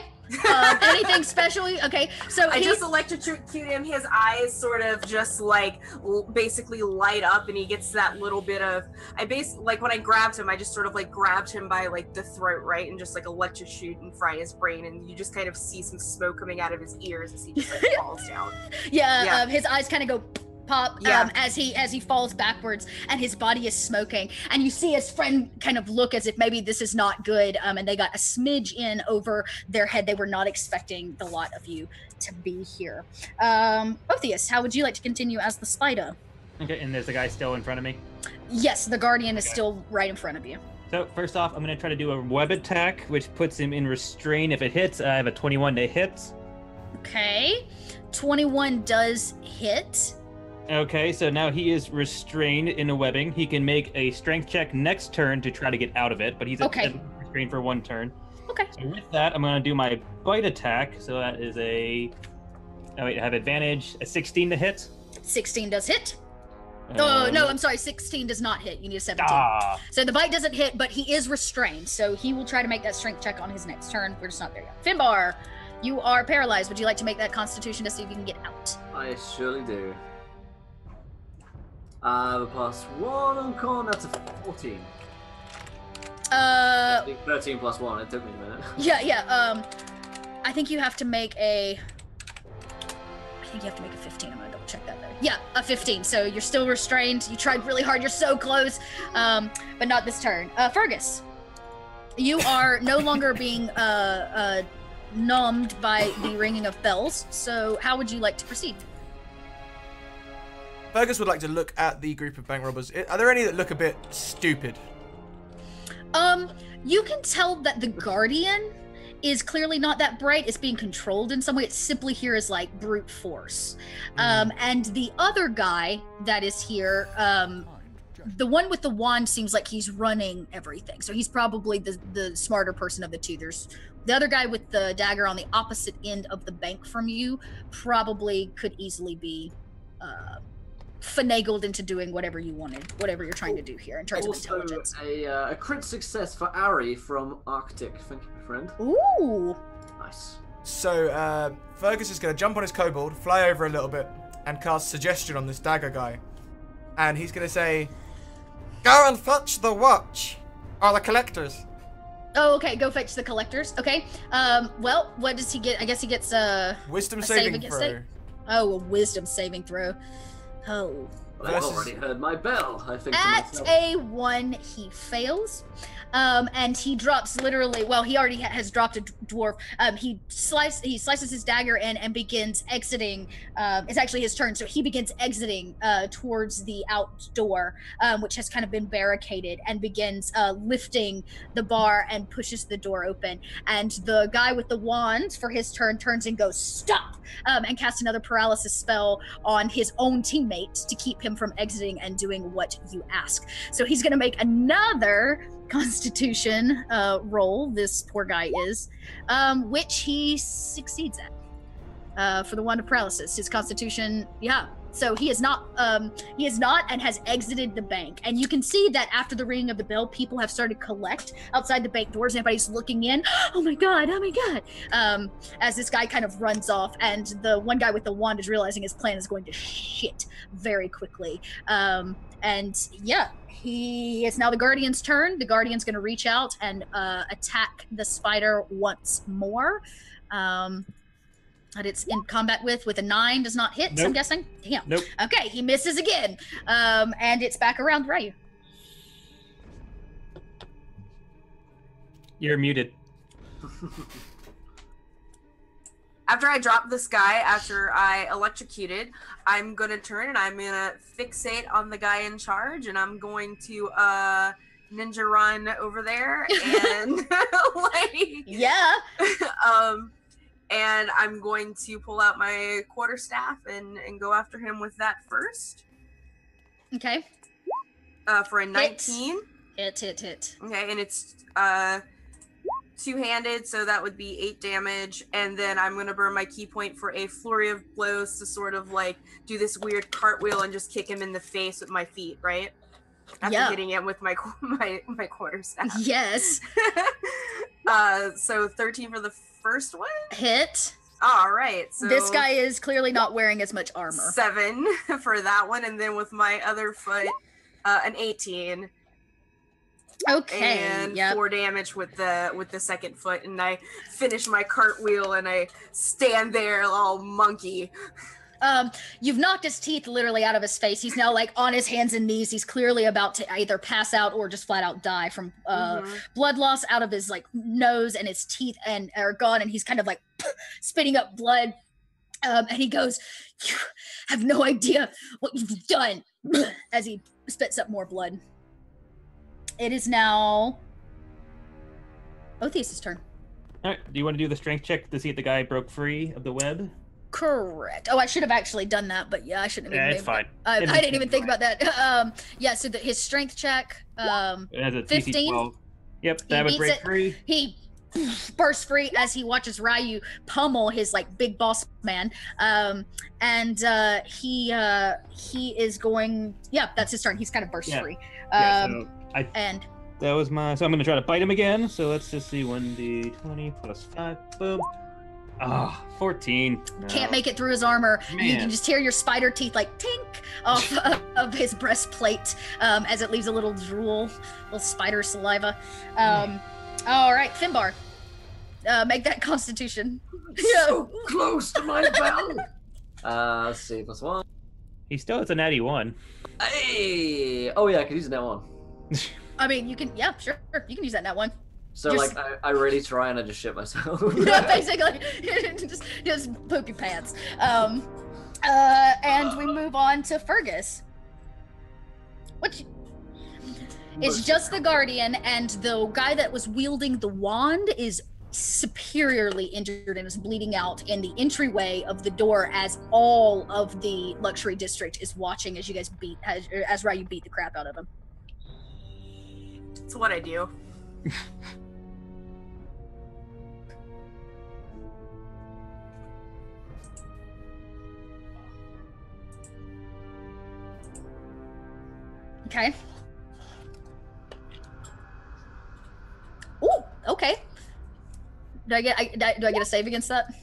S5: Anything special? Okay, so
S6: I just electrocute him. His eyes sort of just like basically light up, and he gets that little bit of. Like when I grabbed him, I just sort of like grabbed him by like the throat, right, and just like electrocute and fry his brain, and you just kind of see some smoke coming out of his ears as he just like falls down.
S5: Yeah. His eyes kind of go pop as he falls backwards, and his body is smoking, and you see his friend kind of look as if maybe this is not good, and they got a smidge in over their head. They were not expecting the lot of you to be here. Otheus, how would you like to continue as the spider?
S4: Okay, and there's a guy still in front of me?
S5: Yes, the guardian is still right in front of you.
S4: So first off, I'm going to try to do a web attack, which puts him in restraint. If it hits, I have a 21 to hit.
S5: Okay, 21 does hit.
S4: Okay, so now he is restrained in a webbing. He can make a strength check next turn to try to get out of it, but he's restrained for 1 turn.
S5: Okay.
S4: So with that, I'm going to do my bite attack. So that is a... Oh wait, I have advantage. A 16 to hit.
S5: 16 does hit. Oh, no, I'm sorry. 16 does not hit. You need a 17. So the bite doesn't hit, but he is restrained. So he will try to make that strength check on his next turn. We're just not there yet. Finbar, you are paralyzed. Would you like to make that constitution to see if you can get out?
S1: I surely do. The +1 on con, that's a 14. 13 plus 1, it took me a minute.
S5: Yeah. I think you have to make a 15. I'm gonna double check that though. Yeah, a 15. So you're still restrained. You tried really hard. You're so close, but not this turn. Fergus, you are no longer being numbed by the ringing of bells. So how would you like to proceed?
S2: Fergus would like to look at the group of bank robbers. Are there any that look a bit stupid?
S5: You can tell that the Guardian is clearly not that bright. It's being controlled in some way. It's simply here as like brute force. And the other guy that is here, the one with the wand seems like he's running everything. So he's probably the smarter person of the two. There's the other guy with the dagger on the opposite end of the bank from you probably could easily be finagled into doing whatever you wanted, whatever you're trying to do here in terms of intelligence.
S1: A crit success for Ari from Arctic. Thank you, my friend.
S5: Ooh.
S1: Nice.
S2: So Fergus is going to jump on his kobold, fly over a little bit, and cast suggestion on this dagger guy. And he's going to say, "Go and fetch the watch, or the collectors."
S5: Oh, okay. Go fetch the collectors. Okay. Well, what does he get? I guess he gets
S2: wisdom
S5: a
S2: saving throw.
S5: Oh, a wisdom saving throw. Oh.
S1: Well, I've already heard my bell, I think.
S5: At a 1, he fails. And he drops literally, well, he already has dropped a dwarf. He slices his dagger in and begins exiting. It's actually his turn, so he begins exiting towards the outdoor, which has kind of been barricaded, and begins lifting the bar and pushes the door open. And the guy with the wand for his turn turns and goes, "Stop!" And casts another paralysis spell on his own teammate to keep him from exiting and doing what you ask. So he's going to make another Constitution roll, this poor guy is, which he succeeds at for the wand of paralysis. His Constitution, so he is not and has exited the bank. And you can see that after the ringing of the bell, people have started to collect outside the bank doors. Everybody's looking in. Oh my god, as this guy kind of runs off, and the one guy with the wand is realizing his plan is going to shit very quickly. It's now the Guardian's turn. The Guardian's going to reach out and attack the spider once more. That it's in combat with a 9 does not hit, so I'm guessing. Damn.
S4: Nope.
S5: Okay, he misses again. And it's back around Ryu.
S4: You're muted.
S6: After I drop this guy, after I electrocuted, I'm gonna turn and I'm gonna fixate on the guy in charge, and I'm going to ninja run over there and and I'm going to pull out my quarterstaff and go after him with that first.
S5: Okay.
S6: For a 19.
S5: Hit.
S6: Okay, and it's two-handed, so that would be 8 damage, and then I'm gonna burn my key point for a flurry of blows to sort of like do this weird cartwheel and just kick him in the face with my feet, right? After hitting him with my quarterstaff.
S5: Yes.
S6: So 13 for the first one.
S5: Hit.
S6: All right. So
S5: this guy is clearly not wearing as much armor.
S6: 7 for that one, and then with my other foot, an 18.
S5: Okay.
S6: And 4 damage with the second foot, and I finish my cartwheel and I stand there all monkey.
S5: You've knocked his teeth literally out of his face. He's now like on his hands and knees. He's clearly about to either pass out or just flat out die from blood loss out of his like nose, and his teeth and are gone, and he's kind of like spitting up blood. And he goes, "You have no idea what you've done," as he spits up more blood. It is now Otheus' turn.
S4: All right. Do you want to do the strength check to see if the guy broke free of the web?
S5: Correct. Oh, I should have actually done that, but yeah, I shouldn't have.
S4: Yeah, it's fine.
S5: I didn't even think about that. Yeah. So his strength check.
S4: It has a
S5: 15.
S4: 12. Yep, that would break free.
S5: He bursts free as he watches Ryu pummel his like big boss man. And he is going. Yeah, that's his turn. He's kind of burst free.
S4: That was my. So I'm going to try to bite him again. So let's just see. 1d20 plus 5. Boom. 14. No.
S5: Can't make it through his armor.
S4: Man.
S5: You can just hear your spider teeth like tink off of his breastplate as it leaves a little drool, little spider saliva. All right, Finbar. Make that Constitution.
S1: So close to my bell. Let's see, +1.
S4: He still has a natty 1.
S1: Hey! Oh yeah, I could use that one.
S5: I mean, you can. Yeah, sure. You can use that nat 1.
S1: So like I really try and I just shit myself.
S5: Yeah, basically, just poop your pants. And we move on to Fergus. It's just the Guardian, and the guy that was wielding the wand is superiorly injured and is bleeding out in the entryway of the door as all of the luxury district is watching as you guys as Ryu beat the crap out of him.
S6: It's what I do.
S5: Okay. Ooh, okay. Do I get a save against that?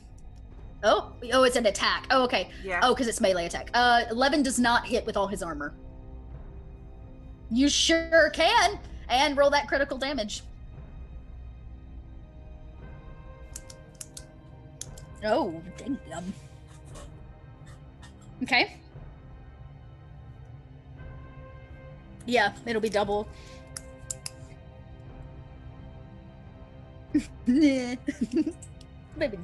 S5: Oh, it's an attack. Oh, okay.
S6: Yeah.
S5: Oh, because it's melee attack. 11 does not hit with all his armor. You sure can. And roll that critical damage. Oh, damn. Okay. Yeah, it'll be double. Baby.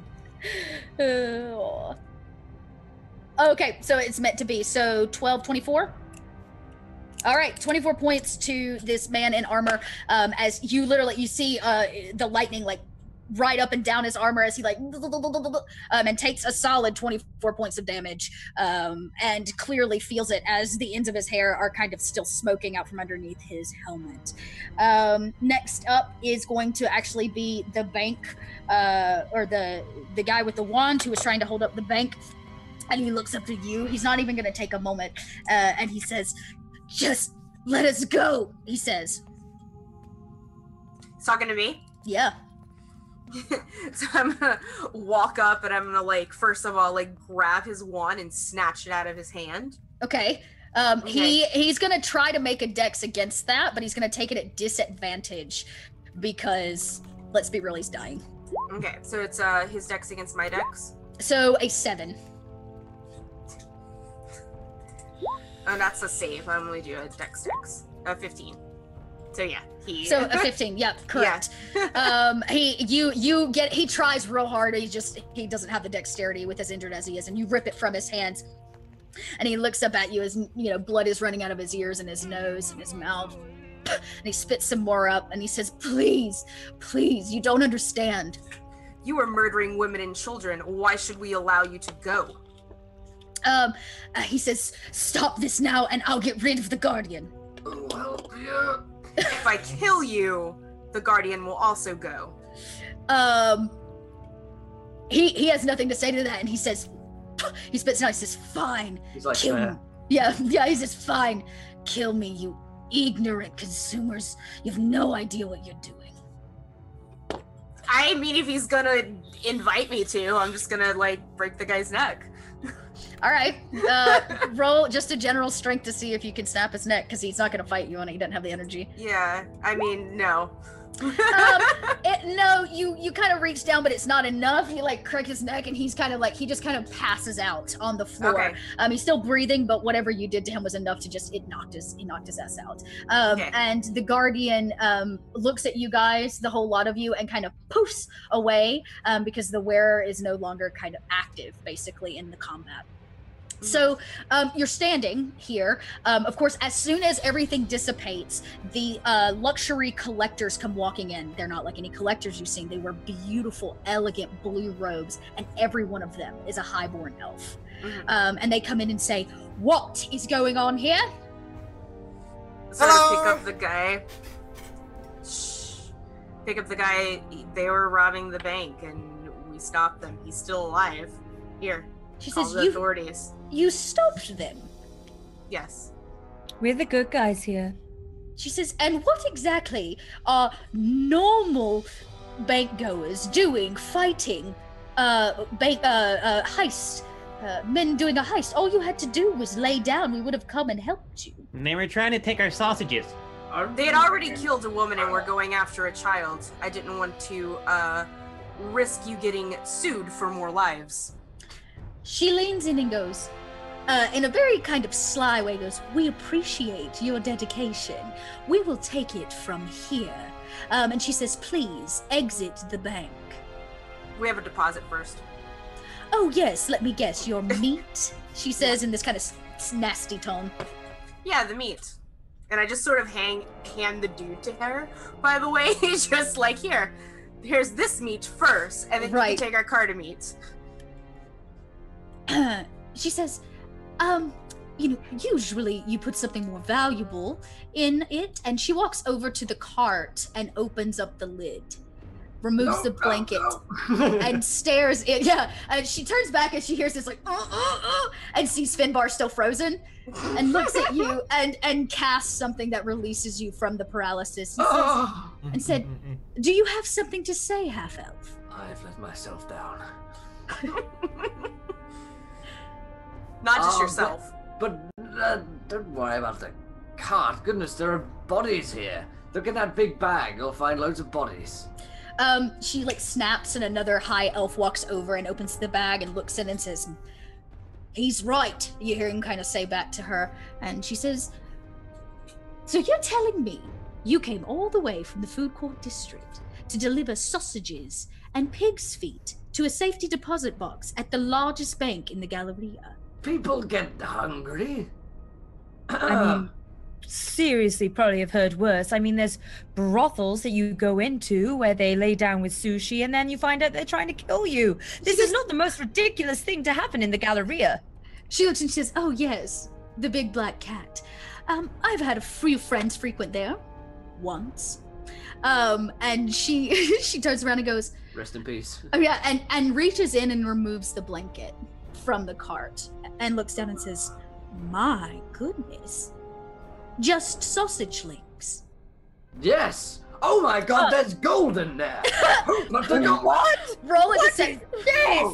S5: Okay, so it's meant to be. So 12, 24? All right, 24 points to this man in armor. As you see the lightning like right up and down his armor as he like and takes a solid 24 points of damage, and clearly feels it as the ends of his hair are kind of still smoking out from underneath his helmet. Next up is going to actually be the bank, or the guy with the wand who was trying to hold up the bank, and he looks up to you. He's not even going to take a moment, and he says, "Just let us go," he says.
S6: He's talking to me?
S5: Yeah.
S6: So I'm gonna walk up and I'm gonna like, first of all, like grab his wand and snatch it out of his hand.
S5: Okay. He's gonna try to make a dex against that, but he's gonna take it at disadvantage because, let's be real, he's dying.
S6: Okay, so it's his dex against my dex.
S5: So a 7.
S6: Oh, that's a save. I'm gonna do a dex. 15. So yeah,
S5: So a 15, yep, correct. Yeah. He tries real hard. He doesn't have the dexterity with as injured as he is, and you rip it from his hands. And he looks up at you as blood is running out of his ears and his nose and his mouth. And he spits some more up and he says, please, you don't understand.
S6: You are murdering women and children. Why should we allow you to go?
S5: He says, stop this now and I'll get rid of the Guardian.
S1: Oh, help you.
S6: if I kill you, the Guardian will also go.
S5: He has nothing to say to that, and he says, he spits out, he says, fine.
S1: He's like,
S5: Kill me. Yeah, he says, fine. Kill me, you ignorant consumers. You have no idea what you're doing.
S6: I mean, if he's gonna invite me to, I'm just gonna, like, break the guy's neck.
S5: All right, roll just a general strength to see if you can snap his neck, because he's not gonna fight you and he doesn't have the energy.
S6: Yeah, I mean, no.
S5: No, you kind of reach down, but it's not enough. You like crack his neck, and he's kind of like, he just kind of passes out on the floor.
S6: Okay.
S5: He's still breathing, but whatever you did to him was enough to just, it knocked his ass out.
S6: Okay.
S5: And the Guardian looks at you guys, the whole lot of you, and kind of poofs away because the wearer is no longer kind of active, basically, in the combat. So you're standing here. Of course, as soon as everything dissipates, the luxury collectors come walking in. They're not like any collectors you've seen. They wear beautiful, elegant blue robes, and every one of them is a highborn elf. And they come in and say, "What is going on here?"
S6: So to pick up the guy. Shh. Pick up the guy. They were robbing the bank, and we stopped them. He's still alive. Here.
S5: She
S6: Call
S5: says,
S6: the authorities.
S5: You stopped them.
S6: Yes.
S3: We're the good guys here.
S5: She says, and what exactly are normal bank goers doing, fighting heist, men doing a heist? All you had to do was lay down. We would have come and helped you.
S4: They were trying to take our sausages.
S6: They had already killed a woman and were going after a child. I didn't want to risk you getting sued for more lives.
S5: She leans in and goes, in a very kind of sly way, goes, we appreciate your dedication. We will take it from here. And she says, please exit the bank.
S6: We have a deposit first.
S5: Oh, yes, let me guess, your meat? She says in this kind of nasty tone.
S6: Yeah, the meat. And I just sort of hand the dude to her. By the way, he's just like, here's this meat first, and then you can take our cart of meat.
S5: She says, usually you put something more valuable in it. And she walks over to the cart and opens up the lid, removes the blanket, and stares in. Yeah, and she turns back and she hears this like, and sees Finbar still frozen, and looks at you and casts something that releases you from the paralysis. And said, do you have something to say, half-elf?
S1: I've let myself down.
S6: Not just yourself.
S1: But don't worry about the cart. Goodness, there are bodies here. Look at that big bag. You'll find loads of bodies.
S5: She like snaps, and another high elf walks over and opens the bag and looks in and says, he's right. You hear him kind of say back to her. And she says, so you're telling me you came all the way from the food court district to deliver sausages and pig's feet to a safety deposit box at the largest bank in the Galleria?
S1: People get hungry.
S3: I mean, seriously, probably have heard worse. I mean, there's brothels that you go into where they lay down with sushi, and then you find out they're trying to kill you. This is not the most ridiculous thing to happen in the Galleria.
S5: She looks and she says, oh yes, the big black cat. I've had a few friends frequent there once. And she turns around and goes,
S1: rest in peace.
S5: Oh yeah, and reaches in and removes the blanket from the cart and looks down and says, my goodness, just sausage links.
S1: Yes. Oh my God, there's gold in there. What?
S5: Roll a deception.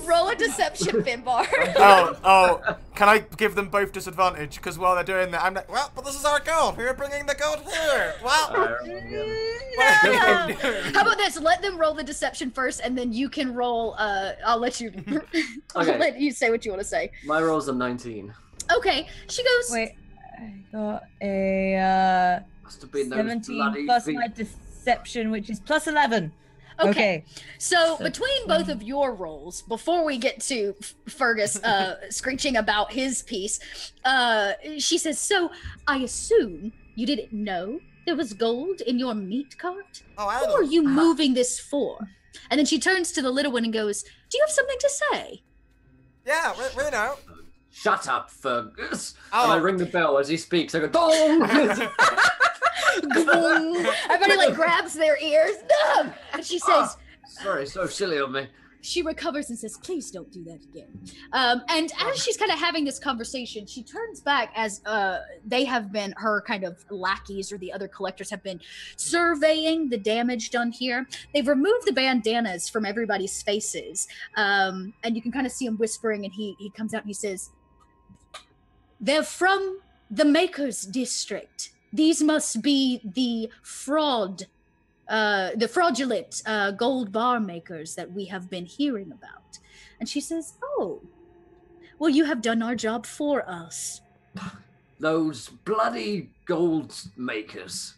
S5: Roll a deception, Finbar.
S2: Oh, can I give them both disadvantage? Because while they're doing that, I'm like, well, but this is our gold. We're bringing the gold here. Well,
S5: How about this? Let them roll the deception first, and then you can roll. I'll let you. I'll let you say what you want to say.
S1: My roll's a 19.
S5: Okay. She goes.
S3: Wait, I got a
S1: Must have been
S3: 17 plus my deception, which is plus 11. Okay.
S5: So between both of your rolls, before we get to Fergus screeching about his piece, she says, so I assume you didn't know there was gold in your meat cart? Who are you moving this for? And then she turns to the little one and goes, do you have something to say?
S2: Yeah, we know.
S1: Shut up, Fergus. And I ring the bell as he speaks. I go, dong!
S5: Everybody like grabs their ears. No! And she says,
S1: Sorry, so silly of me.
S5: she recovers and says, please don't do that again. And as she's kind of having this conversation, she turns back as they have been, her kind of lackeys or the other collectors have been surveying the damage done here. They've removed the bandanas from everybody's faces. And you can kind of see him whispering, and he comes out and he says, they're from the Makers District. These must be the fraudulent gold bar makers that we have been hearing about. And she says, oh, well, you have done our job for us.
S1: Those bloody gold makers.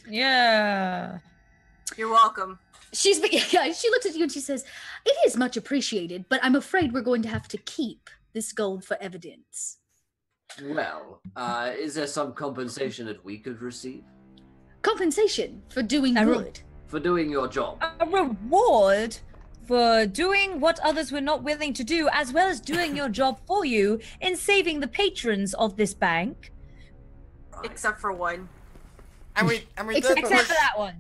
S3: Yeah.
S5: You're welcome. She looks at you and she says, it is much appreciated, but I'm afraid we're going to have to keep this gold for evidence.
S1: Well, is there some compensation that we could receive?
S5: Compensation for doing good.
S1: For doing your job.
S3: A reward for doing what others were not willing to do, as well as doing your job for you in saving the patrons of this bank.
S1: Right.
S6: Except for one.
S2: And we
S3: Except
S2: did
S3: for
S2: push,
S3: that one.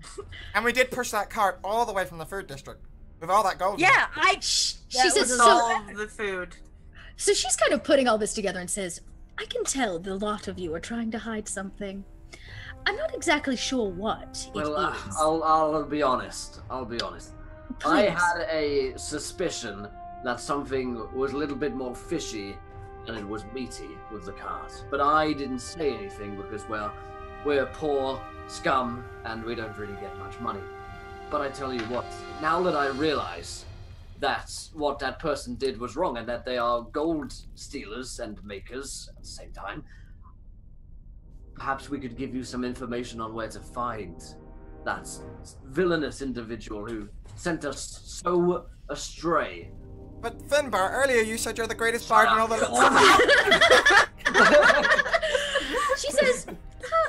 S2: and we did push that cart all the way from the food district with all that gold. in it.
S3: Yeah,
S5: She
S3: That
S5: says,
S3: was
S6: Solve the food.
S5: so she's kind of putting all this together and says, I can tell the lot of you are trying to hide something. I'm not exactly sure what
S1: Well,
S5: it is.
S1: I'll be honest. I
S5: Please.
S1: had a suspicion that something was a little bit more fishy than it was meaty with the cart. But I didn't say anything because, well, we're poor scum and we don't really get much money. But I tell you what, now that I realize that what that person did was wrong and that they are gold stealers and makers at the same time, perhaps we could give you some information on where to find that villainous individual who sent us so astray.
S2: But Finbar, earlier you said you're the greatest bard in all the.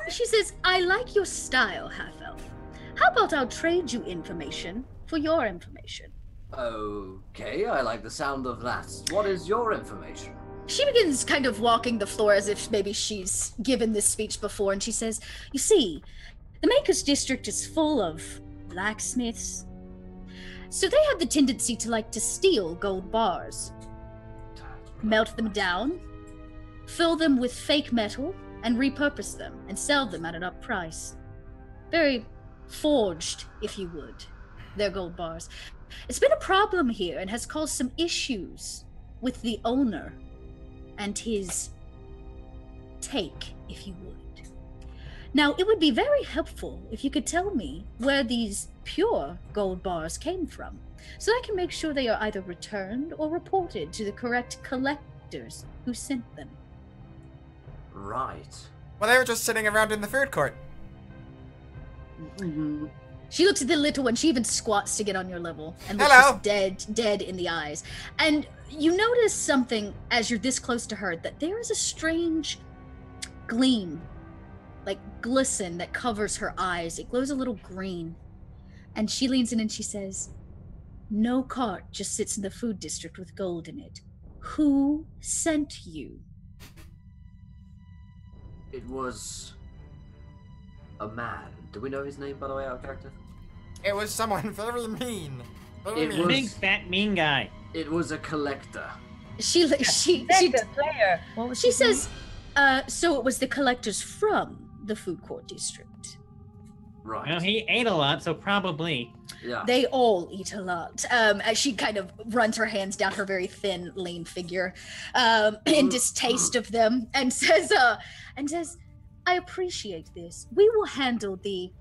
S5: She says, I like your style, half-elf. How about I'll trade you information for your information?
S1: Okay, I like the sound of that. What is your information?
S5: She begins kind of walking the floor as if maybe she's given this speech before, and she says, you see, the Makers District is full of blacksmiths. So they have the tendency to like to steal gold bars, melt them down, fill them with fake metal, and repurpose them and sell them at an up price. Very forged, if you would, their gold bars. It's been a problem here and has caused some issues with the owner and his take, if you would. Now, it would be very helpful if you could tell me where these pure gold bars came from, so I can make sure they are either returned or reported to the correct collectors who sent them.
S1: Right.
S2: Well, they were just sitting around in the food court.
S5: She looks at the little one. She even squats to get on your level and looks
S2: Hello.
S5: just dead in the eyes. And you notice something as you're this close to her, that there is a strange gleam, like glisten, that covers her eyes. It glows a little green. And she leans in and she says, no cart just sits in the food district with gold in it. Who sent you?
S1: It was a man. Do we know his name, by the way, our character?
S2: It was someone very mean. Very
S1: It
S2: mean.
S1: was-
S4: Big fat mean guy.
S1: It was a collector.
S5: She
S3: player. What was
S5: She
S3: his name?
S5: says, so it was the collectors from the food court district.
S1: Right.
S4: Well, he ate a lot, so probably.
S1: Yeah.
S5: They all eat a lot. As she kind of runs her hands down her very thin, lean figure, in distaste of them, and says, I appreciate this. We will handle the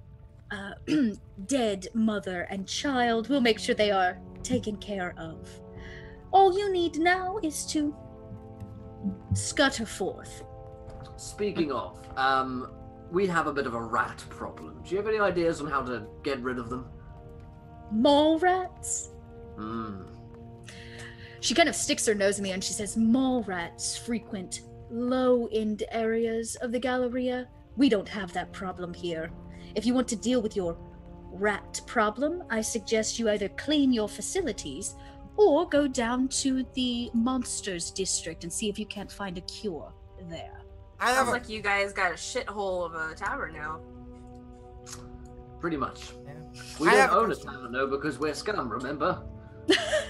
S5: dead mother and child. We'll make sure they are taken care of. All you need now is to scutter forth.
S1: Speaking of, we have a bit of a rat problem. Do you have any ideas on how to get rid of them?
S5: Mole rats?
S1: Hmm.
S5: She kind of sticks her nose in the air and she says, mole rats frequent low-end areas of the Galleria. We don't have that problem here. If you want to deal with your rat problem, I suggest you either clean your facilities or go down to the Monsters District and see if you can't find a cure there.
S2: I have
S6: Sounds
S2: a,
S6: like you guys got a shithole of a tavern now.
S1: pretty much.
S2: Yeah.
S1: We
S2: I
S1: don't
S2: have a
S1: own a
S2: question.
S1: tavern, though, because we're scum, remember?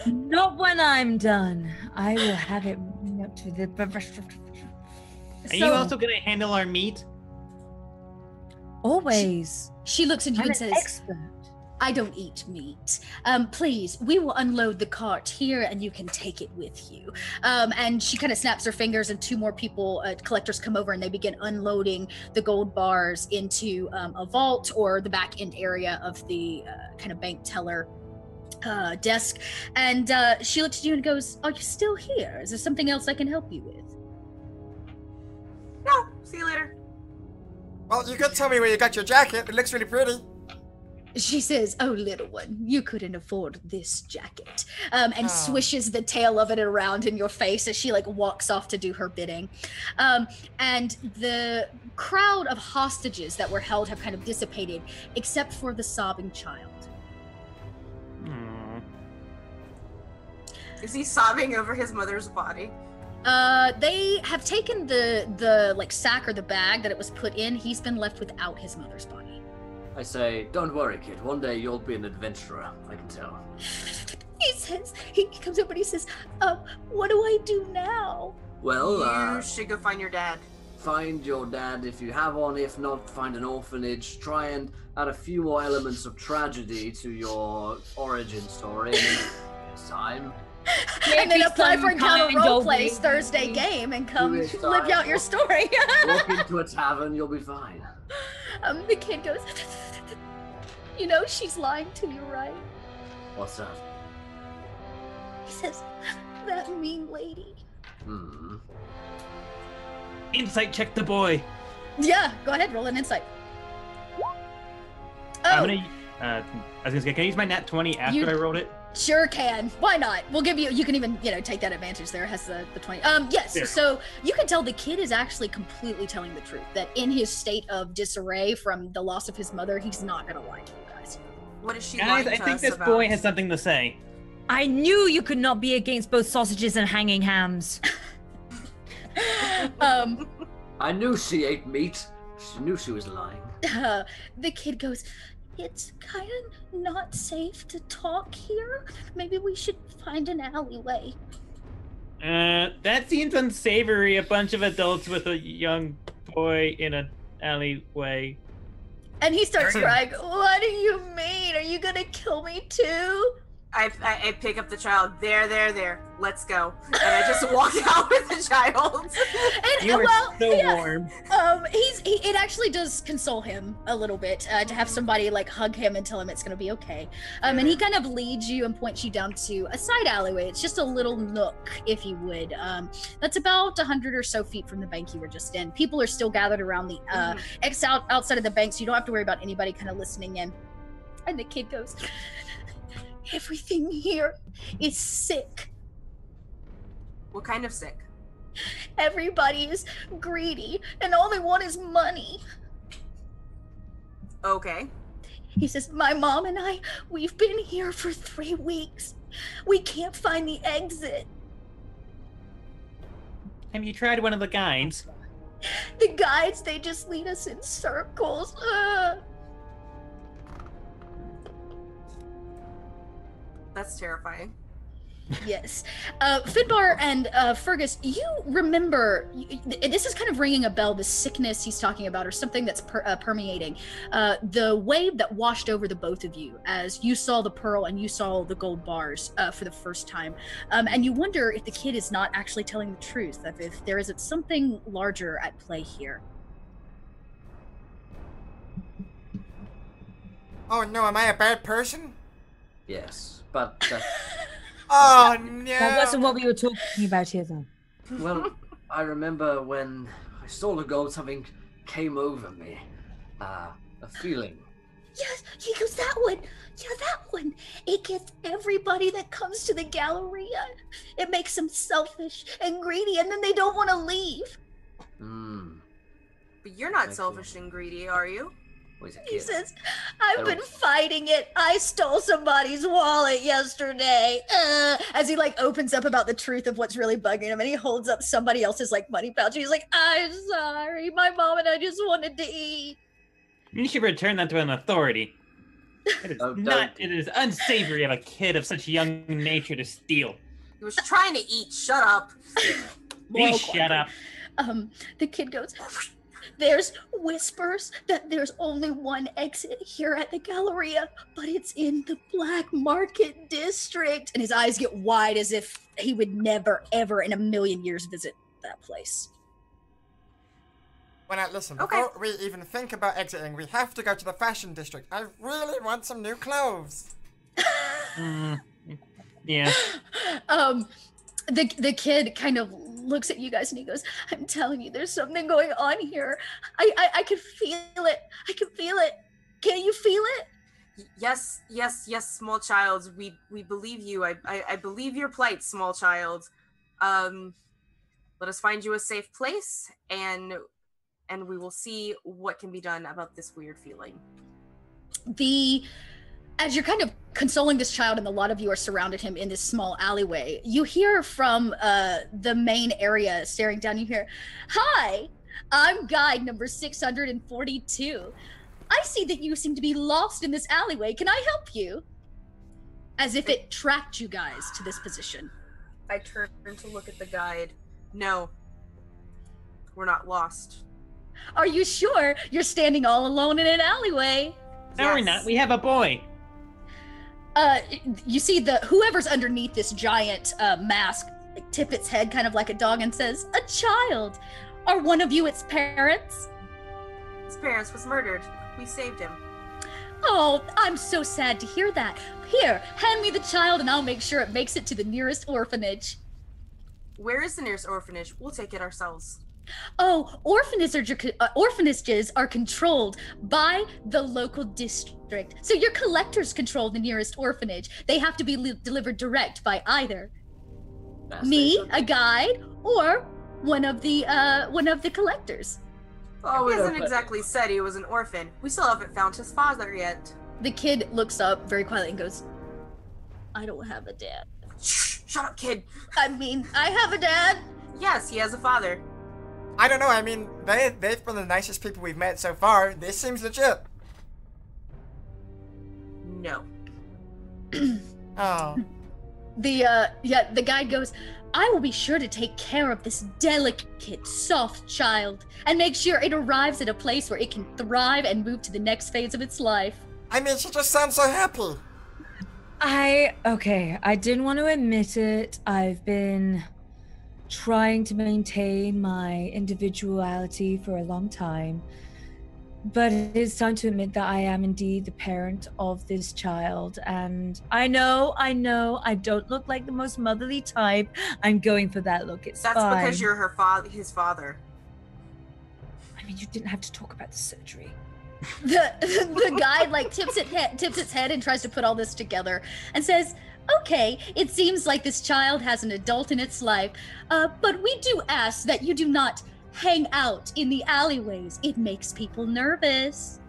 S3: Not when I'm done. I will have it up to the.
S4: Are you also gonna handle our meat?
S3: Always.
S5: She looks at you
S3: I'm
S5: and
S3: an
S5: says,
S3: expert.
S5: I don't eat meat. Please, we will unload the cart here and you can take it with you. And she kind of snaps her fingers and two more people, collectors come over and they begin unloading the gold bars into a vault or the back end area of the kind of bank teller desk. And she looks at you and goes, are you still here? Is there something else I can help you with?
S6: No, see you later.
S2: Well, you could tell me where you got your jacket. It looks really pretty.
S5: She says, oh, little one, you couldn't afford this jacket. And swishes the tail of it around in your face as she, like, walks off to do her bidding. And the crowd of hostages that were held have kind of dissipated, except for the sobbing child.
S6: Is he sobbing over his mother's body?
S5: They have taken the like, sack or the bag that it was put in. He's been left without his mother's body.
S1: I say, don't worry, kid. One day you'll be an adventurer, I can tell.
S5: He says, he comes up and he says, what do I do now?
S1: Well,
S6: You should go find your dad.
S1: find your dad if you have one. If not, find an orphanage. Try and add a few more elements of tragedy to your origin story. And in time.
S5: And then apply for
S3: kind
S5: Encounter
S3: old
S5: Roleplay's
S3: lady.
S5: Thursday game and come
S1: Do it,
S5: live out your story.
S1: Walk into a tavern, you'll be fine.
S5: The kid goes, you know, she's lying to you, right?
S1: What's that?
S5: He says, that mean lady.
S4: Insight check the boy.
S5: Yeah, go ahead, roll an insight.
S4: I'm
S5: Oh,
S4: gonna. I was gonna say, can I use my nat 20 after I rolled it?
S5: sure can. Why not? We'll give you can even, take that advantage there. It has the 20. Yes,
S4: Yeah.
S5: so you can tell the kid is actually completely telling the truth. That in his state of disarray from the loss of his mother, he's not gonna lie to you guys.
S6: What is she
S4: Guys,
S6: lying
S4: I
S6: to
S4: think
S6: us
S4: this
S6: about?
S4: boy has something to say.
S3: I knew you could not be against both sausages and hanging hams.
S1: I knew she ate meat. She knew she was lying.
S5: The kid goes, it's kind of not safe to talk here. Maybe we should find an alleyway.
S4: That seems unsavory. A bunch of adults with a young boy in an alleyway.
S5: And he starts crying. What do you mean? Are you gonna kill me too?
S6: I pick up the child. There. Let's go. And I just walk out with the child.
S5: And
S4: You are so
S5: yeah,
S4: warm.
S5: it actually does console him a little bit to have somebody like hug him and tell him it's gonna be okay. And he kind of leads you and points you down to a side alleyway. It's just a little nook, if you would. That's about 100 or so feet from the bank you were just in. People are still gathered around the outside of the bank, so you don't have to worry about anybody kind of listening in. And the kid goes, everything here is sick.
S6: What kind of sick?
S5: Everybody is greedy, and all they want is money.
S6: Okay.
S5: He says, my mom and I, we've been here for 3 weeks. We can't find the exit.
S4: Have you tried one of the guides?
S5: The guides, they just lead us in circles.
S6: That's terrifying.
S5: Yes. Finbar and Fergus, you remember, this is kind of ringing a bell, the sickness he's talking about, or something that's permeating. The wave that washed over the both of you as you saw the pearl and you saw the gold bars for the first time. And you wonder if the kid is not actually telling the truth, that if there isn't something larger at play here.
S2: Oh no, am I a bad person?
S1: Yes, but
S2: Oh no.
S3: That wasn't what we were talking about here, though.
S1: well, I remember when I saw the gold, something came over me. A feeling.
S5: Yes, he goes, that one. Yeah, that one. It gets everybody that comes to the Galleria. It makes them selfish and greedy, and then they don't want to leave.
S6: But you're not selfish and greedy, are you?
S5: He says, I've been fighting it. I stole somebody's wallet yesterday. As he like opens up about the truth of what's really bugging him, and he holds up somebody else's like money pouch. He's like, I'm sorry. My mom and I just wanted to eat.
S4: You should return that to an authority. It is
S1: Oh,
S4: not.
S1: don't.
S4: It is unsavory of a kid of such young nature to steal.
S6: He was trying to eat. Shut up.
S5: Moral
S4: Please shut
S5: quandary.
S4: up.
S5: The kid goes, there's whispers that there's only one exit here at the Galleria, but it's in the Black Market District. And his eyes get wide as if he would never, ever in a million years visit that place.
S7: Well, now listen,
S6: Okay.
S7: before we even think about exiting, we have to go to the fashion district. I really want some new clothes.
S4: Yeah.
S5: The kid kind of looks at you guys and he goes, I'm telling you, there's something going on here. I can feel it. I can feel it. Can you feel it?
S6: Yes, small child. We believe you. I believe your plight, small child. Let us find you a safe place, and we will see what can be done about this weird feeling.
S5: As you're kind of consoling this child and a lot of you are surrounded him in this small alleyway, you hear from the main area staring down, you hear, hi, I'm guide number 642. I see that you seem to be lost in this alleyway. Can I help you? As if it tracked you guys to this position.
S6: I turn to look at the guide. No, we're not lost.
S5: Are you sure you're standing all alone in an alleyway?
S4: No, we're
S6: Yes.
S4: not. We have a boy.
S5: You see whoever's underneath this giant mask tip its head kind of like a dog and says, a child. Are one of you its parents?
S6: His parents was murdered. We saved him.
S5: Oh, I'm so sad to hear that. Here, hand me the child and I'll make sure it makes it to the nearest orphanage.
S6: Where is the nearest orphanage? We'll take it ourselves.
S5: Oh, orphanages are controlled by the local district. So your collectors control the nearest orphanage. They have to be delivered direct by either me, a guide, or one of the collectors.
S6: Oh, he
S1: Yeah,
S6: hasn't
S1: but-
S6: exactly said he was an orphan. We still haven't found his father yet.
S5: The kid looks up very quietly and goes, I don't have a dad.
S6: Shh, shut up, kid.
S5: I mean, I have a dad.
S6: Yes, he has a father.
S7: I don't know, I mean, they've been the nicest people we've met so far. This seems legit.
S6: No.
S7: Oh.
S5: The guide goes, I will be sure to take care of this delicate, soft child and make sure it arrives at a place where it can thrive and move to the next phase of its life.
S7: I mean, she just sounds so happy.
S3: I didn't want to admit it. I've been trying to maintain my individuality for a long time. But it's time to admit that I am indeed the parent of this child. And I know, I don't look like the most motherly type. I'm going for that look. It's
S6: That's
S3: fine.
S6: because you're his father.
S3: I mean, you didn't have to talk about the surgery.
S5: The guide like tips its head and tries to put all this together and says, okay, it seems like this child has an adult in its life, but we do ask that you do not hang out in the alleyways. It makes people nervous.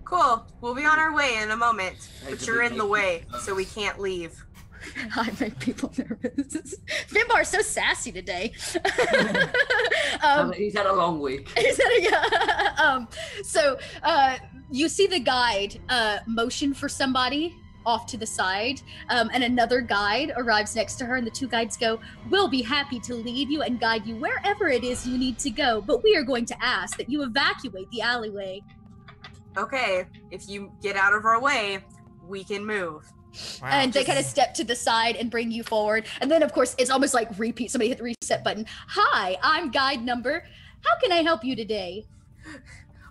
S6: Cool. We'll be on our way in a moment.
S1: Hey,
S6: But
S1: did
S6: you're
S1: we
S6: in the
S1: make
S6: way,
S1: you
S6: so we can't leave.
S5: I make people nervous. Finbar's so sassy today.
S1: He's had a long week.
S5: So you see the guide motion for somebody off to the side, and another guide arrives next to her, and the two guides go, we'll be happy to lead you and guide you wherever it is you need to go, but we are going to ask that you evacuate the alleyway.
S6: Okay, if you get out of our way, we can move.
S7: Wow.
S5: And they kind of step to the side and bring you forward. And then, of course, it's almost like repeat. Somebody hit the reset button. Hi, I'm guide number. How can I help you today?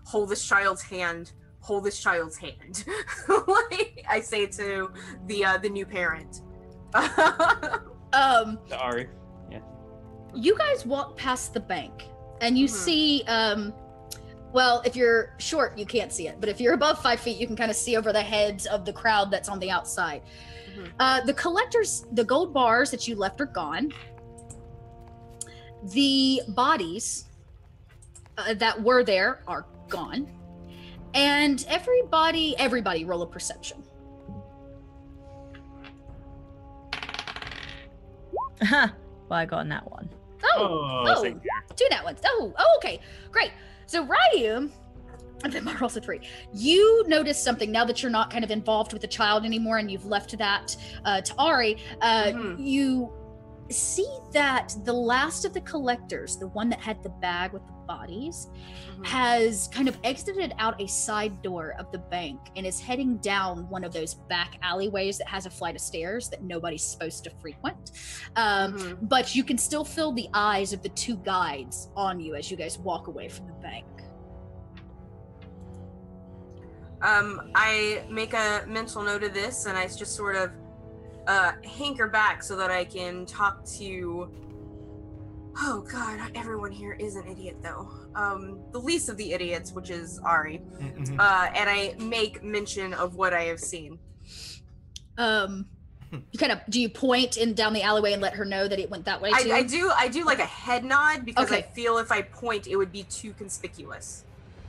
S6: Hold this child's hand. Hold this child's hand. Like I say to the new parent.
S4: Sorry.
S5: You guys walk past the bank, and you see. Well, if you're short, you can't see it. But if you're above 5 feet, you can kind of see over the heads of the crowd that's on the outside. The collectors, the gold bars that you left are gone. The bodies that were there are gone. And everybody roll a perception.
S3: Well, I got in that one.
S5: Oh,
S4: thank you.
S5: 2 nat ones. Oh, okay, great. So Ryu, And then my roll's a 3. You notice something now that you're not kind of involved with the child anymore, and you've left that to Ari. You see that the last of the collectors, the one that had the bag with the bodies, has kind of exited out a side door of the bank and is heading down one of those back alleyways that has a flight of stairs that nobody's supposed to frequent. But you can still feel the eyes of the 2 guides on you as you guys walk away from the bank.
S6: I make a mental note of this, and I just sort of hanker back so that I can talk to... Oh god, everyone here is an idiot though. The least of the idiots, which is Ari. And I make mention of what I have seen.
S5: You kind of, do you point in down the alleyway and let her know that it went that way too?
S6: I do like a head nod, because I feel if I point it would be too conspicuous.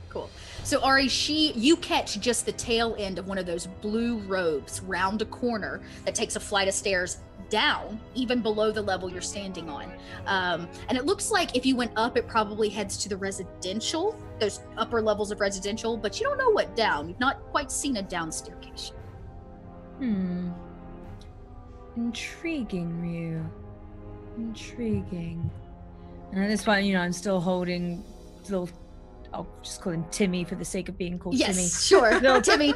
S5: Cool. So Ari, you catch just the tail end of one of those blue robes round a corner that takes a flight of stairs down, even below the level you're standing on. And it looks like if you went up, it probably heads to the residential, those upper levels of residential, but you don't know what down. You've not quite seen a down staircase.
S3: Intriguing, Ryu. Intriguing. And at this point, I'm still holding little... I'll just call him Timmy for the sake of being called Timmy.
S5: Yes, sure.
S3: Little
S5: Timmy.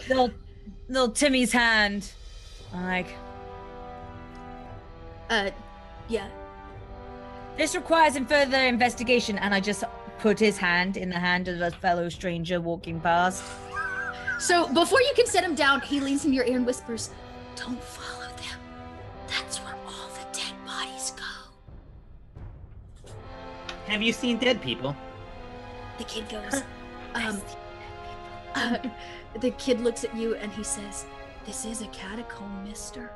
S3: Little Timmy's hand. I'm like...
S5: Yeah.
S3: This requires further investigation, and I just put his hand in the hand of a fellow stranger walking past.
S5: So before you can set him down, he leans in your ear and whispers, "Don't follow them. That's where all the dead bodies go."
S4: Have you seen dead people?
S5: The kid goes, the kid looks at you and he says, "This is a catacomb, mister."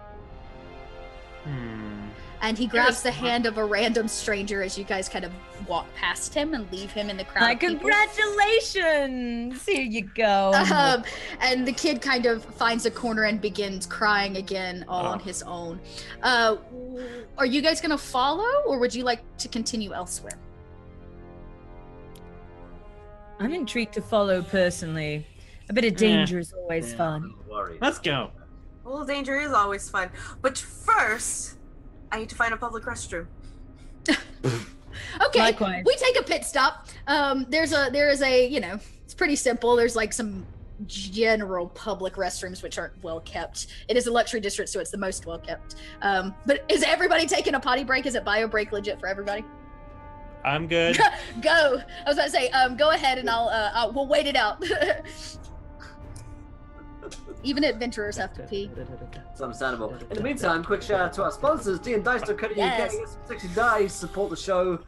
S5: And he grabs the hand of a random stranger as you guys kind of walk past him and leave him in the crowd.
S3: Like, congratulations! Here you go.
S5: And the kid kind of finds a corner and begins crying again, all on his own. Are you guys gonna follow, or would you like to continue elsewhere?
S3: I'm intrigued to follow personally. A bit of danger is always fun.
S4: Let's go.
S6: A little danger is always fun. But first, I need to find a public restroom.
S5: Okay,
S3: Likewise.
S5: we take a pit stop. There is a, it's pretty simple. There's like some general public restrooms which aren't well kept. It is a luxury district, so it's the most well kept. But is everybody taking a potty break? Is it bio break legit for everybody?
S4: I'm good.
S5: Go. I was about to say, go ahead and we'll wait it out. Even adventurers have to pee.
S1: It's understandable. In the meantime, quick shout out to our sponsors, D&D5E.
S5: Yes.
S1: Get some sexy dice, support the show.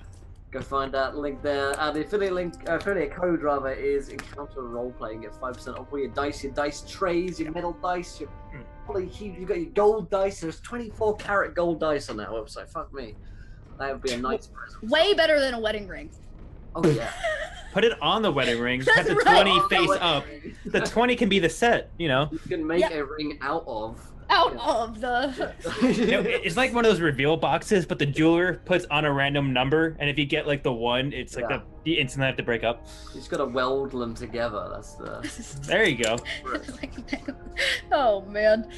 S1: Go find that link there. The affiliate code rather is Encounter Roleplay. Get 5% off all your dice trays, your metal dice, your you've got your gold dice. There's 24 karat gold dice on that website. Fuck me. That would be a nice present.
S5: Way better than a wedding ring.
S1: Oh yeah.
S4: Put it on the wedding ring. Have the
S5: right.
S4: 20 face up. The 20 can be the set,
S1: You can make a ring out of
S5: the...
S4: It's like one of those reveal boxes, but the jeweler puts on a random number, and if you get like the 1, it's like you instantly have to break up.
S1: You just gotta weld them together. That's the...
S4: There you go.
S5: Oh man.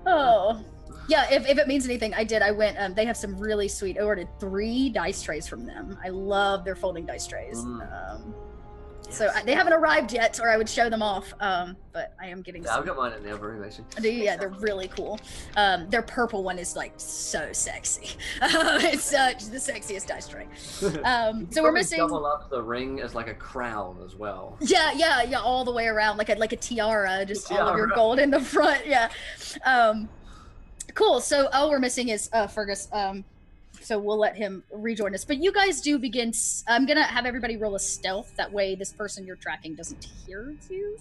S5: Oh. Yeah, if it means anything, I went, they have some really sweet, I ordered 3 dice trays from them. I love their folding dice trays. So they haven't arrived yet, or I would show them off, but I am getting some.
S1: I've got mine in the other room, actually.
S5: Yeah, they're really cool. Their purple one is like so sexy. It's the sexiest dice tray. So we're missing...
S1: double up the ring as like a crown as well.
S5: Yeah, all the way around, like a tiara, just all of your gold in the front, yeah. Cool. So all we're missing is Fergus. So we'll let him rejoin us. But you guys do begin. I'm gonna have everybody roll a stealth. That way, this person you're tracking doesn't hear you.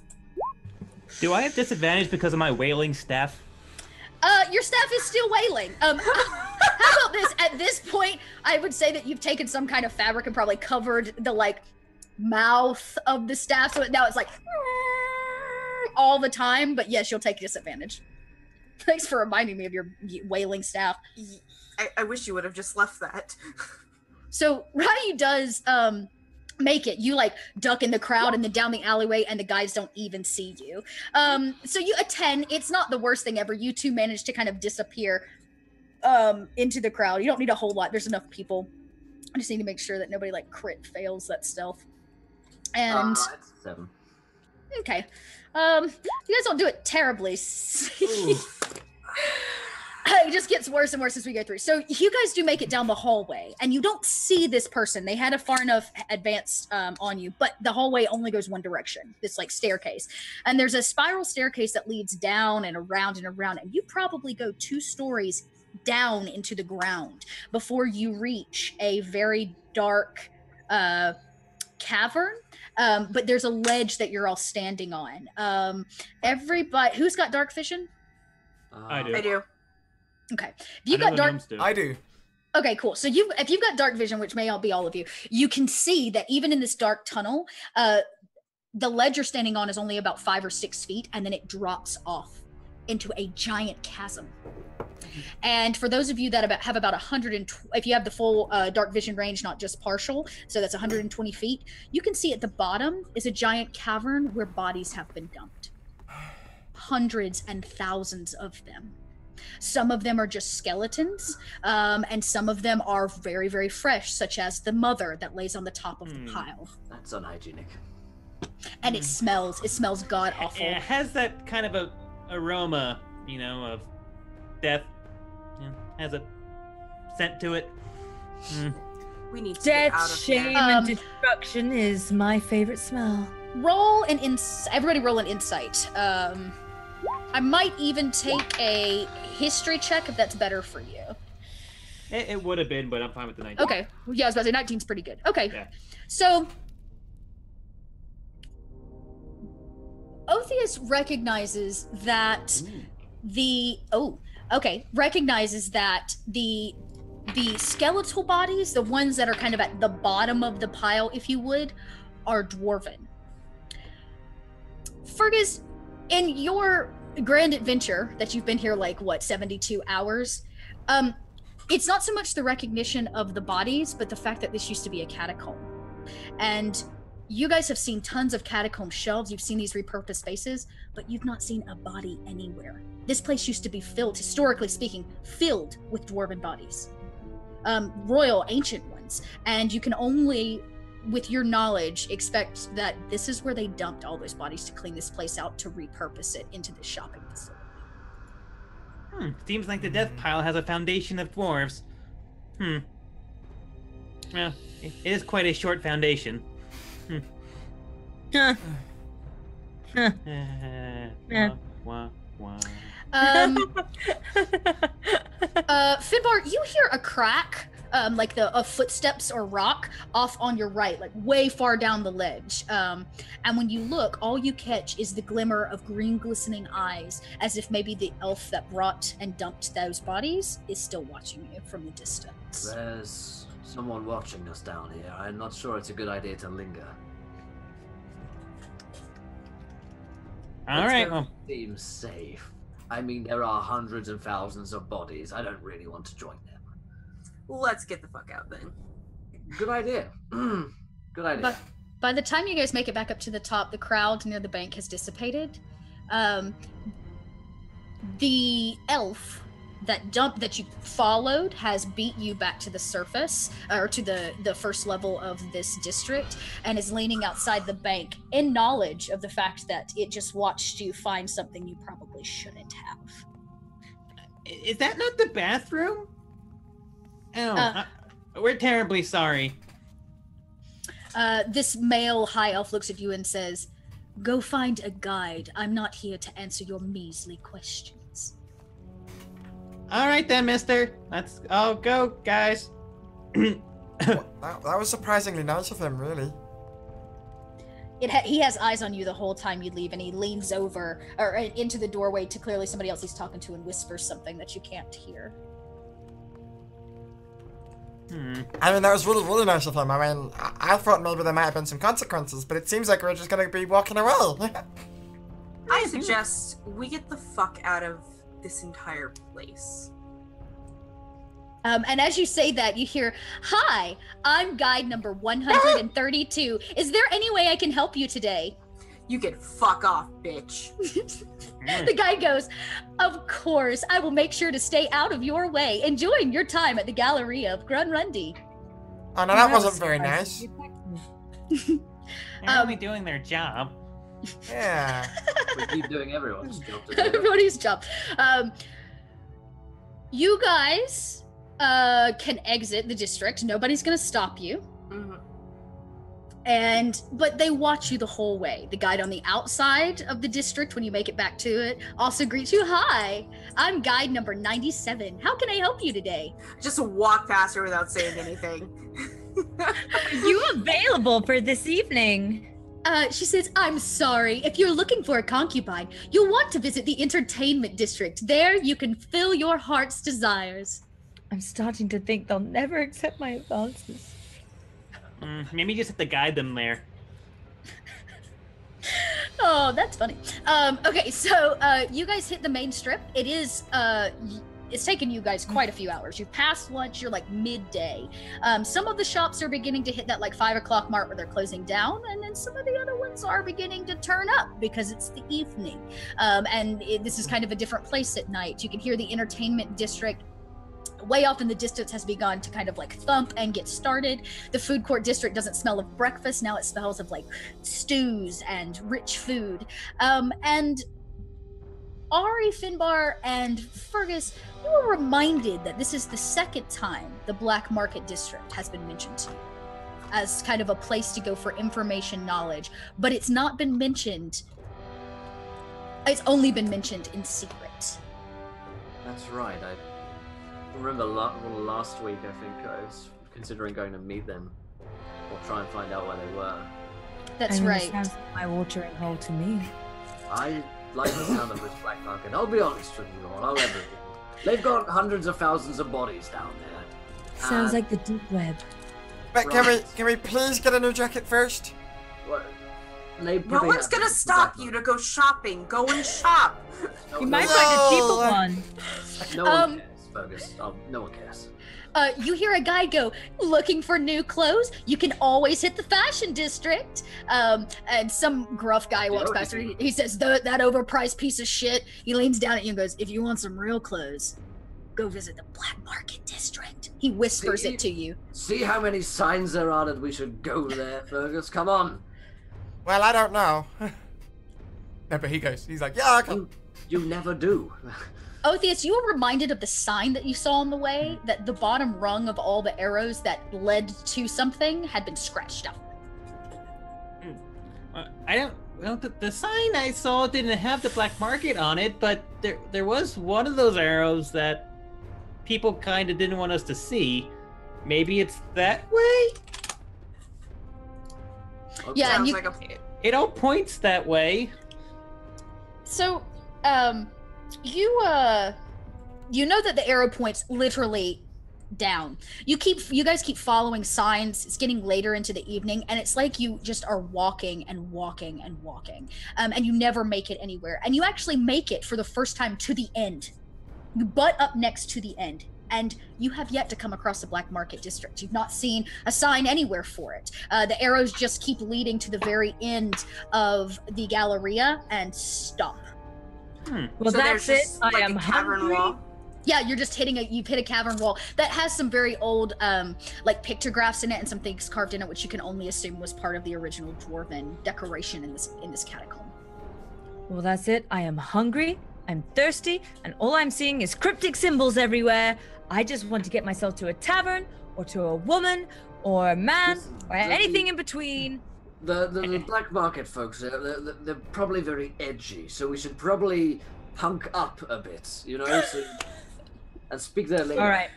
S4: Do I have disadvantage because of my wailing staff?
S5: Your staff is still wailing. How about this? At this point, I would say that you've taken some kind of fabric and probably covered the mouth of the staff. So now it's like all the time. But yes, you'll take disadvantage. Thanks for reminding me of your wailing staff.
S6: I wish you would have just left that.
S5: So Ryu does make it. You like duck in the crowd and then down the alleyway, and the guys don't even see you. So you a 10. It's not the worst thing ever. You two manage to kind of disappear into the crowd. You don't need a whole lot. There's enough people. I just need to make sure that nobody like crit fails that stealth. And
S1: It's 7.
S5: okay, you guys don't do it terribly. It just gets worse and worse as we go through. So you guys do make it down the hallway, and you don't see this person. They had a far enough advanced on you, but the hallway only goes one direction, this like staircase. And there's a spiral staircase that leads down and around, and you probably go 2 stories down into the ground before you reach a very dark cavern. But there's a ledge that you're all standing on. Everybody, who's got dark vision?
S4: I do.
S6: I do.
S5: Okay. If you got dark,
S2: I do.
S5: okay, cool. So if you've got dark vision, which may all be all of you, you can see that even in this dark tunnel, the ledge you're standing on is only about 5 or 6 feet, and then it drops off into a giant chasm. And for those of you that have about 120, if you have the full dark vision range, not just partial, so that's 120 feet, you can see at the bottom is a giant cavern where bodies have been dumped. Hundreds and thousands of them. Some of them are just skeletons, and some of them are very, very fresh, such as the mother that lays on the top of the pile.
S1: That's unhygienic.
S5: And it smells god awful.
S4: It has that kind of a aroma, of death. Has a scent to it.
S6: We need to get out
S3: Death,
S6: of
S3: shame,
S6: here.
S3: and destruction is my favorite smell.
S5: Roll an everybody roll an insight. I might even take a history check if that's better for you.
S4: It would have been, but I'm fine with the 19.
S5: Okay. Yeah, I was about to say 19's pretty good. Okay.
S4: Yeah.
S5: So Otheus recognizes that recognizes that the skeletal bodies, the ones that are kind of at the bottom of the pile, if you would, are dwarven. Fergus, in your grand adventure that you've been here 72 hours, it's not so much the recognition of the bodies, but the fact that this used to be a catacomb. And you guys have seen tons of catacomb shelves, you've seen these repurposed spaces, but you've not seen a body anywhere. This place used to be filled, historically speaking, filled with dwarven bodies. Royal, ancient ones. And you can only, with your knowledge, expect that this is where they dumped all those bodies to clean this place out to repurpose it into the shopping facility.
S4: Seems like the death pile has a foundation of dwarves. Well, it is quite a short foundation.
S3: Huh. Huh.
S4: Wah.
S5: Finbar, you hear a crack, like of footsteps or rock off on your right, like way far down the ledge. And when you look, all you catch is the glimmer of green glistening eyes, as if maybe the elf that brought and dumped those bodies is still watching you from the distance.
S1: There's someone watching us down here. I'm not sure it's a good idea to linger.
S4: All right, well.
S1: Seems safe. I mean, there are hundreds and thousands of bodies. I don't really want to join them.
S6: Let's get the fuck out then.
S1: Good idea. Good idea.
S5: But by the time you guys make it back up to the top, the crowd near the bank has dissipated. The elf that you followed has beat you back to the surface, or to the first level of this district, and is leaning outside the bank in knowledge of the fact that it just watched you find something you probably shouldn't have.
S4: Is that not the bathroom? Oh, we're terribly sorry.
S5: This male high elf looks at you and says, "Go find a guide. I'm not here to answer your measly questions."
S4: All right then, mister. Let's all go, guys.
S7: That was surprisingly nice of him, really.
S5: He has eyes on you the whole time you leave, and he leans over or into the doorway to clearly somebody else he's talking to and whispers something that you can't hear.
S7: I mean, that was really, really nice of him. I mean, I thought maybe there might have been some consequences, but it seems like we're just gonna be walking away.
S6: I suggest we get the fuck out of this entire place.
S5: And as you say that, you hear, "Hi, I'm guide number 132. Is there any way I can help you today?"
S6: You can fuck off, bitch.
S5: The guy goes, "Of course, I will make sure to stay out of your way, enjoying your time at the Galleria of Grunrundi."
S7: Oh, no, that wasn't very nice.
S4: They're only doing their job.
S7: Yeah.
S1: We keep doing everyone's job today.
S5: Everybody's job. You guys can exit the district. Nobody's gonna stop you.
S6: Mhm.
S5: But they watch you the whole way. The guide on the outside of the district, when you make it back to it, also greets you. "Hi, I'm guide number 97. How can I help you today?"
S6: Just walk past her without saying anything.
S3: Are you available for this evening?
S5: She says, "I'm sorry. If you're looking for a concubine, you'll want to visit the entertainment district. There you can fill your heart's desires."
S3: I'm starting to think they'll never accept my advances.
S4: Maybe just have to guide them there.
S5: Oh, that's funny. Okay, so you guys hit the main strip. It is it's taken you guys quite a few hours. You've passed lunch, you're like midday. Some of the shops are beginning to hit that like 5 o'clock mark where they're closing down, and then some of the other ones are beginning to turn up because it's the evening. This is kind of a different place at night. You can hear the entertainment district way off in the distance has begun to kind of like thump and get started. The food court district doesn't smell of breakfast. Now it smells of like stews and rich food. And Ari, Finbar, and Fergus, you were reminded that this is the second time the Black Market District has been mentioned to you as kind of a place to go for information knowledge, but it's not been mentioned. It's only been mentioned in secret.
S1: That's right. I remember last week, I think I was considering going to meet them or try and find out where they were.
S5: That's
S3: And
S5: right.
S3: It sounds like my watering hole to me.
S1: I like the sound of this black market. I'll be honest with you all. I'll everything. They've got hundreds of thousands of bodies down there.
S3: Sounds like the deep web.
S7: But
S1: Right.
S7: can we please get a new jacket first?
S1: What?
S6: No one's gonna stop you to go shopping. Go and shop.
S3: You might find a cheaper one.
S1: No one cares, Fergus. No one cares.
S5: You hear a guy go, "Looking for new clothes? You can always hit the fashion district." And some gruff guy walks past her. He says, "That overpriced piece of shit." He leans down at you and goes, "If you want some real clothes, go visit the Black Market District." He whispers it to you.
S1: See how many signs there are that we should go there, Fergus? Come on.
S7: Well, I don't know.
S2: No, but he's like, yeah, I can.
S1: You never do.
S5: Othius, you were reminded of the sign that you saw on the way, that the bottom rung of all the arrows that led to something had been scratched up.
S4: The sign I saw didn't have the black market on it, but there was one of those arrows that people kind of didn't want us to see. Maybe it's that way?
S1: Okay.
S5: Yeah, and
S6: Sounds
S5: you,
S6: like
S4: It all points that way.
S5: So, you know that the arrow points literally down. You guys keep following signs. It's getting later into the evening, and it's like you just are walking and walking and walking, and you never make it anywhere. And you actually make it for the first time to the end. You butt up next to the end, and you have yet to come across the Black Market District. You've not seen a sign anywhere for it. The arrows just keep leading to the very end of the Galleria and stop.
S3: Well,
S6: so
S3: that's
S6: there's
S3: it.
S6: just,
S3: I
S6: like,
S3: am
S6: a cavern
S3: hungry.
S6: wall.
S5: Yeah, you've hit a cavern wall that has some very old, like pictographs in it and some things carved in it, which you can only assume was part of the original dwarven decoration in this catacomb.
S3: Well, that's it. I am hungry. I'm thirsty, and all I'm seeing is cryptic symbols everywhere. I just want to get myself to a tavern, or to a woman, or a man, or anything in between.
S1: The black market folks, they're probably very edgy, so we should probably punk up a bit, you know, and speak their language.
S3: All right.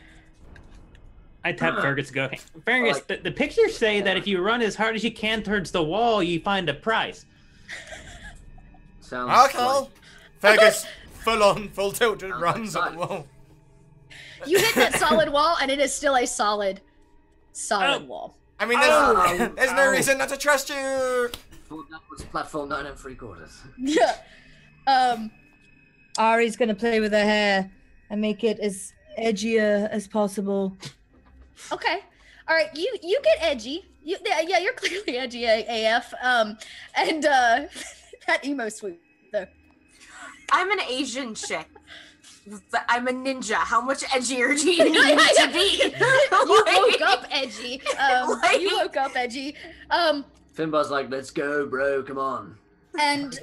S4: I tap Fergus to go, "Hey, Fergus, the pictures say that if you run as hard as you can towards the wall, you find a prize."
S1: Sounds
S7: Okay.
S1: like-
S2: Fergus, full tilt, just
S1: Sounds
S2: runs
S1: like
S2: at the wall.
S5: You hit that solid wall, and it is still a solid wall.
S7: I mean, there's no reason not to trust you.
S1: Thought that was platform 9 3/4.
S5: Yeah.
S3: Ari's gonna play with her hair and make it as edgier as possible.
S5: Okay. All right, you get edgy. Yeah, you're clearly edgy AF. And that emo sweep though.
S6: I'm an Asian chick. I'm a ninja. How much edgier do you need me to be?
S5: You woke up edgy. You woke up edgy.
S1: Finbar's like, let's go, bro. Come on.
S5: And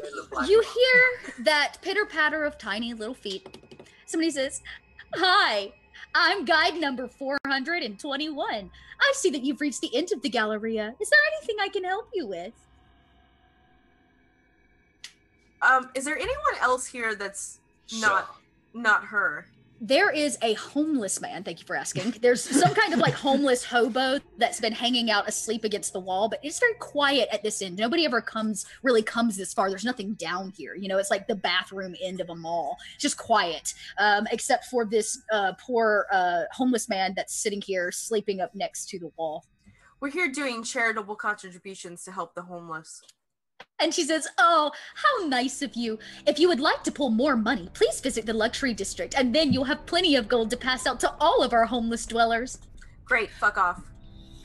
S5: you hear that pitter patter of tiny little feet. Somebody says, "Hi, I'm guide number 421. I see that you've reached the end of the Galleria. Is there anything I can help you with?"
S6: Is there anyone else here that's not her?
S5: There is a homeless man. Thank you for asking. There's some kind of like homeless hobo that's been hanging out asleep against the wall, but it's very quiet at this end. Nobody ever really comes this far. There's nothing down here. You know, it's like the bathroom end of a mall. It's just quiet, except for this poor homeless man that's sitting here sleeping up next to the wall.
S6: We're here doing charitable contributions to help the homeless.
S5: And she says, "Oh, how nice of you. If you would like to pull more money, please visit the luxury district, and then you'll have plenty of gold to pass out to all of our homeless dwellers."
S6: Great, fuck off.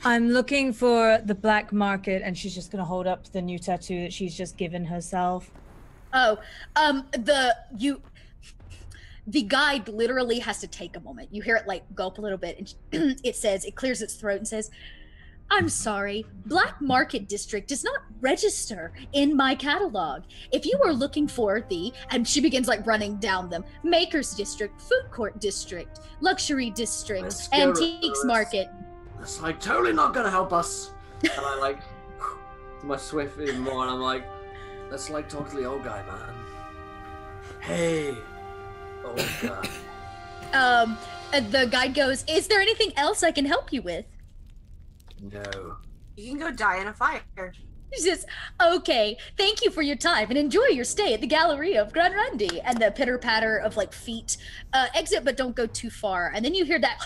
S3: I'm looking for the black market, and she's just gonna hold up the new tattoo that she's just given herself.
S5: Oh, the guide literally has to take a moment. You hear it like gulp a little bit, and it clears its throat and says, "I'm sorry, Black Market District does not register in my catalog. If you are looking for and she begins like running down them, Makers District, Food Court District, Luxury District, Antiques Market."
S1: That's like totally not gonna help us. And I like, my swift even more, and I'm like, let's like talk to the old guy, man. Hey, old guy.
S5: And the guide goes, "Is there anything else I can help you with?"
S1: No.
S6: You can go die in a fire.
S5: She says, "Okay, thank you for your time and enjoy your stay at the Galleria of Granrandi." And the pitter patter of like feet. Exit, but don't go too far. And then you hear that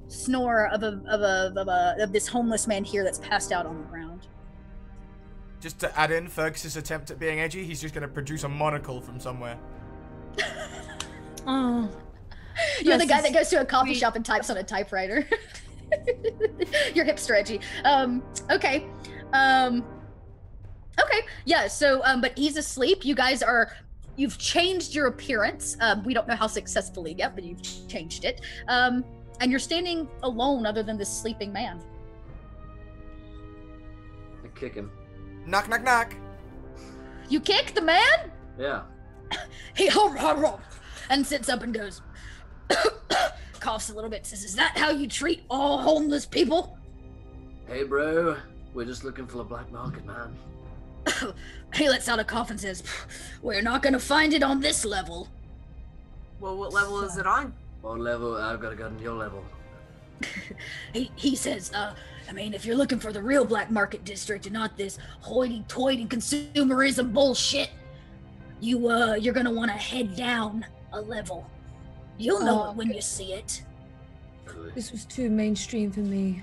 S5: snore of this homeless man here that's passed out on the ground.
S2: Just to add in Fergus's attempt at being edgy, he's just going to produce a monocle from somewhere.
S3: Oh.
S5: You're the guy that goes to a coffee shop and types on a typewriter. You're hipster edgy. Okay. Okay. Yeah. So, but he's asleep. You guys you've changed your appearance. We don't know how successfully yet, but you've changed it. And you're standing alone other than this sleeping man.
S1: I kick him.
S2: Knock, knock, knock.
S5: You kick the man?
S1: Yeah.
S5: He and sits up and goes, coughs a little bit, says, "Is that how you treat all homeless people?"
S1: Hey, bro. We're just looking for a black market, man.
S5: He lets out a cough and says, "We're not gonna find it on this level."
S6: Well, what level is it on?
S1: What level? I've got to go on your level.
S5: He says, I mean, if you're looking for the real black market district and not this hoity-toity consumerism bullshit, you're gonna want to head down a level. You'll know it when you see it.
S3: This was too mainstream for me.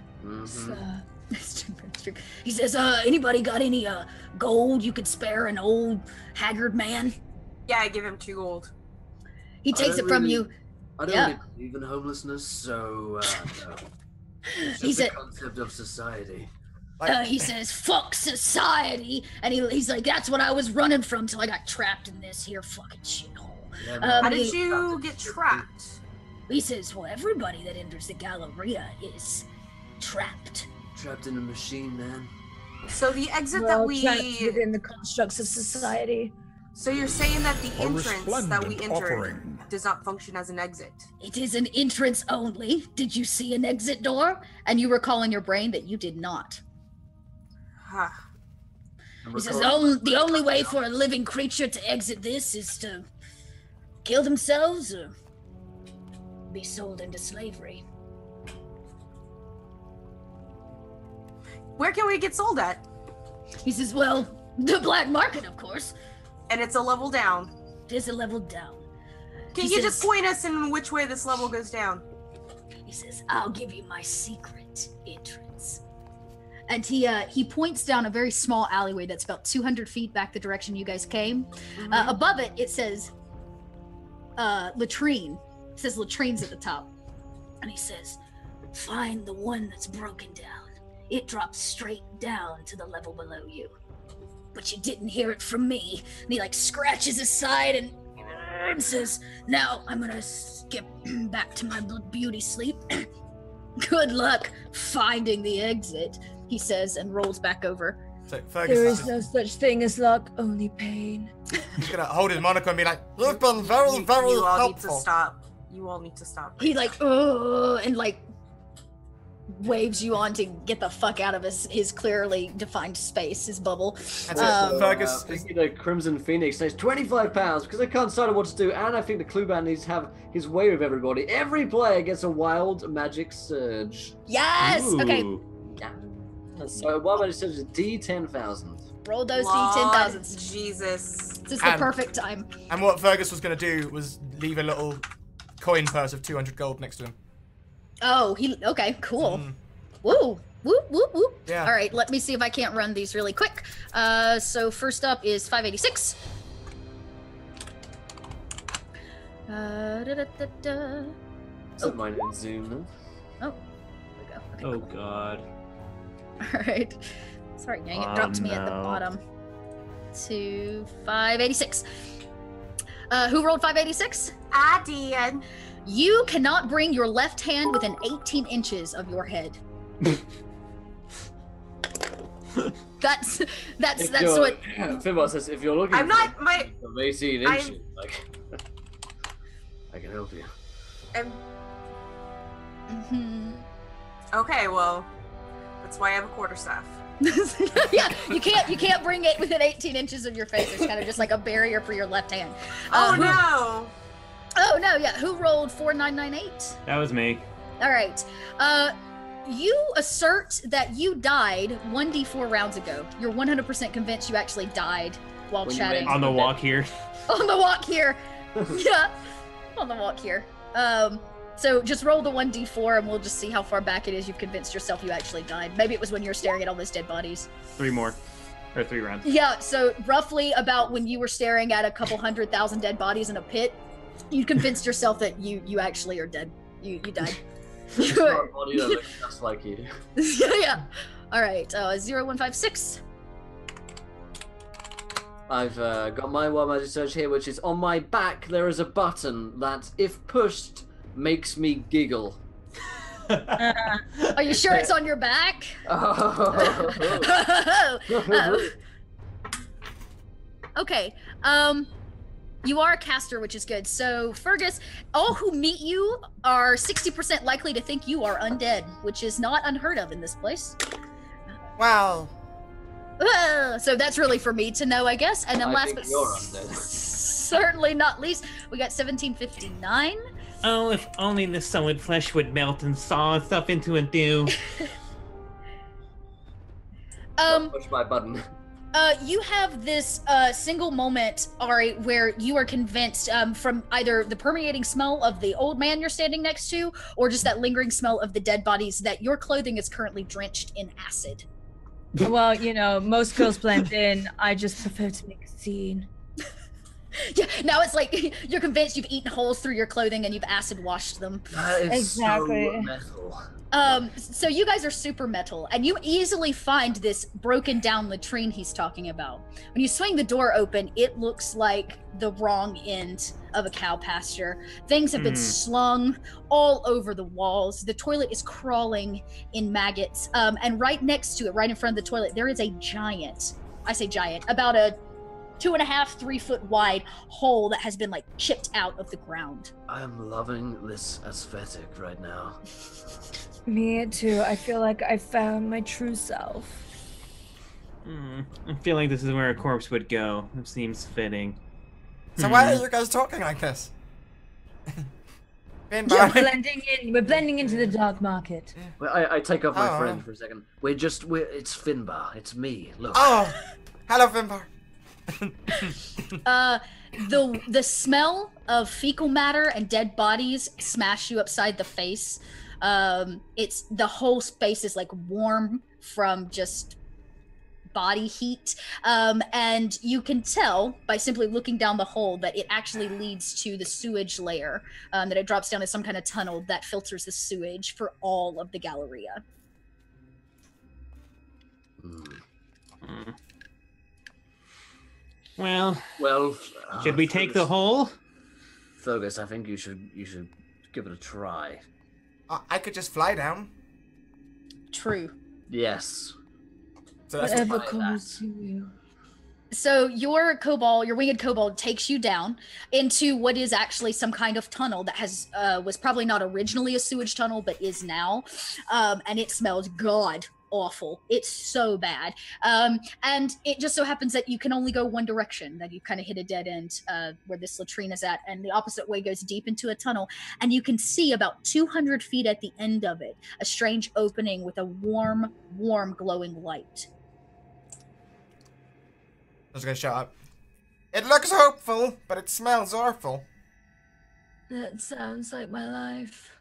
S5: He says, "Anybody got any gold you could spare an old haggard man?"
S6: Yeah, I give him 2 gold.
S5: He takes it from you.
S1: I don't really believe in homelessness, so no. It's just the concept of society.
S5: He says, "Fuck society," and he's like, "That's what I was running from till I got trapped in this here fucking shithole."
S1: Yeah,
S6: how did you get trapped?
S5: He says, "Well, everybody that enters the Galleria is trapped."
S1: Trapped in a machine, man.
S6: So the exit
S3: Well,
S6: that
S3: trapped
S6: we...
S3: within the constructs of society.
S6: So you're saying that the
S8: A
S6: entrance that we
S8: resplendent
S6: entered
S8: offering.
S6: does not function as an exit?
S5: It is an entrance only. Did you see an exit door? And you recall in your brain that you did not.
S6: Huh.
S5: He says, the only way for a living creature to exit this is to kill themselves or be sold into slavery.
S6: Where can we get sold at?
S5: He says, well, the black market, of course.
S6: And it's a level down.
S5: It is a level down.
S6: Can you just point us in which way this level goes down?
S5: He says, I'll give you my secret entrance. And he points down a very small alleyway that's about 200 feet back the direction you guys came. Above it, it says latrine. It says latrines at the top. And he says, find the one that's broken down. It drops straight down to the level below you. But you didn't hear it from me. And he like scratches his side and says, now I'm gonna skip back to my beauty sleep. Good luck finding the exit, he says, and rolls back over.
S2: So
S3: There
S2: Fergus
S3: is no such thing as luck, only pain.
S2: is gonna hold his monocle and be like,
S7: You've been very, very
S6: you all need to
S7: helpful.
S6: stop. You all need to stop.
S5: He like, oh, and like waves you on to get the fuck out of his clearly defined space, his bubble.
S2: That's it. Fergus is
S1: The Crimson Phoenix says £25 because I can't decide what to do, and I think the clue band needs to have his way with everybody. Every player gets a wild magic surge.
S5: Yes. Okay.
S4: Ooh.
S1: So wild magic surge is D10,000.
S5: Roll those
S6: Lord
S5: D10,000s.
S6: Jesus.
S5: This is the
S2: And-
S5: perfect time.
S2: And what Fergus was going to do was leave a little coin purse of 200 gold next to him.
S5: Oh, okay, cool. Woo, whoop, whoop, whoop.
S2: Yeah.
S5: All right, let me see if I can't run these really quick. So first up is 586. Da-da-da-da.
S1: So mine in Zoom.
S5: Oh, there we go. Okay,
S4: Oh
S5: cool.
S4: god.
S5: All right. Sorry, gang, it
S4: Oh,
S5: dropped me at the
S4: no.
S5: bottom. To 586. Who rolled 586?
S6: I did.
S5: You cannot bring your left hand within 18 inches of your head. That's what.
S1: Fibber says if you're looking
S6: I'm not my.
S1: for 18
S6: I'm-
S1: inches, like I can help you.
S6: I'm,
S5: Mhm.
S6: okay, well, that's why I have a quarterstaff.
S5: Yeah, you can't bring it within 18 inches of your face. It's kind of just like a barrier for your left hand.
S6: Oh
S5: who-
S6: no!
S5: Oh no, yeah. Who rolled 4998?
S4: That was me.
S5: All right. You assert that you died 1d4 rounds ago. You're 100% convinced you actually died while
S1: When you
S5: chatting.
S1: went
S4: On the walk here.
S5: On the walk here. Yeah, on the walk here. So just roll the 1d4 and we'll just see how far back it is you've convinced yourself you actually died. Maybe it was when you were staring at all those dead bodies.
S4: 3 more. Or 3 rounds.
S5: Yeah, so roughly about when you were staring at a couple 100,000 dead bodies in a pit, you convinced yourself that you actually are dead. You died.
S1: It's not a body that looks just like you.
S5: Yeah. All right. 0156.
S1: I've got my wild magic surge here, which is on my back. There is a button that, if pushed, makes me giggle.
S5: Are you sure it's on your back?
S1: Oh.
S5: Okay. You are a caster, which is good. So, Fergus, all who meet you are 60% likely to think you are undead, which is not unheard of in this place.
S7: Wow.
S5: So that's really for me to know, I guess. And then
S1: I
S5: last
S1: think
S5: but
S1: you're undead.
S5: certainly not least, we got 1759.
S4: Oh, if only the solid flesh would melt and saw stuff into a dew.
S1: Push my button.
S5: You have this single moment, Ari, where you are convinced from either the permeating smell of the old man you're standing next to, or just that lingering smell of the dead bodies, that your clothing is currently drenched in acid.
S3: Well, you know, most girls blend in. I just prefer to make a scene.
S5: Yeah, now it's like you're convinced you've eaten holes through your clothing and you've acid washed them.
S1: That is
S3: Exactly.
S1: so metal.
S5: So you guys are super metal, and you easily find this broken down latrine he's talking about. When you swing the door open, it looks like the wrong end of a cow pasture. Things have been slung all over the walls. The toilet is crawling in maggots. And right next to it, right in front of the toilet, there is a giant, I say giant, about a 2.5, 3 foot wide hole that has been like chipped out of the ground.
S1: I am loving this aesthetic right now.
S3: Me too. I feel like I found my true self.
S4: I feel like this is where a corpse would go. It seems fitting.
S7: So why are you guys talking like this?
S3: We're
S7: Finbar.
S3: blending in. We're blending into the dark market.
S1: Well, I take off my
S7: Oh.
S1: friend for a second. It's Finbar. It's me. Look.
S7: Oh, hello, Finbar.
S5: The smell of fecal matter and dead bodies smash you upside the face. It's the whole space is like warm from just body heat. And you can tell by simply looking down the hole that it actually leads to the sewage layer, that it drops down as some kind of tunnel that filters the sewage for all of the Galleria.
S4: Well,
S1: Well,
S4: should we take the hole?
S1: Fergus, I think you should give it a try.
S7: I could just fly down.
S5: True.
S1: Yes.
S7: So that's
S3: Whatever
S1: fine,
S3: comes to you.
S5: So your winged kobold takes you down into what is actually some kind of tunnel that has was probably not originally a sewage tunnel, but is now. And it smells god awful. It's so bad. And it just so happens that you can only go one direction, that you kind of hit a dead end where this latrine is at, and the opposite way goes deep into a tunnel, and you can see about 200 feet at the end of it, a strange opening with a warm, glowing light.
S7: I was gonna shut up. It looks hopeful, but it smells awful.
S3: That sounds like my life.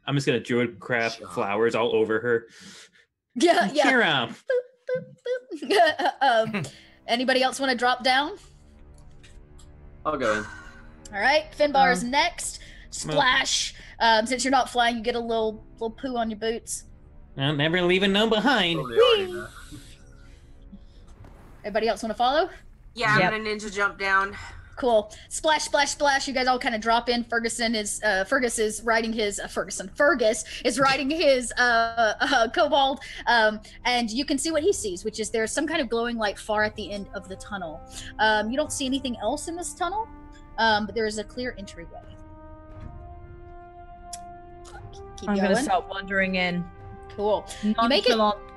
S4: I'm just gonna druid craft
S1: Sure.
S4: flowers all over her.
S5: Yeah.
S4: Kira.
S5: Anybody else want to drop down?
S1: I'll go in.
S5: All right, Finbar is next. Splash. Since you're not flying, you get a little poo on your boots.
S4: I'm never leaving none behind.
S1: Probably already know.
S5: Everybody else want to follow?
S6: Yeah,
S3: Yep.
S6: I'm gonna ninja jump down.
S5: Cool. Splash, splash, splash. You guys all kind of drop in. Fergus is riding his Fergus is riding his kobold, and you can see what he sees, which is there's some kind of glowing light far at the end of the tunnel. You don't see anything else in this tunnel, but there is a clear entryway. Keep
S3: I'm
S5: going.
S3: gonna start wandering in.
S5: Cool. You make it.
S3: Nonchalant.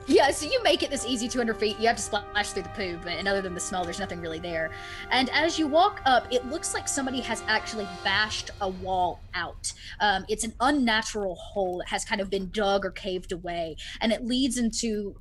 S5: Yeah, so you make it this easy 200 feet. You have to splash through the poo, and other than the smell, there's nothing really there. And as you walk up, it looks like somebody has actually bashed a wall out. It's an unnatural hole that has kind of been dug or caved away, and it leads into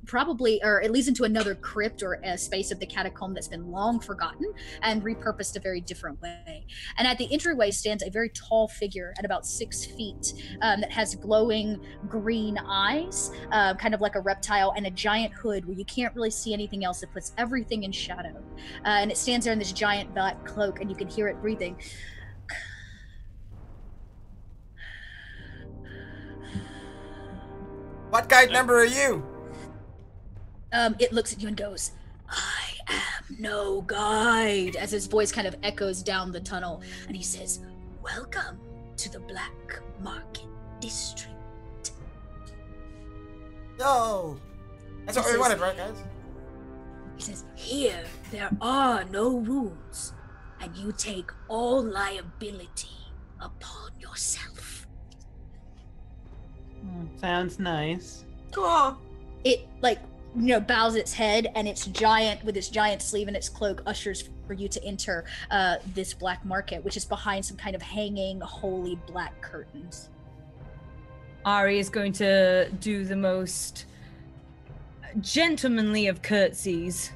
S5: another crypt or a space of the catacomb that's been long forgotten and repurposed a very different way. And at the entryway stands a very tall figure at about 6 feet that has glowing green eyes, kind of like a reptile, and a giant hood where you can't really see anything else. It puts everything in shadow. And it stands there in this giant black cloak, and you can hear it breathing.
S7: What guide number are you?
S5: It looks at you and goes, "I am no guide," as his voice kind of echoes down the tunnel. And he says, "Welcome to the Black Market District."
S7: Yo! That's what we wanted, right, guys?
S5: He says, "Here there are no rules, and you take all liability upon yourself."
S4: Sounds nice.
S6: Cool.
S5: It bows its head, and its giant sleeve and its cloak ushers for you to enter this black market, which is behind some kind of hanging holy black curtains.
S3: Ari is going to do the most gentlemanly of curtsies.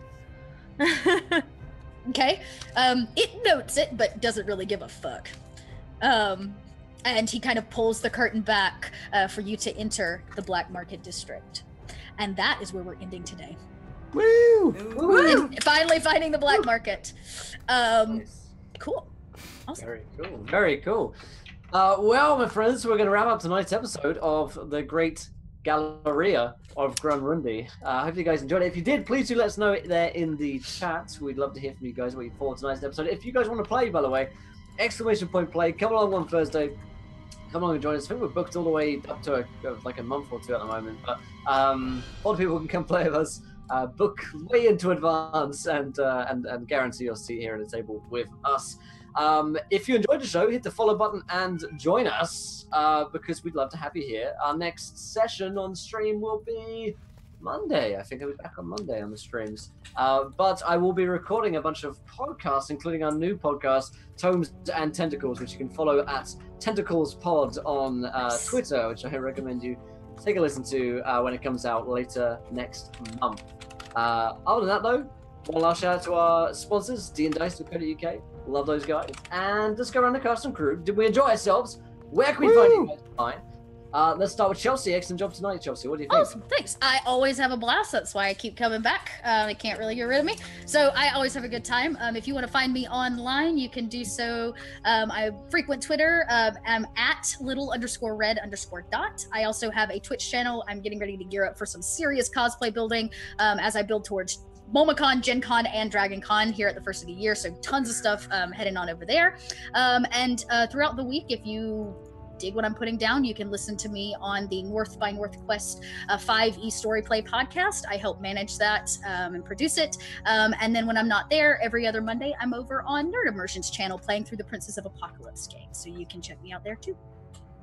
S5: Okay. It notes it, but doesn't really give a fuck. And he kind of pulls the curtain back for you to enter the Black Market District. And that is where we're ending today.
S4: Woo!
S6: Woo!
S5: And finally finding the Black Market.
S1: Nice.
S5: Cool. Awesome.
S1: Very cool. Very cool. Well, my friends, we're going to wrap up tonight's episode of the Great Galleria of Grunrundi. I hope you guys enjoyed it. If you did, please do let us know it there in the chat. We'd love to hear from you guys what you thought of tonight's episode. If you guys want to play, by the way, !play, come along on Thursday. Come along and join us. I think we're booked all the way up to a month or two at the moment. But a lot of people can come play with us. Book way into advance and guarantee your seat here at the table with us. If you enjoyed the show, hit the follow button and join us because we'd love to have you here. Our next session on stream will be Monday. I think I'll be back on Monday on the streams. But I will be recording a bunch of podcasts, including our new podcast, Tomes and Tentacles, which you can follow at Tentacles Pod on Twitter, which I recommend you take a listen to when it comes out later next month. Other than that, though, one last shout out to our sponsors, D&Dice.co.uk. Love those guys. And let's go around the custom crew. Did we enjoy ourselves? Where can we find you guys online? Let's start with Chelsea. Excellent job tonight, Chelsea. What do you think?
S5: Awesome, thanks. I always have a blast. That's why I keep coming back. They can't really get rid of me. So I always have a good time. If you want to find me online, you can do so. I frequent Twitter. I'm at little_red_dot. I also have a Twitch channel. I'm getting ready to gear up for some serious cosplay building as I build towards MomoCon, Gen Con, and Dragon Con here at the first of the year. So tons of stuff heading on over there. And throughout the week, if you dig what I'm putting down, you can listen to me on the North by Northwest 5E Story Play podcast. I help manage that and produce it. And then when I'm not there, every other Monday, I'm over on Nerd Immersion's channel playing through the Princess of Apocalypse game. So you can check me out there too.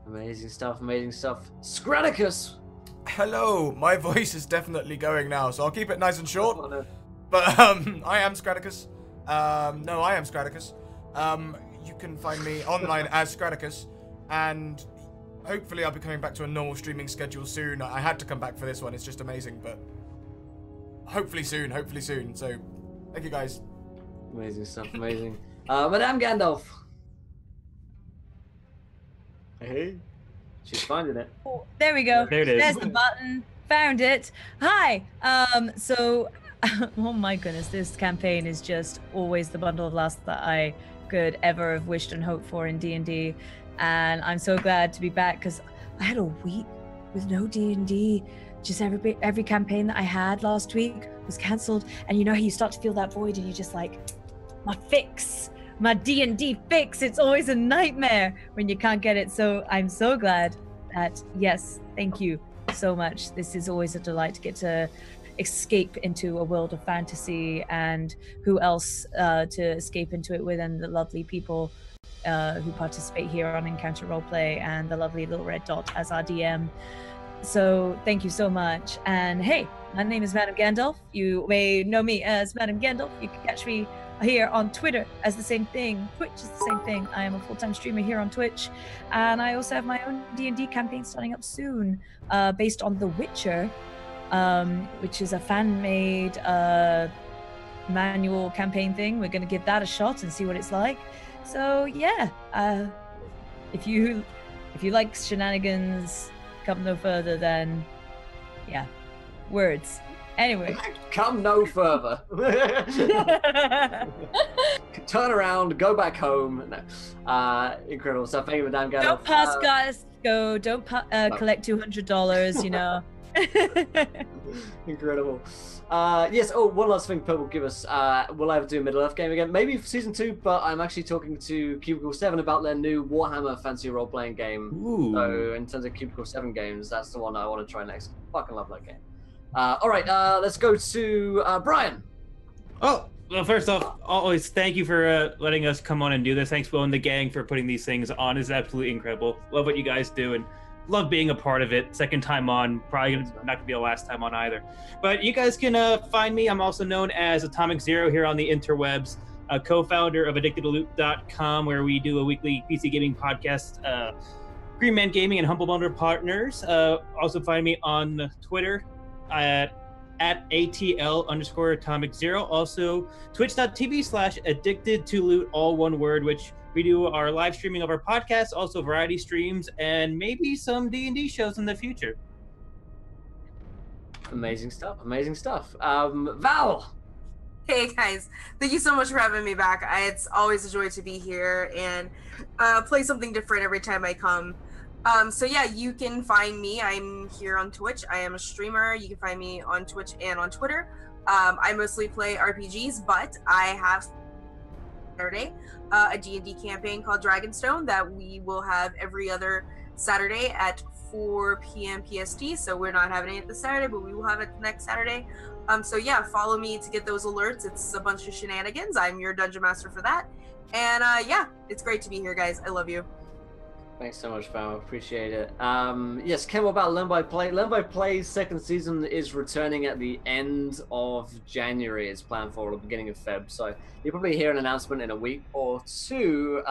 S1: Amazing stuff, amazing stuff. Scraticus!
S2: Hello, my voice is definitely going now, so I'll keep it nice and short.
S1: Oh, no.
S2: But I am Scraticus. No, I am Scraticus. You can find me online as Scraticus. And hopefully I'll be coming back to a normal streaming schedule soon. I had to come back for this one. It's just amazing, but hopefully soon. So thank you guys.
S1: Amazing stuff, amazing. Madame Gandalf. Hey, she's finding it.
S3: Oh, there we go.
S4: There it is.
S3: There's the button. Found it. Hi. So, oh my goodness, this campaign is just always the bundle of laughs that I could ever have wished and hoped for in D&D. And I'm so glad to be back because I had a week with no D&D. Just every campaign that I had last week was cancelled. And you know how you start to feel that void and you're just like, my D&D fix. It's always a nightmare when you can't get it. So I'm so glad that, yes, thank you so much. This is always a delight to get to escape into a world of fantasy, and who else to escape into it with, and the lovely people who participate here on Encounter Roleplay, and the lovely Little Red Dot as our DM. So thank you so much. And hey, my name is Madame Gandalf. You may know me as Madame Gandalf. You can catch me here on Twitter as the same thing. Twitch is the same thing. I am a full-time streamer here on Twitch. And I also have my own D&D campaign starting up soon, based on The Witcher, which is a fan-made manual campaign thing. We're going to give that a shot and see what it's like. So yeah, if you like shenanigans, come no further than, yeah, words. Anyway.
S1: Come no further. Turn around, go back home. No. Incredible stuff. Thank you, Madame Gandalf.
S3: Don't pass guys, go. Don't collect $200, you know.
S1: Incredible. Yes. Oh, one last thing Purple give us. We'll either do a Middle Earth game again, maybe for season 2, but I'm actually talking to Cubicle 7 about their new Warhammer fantasy role-playing game.
S4: Ooh.
S1: So in terms of Cubicle 7 games, that's the one I want to try next. Fucking love that game. All right, let's go to Brian.
S4: Oh, well, first off, always thank you for letting us come on and do this. Thanks, Will and the gang, for putting these things on. It's absolutely incredible. Love what you guys do, and love being a part of it. Second time on, probably not gonna be the last time on either. But you guys can find me. I'm also known as Atomic Zero here on the interwebs, a co-founder of AddictedToLoot.com, where we do a weekly PC gaming podcast. Green Man Gaming and Humble Bundle partners. Also find me on Twitter at ATL_Atomic Zero. Also twitch.tv/AddictedToLoot, all one word, which we do our live streaming of our podcast, also variety streams, and maybe some D&D shows in the future.
S1: Amazing stuff. Amazing stuff. Val.
S6: Hey guys, thank you so much for having me back. It's always a joy to be here and play something different every time I come. So yeah, you can find me. I'm here on Twitch. I am a streamer. You can find me on Twitch and on Twitter. I mostly play RPGs, but I have Saturday a D&D campaign called Dragonstone that we will have every other Saturday at 4 p.m. PST. So we're not having it this Saturday, but we will have it next Saturday. So yeah, follow me to get those alerts. It's a bunch of shenanigans. I'm your dungeon master for that. And yeah, it's great to be here, guys. I love you.
S1: Thanks so much, Val. Appreciate it. Yes, Ken, what about Learn by Play? Learn by Play's second season is returning at the end of January. It's planned for the beginning of Feb. So you'll probably hear an announcement in a week or two.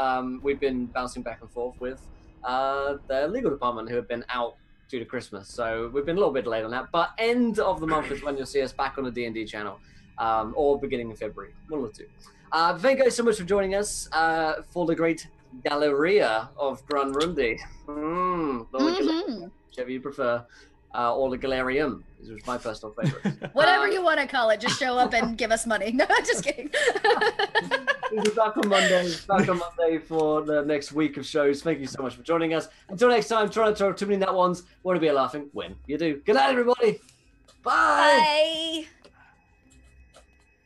S1: We've been bouncing back and forth with the legal department, who have been out due to Christmas. So we've been a little bit late on that. But end of the month is when you'll see us back on the D&D channel, or beginning of February, one or two. Thank you guys so much for joining us for the great Galleria of Grunrundi. Whichever you prefer. Or the Galerium, which was my personal favorite.
S5: Whatever you want to call it, just show up and give us money. No, just kidding.
S1: We'll be back on Monday for the next week of shows. Thank you so much for joining us. Until next time, try not to throw too many net ones. Want to be a laughing when you do. Good night, everybody. Bye.
S5: Bye.